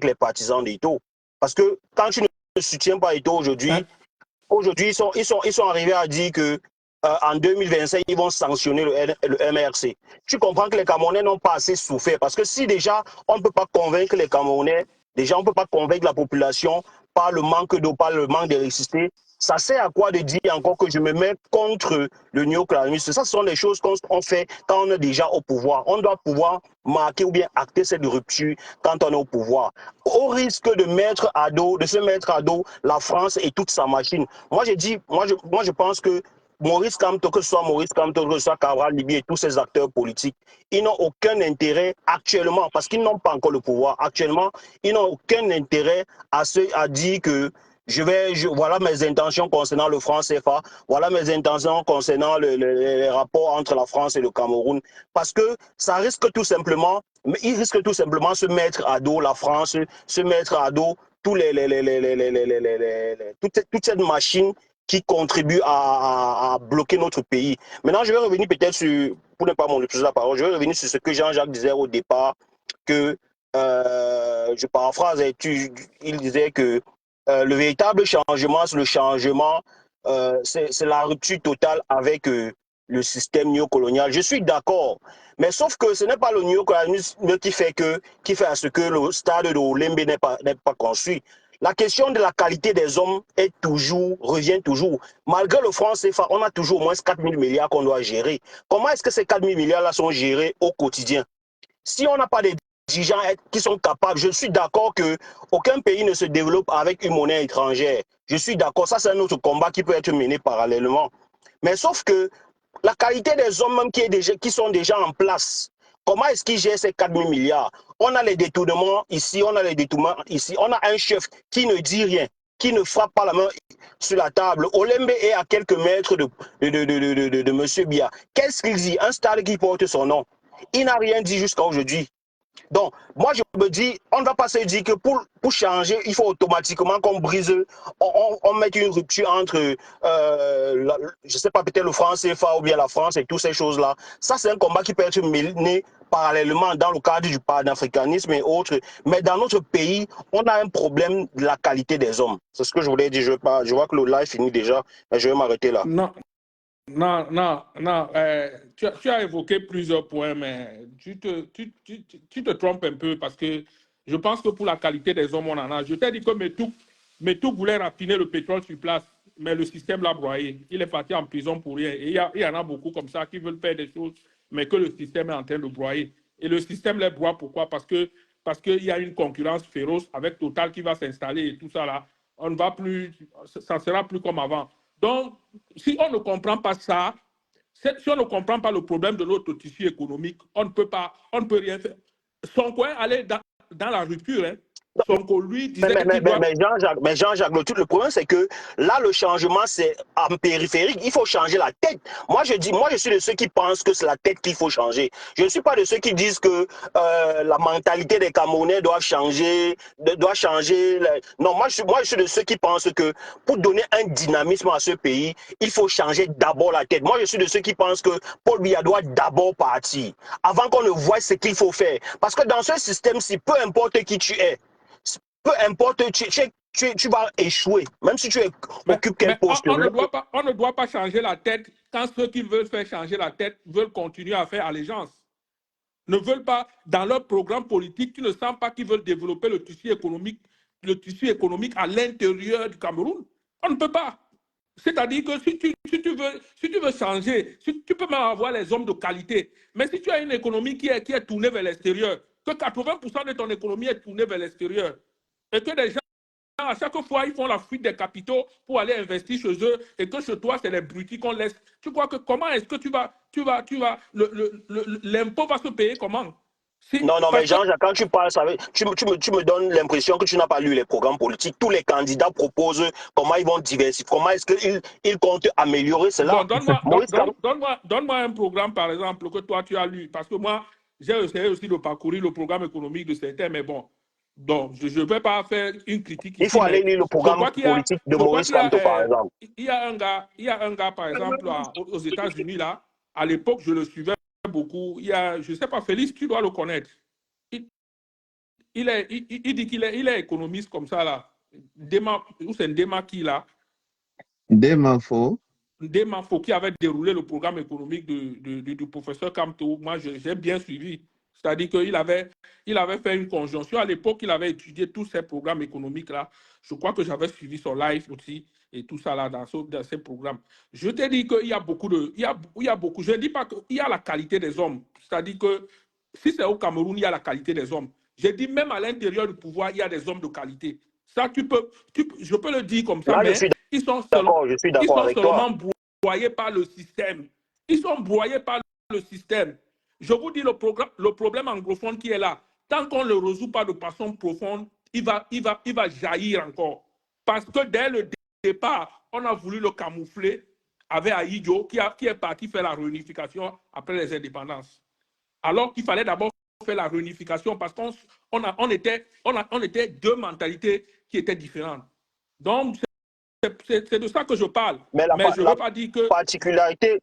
les partisans d'Ito. Parce que quand tu ne soutiens pas Ito aujourd'hui, ils sont arrivés à dire que en 2025, ils vont sanctionner le MRC. Tu comprends que les Camerounais n'ont pas assez souffert. Parce que si déjà, on ne peut pas convaincre les Camerounais, déjà, on ne peut pas convaincre la population par le manque d'eau, par le manque d'électricité, ça sert à quoi de dire encore que je me mets contre le néocolonialisme? Ça, ce sont des choses qu'on fait quand on est déjà au pouvoir. On doit pouvoir marquer ou bien acter cette rupture quand on est au pouvoir. Au risque de se mettre à dos la France et toute sa machine. Moi, je pense que Maurice Kamto, que ce soit Maurice Kamto, que ce soit Cabral Libye et tous ces acteurs politiques, ils n'ont aucun intérêt actuellement, parce qu'ils n'ont pas encore le pouvoir. Actuellement, ils n'ont aucun intérêt à dire que voilà mes intentions concernant le franc CFA, voilà mes intentions concernant les rapports entre la France et le Cameroun, parce que ça risque tout simplement, ils risquent tout simplement de se mettre à dos la France, se mettre à dos toute cette machine qui contribue à bloquer notre pays. Maintenant, je vais revenir peut-être sur, pour ne pas monopoliser la parole, je vais revenir sur ce que Jean-Jacques disait au départ, que je paraphrase, il disait que le véritable changement, c'est la rupture totale avec le système néocolonial. Je suis d'accord, mais sauf que ce n'est pas le néocolonialisme qui fait à ce que le stade de Olembe n'est pas construit. La question de la qualité des hommes revient toujours. Malgré le franc CFA, on a toujours au moins 4 000 milliards qu'on doit gérer. Comment est-ce que ces 4 000 milliards-là sont gérés au quotidien? Si on n'a pas des dirigeants qui sont capables, je suis d'accord qu'aucun pays ne se développe avec une monnaie étrangère. Je suis d'accord, ça c'est un autre combat qui peut être mené parallèlement. Mais sauf que la qualité des hommes même qui sont déjà en place, comment est-ce qu'ils gèrent ces 4 000 milliards? On a les détournements ici, on a un chef qui ne dit rien, qui ne frappe pas la main sur la table. Olembe est à quelques mètres de M. Biya. Qu'est-ce qu'il dit? Un stade qui porte son nom. Il n'a rien dit jusqu'à aujourd'hui. Donc, moi, je me dis, on ne va pas se dire que pour changer, il faut automatiquement qu'on brise, on mette une rupture entre, je ne sais pas, peut-être le franc CFA ou bien la France et toutes ces choses-là. Ça, c'est un combat qui peut être mené parallèlement dans le cadre du panafricanisme et autres. Mais dans notre pays, on a un problème de la qualité des hommes. C'est ce que je voulais dire. Je vois que le live finit déjà, mais je vais m'arrêter là. Non. Tu as évoqué plusieurs points, mais tu te trompes un peu parce que je pense que pour la qualité des hommes, on en a. Je t'ai dit que Metou voulait raffiner le pétrole sur place, mais le système l'a broyé. Il est parti en prison pour rien. Et il y en a beaucoup comme ça qui veulent faire des choses, mais que le système est en train de broyer. Et le système les broie, pourquoi? Parce qu'il y a une concurrence féroce avec Total qui va s'installer et tout ça là. On ne va plus, ça sera plus comme avant. Donc, si on ne comprend pas ça, si on ne comprend pas le problème de notre tissu économique, on ne peut rien faire. Son coin aller dans la rupture. Hein. Sonko, lui, disait qu'il doit... Mais Jean-Jacques, le problème, c'est que là, le changement, c'est en périphérique. Il faut changer la tête. Moi, je suis de ceux qui pensent que c'est la tête qu'il faut changer. Je ne suis pas de ceux qui disent que la mentalité des Camerounais doit changer. Non, moi, je suis de ceux qui pensent que pour donner un dynamisme à ce pays, il faut changer d'abord la tête. Moi, je suis de ceux qui pensent que Paul Biya doit d'abord partir avant qu'on ne voie ce qu'il faut faire. Parce que dans ce système-ci, peu importe qui tu es, peu importe, tu vas échouer, même si tu occupes quel poste. On ne doit pas changer la tête quand ceux qui veulent faire changer la tête veulent continuer à faire allégeance. Ne veulent pas, dans leur programme politique, tu ne sens pas qu'ils veulent développer le tissu économique à l'intérieur du Cameroun. On ne peut pas. C'est-à-dire que si tu veux changer, tu peux même avoir les hommes de qualité. Mais si tu as une économie qui est tournée vers l'extérieur, que 80% de ton économie est tournée vers l'extérieur, et que les gens, à chaque fois, ils font la fuite des capitaux pour aller investir chez eux, et que chez toi, c'est les brutis qu'on laisse. Tu crois que comment est-ce que l'impôt va se payer comment? Non, mais Jean-Jacques, quand tu parles, tu me donnes l'impression que tu n'as pas lu les programmes politiques. Tous les candidats proposent comment ils vont diversifier, comment est-ce qu'ils comptent améliorer cela. Donne-moi un programme, par exemple, que toi, tu as lu. Parce que moi, j'ai essayé aussi de parcourir le programme économique de certains, mais bon. Donc, je ne vais pas faire une critique ici. Il faut aller lire le programme politique de Maurice Kamto, par exemple. Il y a un gars, par exemple, aux États-Unis, là, à l'époque, je le suivais beaucoup. Il y a, je ne sais pas, Félix, tu dois le connaître. Il dit qu'il est économiste comme ça, là. Ou c'est Ndema qui, là? Ndemafo, qui avait déroulé le programme économique du professeur Kamto. Moi, j'ai bien suivi. C'est-à-dire qu'il avait fait une conjonction. À l'époque, il avait étudié tous ces programmes économiques-là. Je crois que j'avais suivi son live aussi et tout ça là dans ces programmes. Je te dis qu'il y a beaucoup il y a beaucoup. Je ne dis pas qu'il y a la qualité des hommes. C'est-à-dire que si c'est au Cameroun, il y a la qualité des hommes. Je dis même à l'intérieur du pouvoir, il y a des hommes de qualité. Ça, je peux le dire comme ça, là, mais ils sont seulement broyés par le système. Ils sont broyés par le système. Je vous dis, le problème anglophone qui est là, tant qu'on ne le résout pas de façon profonde, il va jaillir encore. Parce que dès le départ, on a voulu le camoufler avec Aïdjo, qui est parti faire la réunification après les indépendances. Alors qu'il fallait d'abord faire la réunification parce qu'on était deux mentalités qui étaient différentes. Donc, c'est de ça que je parle. Mais je ne veux pas dire que...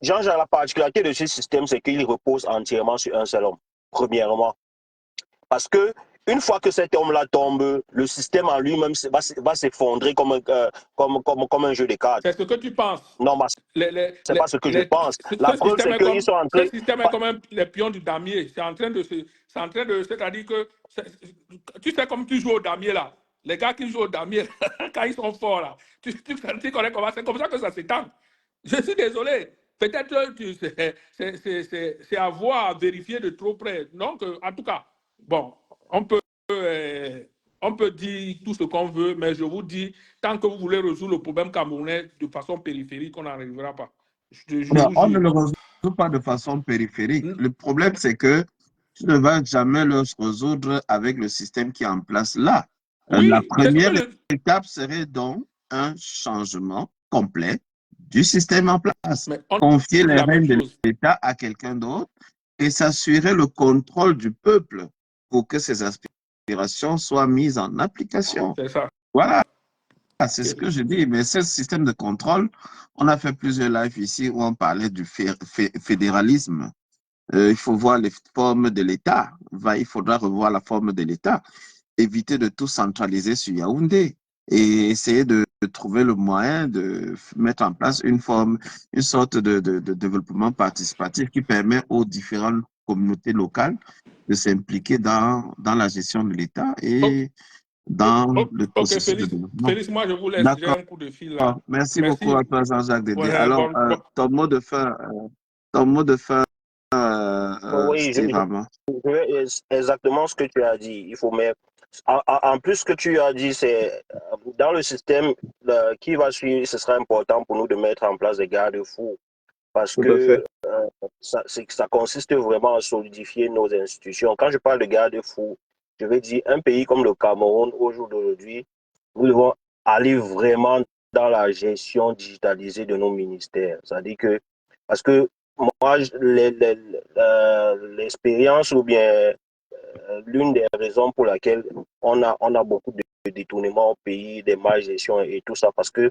Jean-Jacques, la particularité de ce système, c'est qu'il repose entièrement sur un seul homme, premièrement. Parce que une fois que cet homme-là tombe, le système en lui-même va s'effondrer comme un jeu de cartes. C'est ce que tu penses. Non, c'est pas ce que je pense. La preuve, c'est qu'ils sont en train... Ce système est comme les pions du damier. C'est-à-dire que... Tu sais comme tu joues au damier, là. Les gars qui jouent au damier, quand ils sont forts, là, tu connais comment c'est comme ça que ça s'étend. Je suis désolé. Peut-être c'est à voir, à vérifier de trop près. Donc, en tout cas, bon, on peut dire tout ce qu'on veut, mais je vous dis, tant que vous voulez résoudre le problème camerounais de façon périphérique, on n'arrivera pas. On ne le résout pas de façon périphérique. Le problème, c'est que tu ne vas jamais le résoudre avec le système qui est en place là. Oui, la première étape serait donc un changement complet du système en place. Confier les rênes de l'État à quelqu'un d'autre et s'assurer le contrôle du peuple pour que ses aspirations soient mises en application. C'est ça. Voilà, c'est ce que je dis. Mais ce système de contrôle, on a fait plusieurs lives ici où on parlait du fédéralisme. Il faut voir les formes de l'État. Il faudra revoir la forme de l'État. Éviter de tout centraliser sur Yaoundé et essayer de trouver le moyen de mettre en place une sorte de développement participatif qui permet aux différentes communautés locales de s'impliquer dans la gestion de l'État et dans le processus de développement. Félix, moi je vous laisse, j'ai un coup de fil là. Merci beaucoup à toi Jean-Jacques Dédé. Alors, ton mot de fin, oui, exactement ce que tu as dit. Il faut mettre. En plus, ce que tu as dit, c'est dans le système qui va suivre, ce sera important pour nous de mettre en place des garde-fous. Parce que ça consiste vraiment à solidifier nos institutions. Quand je parle de garde-fous, je vais dire, un pays comme le Cameroun, au jour d'aujourd'hui, nous devons aller vraiment dans la gestion digitalisée de nos ministères. C'est-à-dire que, parce que moi, l'expérience ou bien l'une des raisons pour laquelle on a beaucoup de détournements au pays, des mal gestion et tout ça, parce que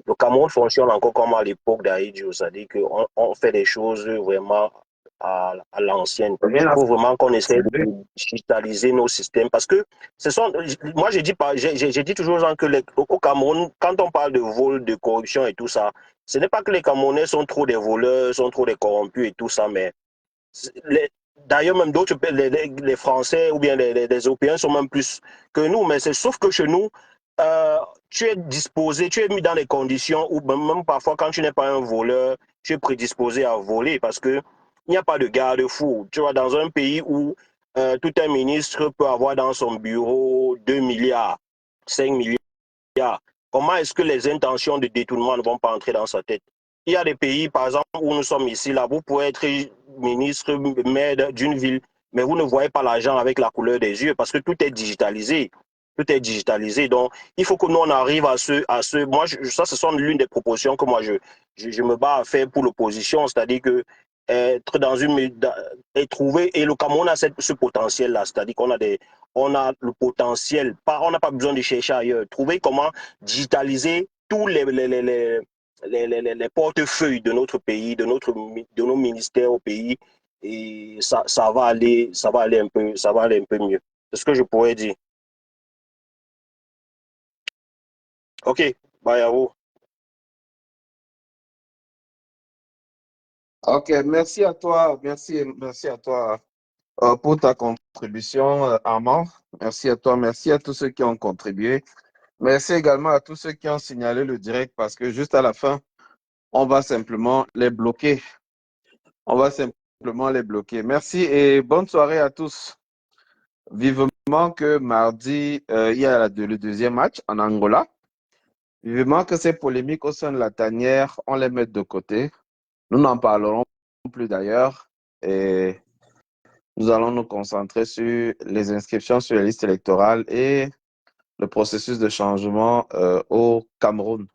le Cameroun fonctionne encore comme à l'époque d'Aïdjo, c'est-à-dire qu'on fait des choses vraiment à l'ancienne. Il faut vraiment qu'on essaie de digitaliser nos systèmes parce que moi j'ai dit toujours aux gens que au Cameroun, quand on parle de vol, de corruption et tout ça, ce n'est pas que les Camerounais sont trop des voleurs, sont trop des corrompus et tout ça, mais d'ailleurs même d'autres pays, les Français ou bien les Européens sont même plus que nous, mais c'est sauf que chez nous, tu es disposé, tu es mis dans des conditions où même parfois quand tu n'es pas un voleur, tu es prédisposé à voler parce que il n'y a pas de garde-fou. Tu vois, dans un pays où tout un ministre peut avoir dans son bureau 2 milliards, 5 milliards, comment est-ce que les intentions de détournement ne vont pas entrer dans sa tête? Il y a des pays, par exemple, où nous sommes ici, là, vous pouvez être ministre, maire d'une ville, mais vous ne voyez pas l'argent avec la couleur des yeux parce que tout est digitalisé. Tout est digitalisé. Donc, il faut que nous, on arrive à moi, ça, ce sont l'une des propositions que moi, je me bats à faire pour l'opposition, c'est-à-dire que être dans et trouver, et le Cameroun a ce potentiel-là, c'est-à-dire on a le potentiel, on n'a pas besoin de chercher ailleurs. Trouver comment digitaliser tous les portefeuilles de notre pays, de nos ministères au pays, et ça va aller un peu mieux. C'est ce que je pourrais dire. Ok, bye à vous. Ok, merci à toi, merci à toi pour ta contribution, Armand. Merci à toi, merci à tous ceux qui ont contribué. Merci également à tous ceux qui ont signalé le direct parce que juste à la fin, on va simplement les bloquer. On va simplement les bloquer. Merci et bonne soirée à tous. Vivement que mardi, il y a le deuxième match en Angola. Vivement que ces polémiques au sein de la tanière, on les mette de côté. Nous n'en parlerons plus d'ailleurs et nous allons nous concentrer sur les inscriptions sur les listes électorales et le processus de changement au Cameroun.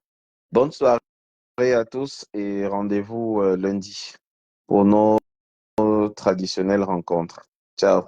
Bonne soirée à tous et rendez-vous lundi pour nos traditionnelles rencontres. Ciao.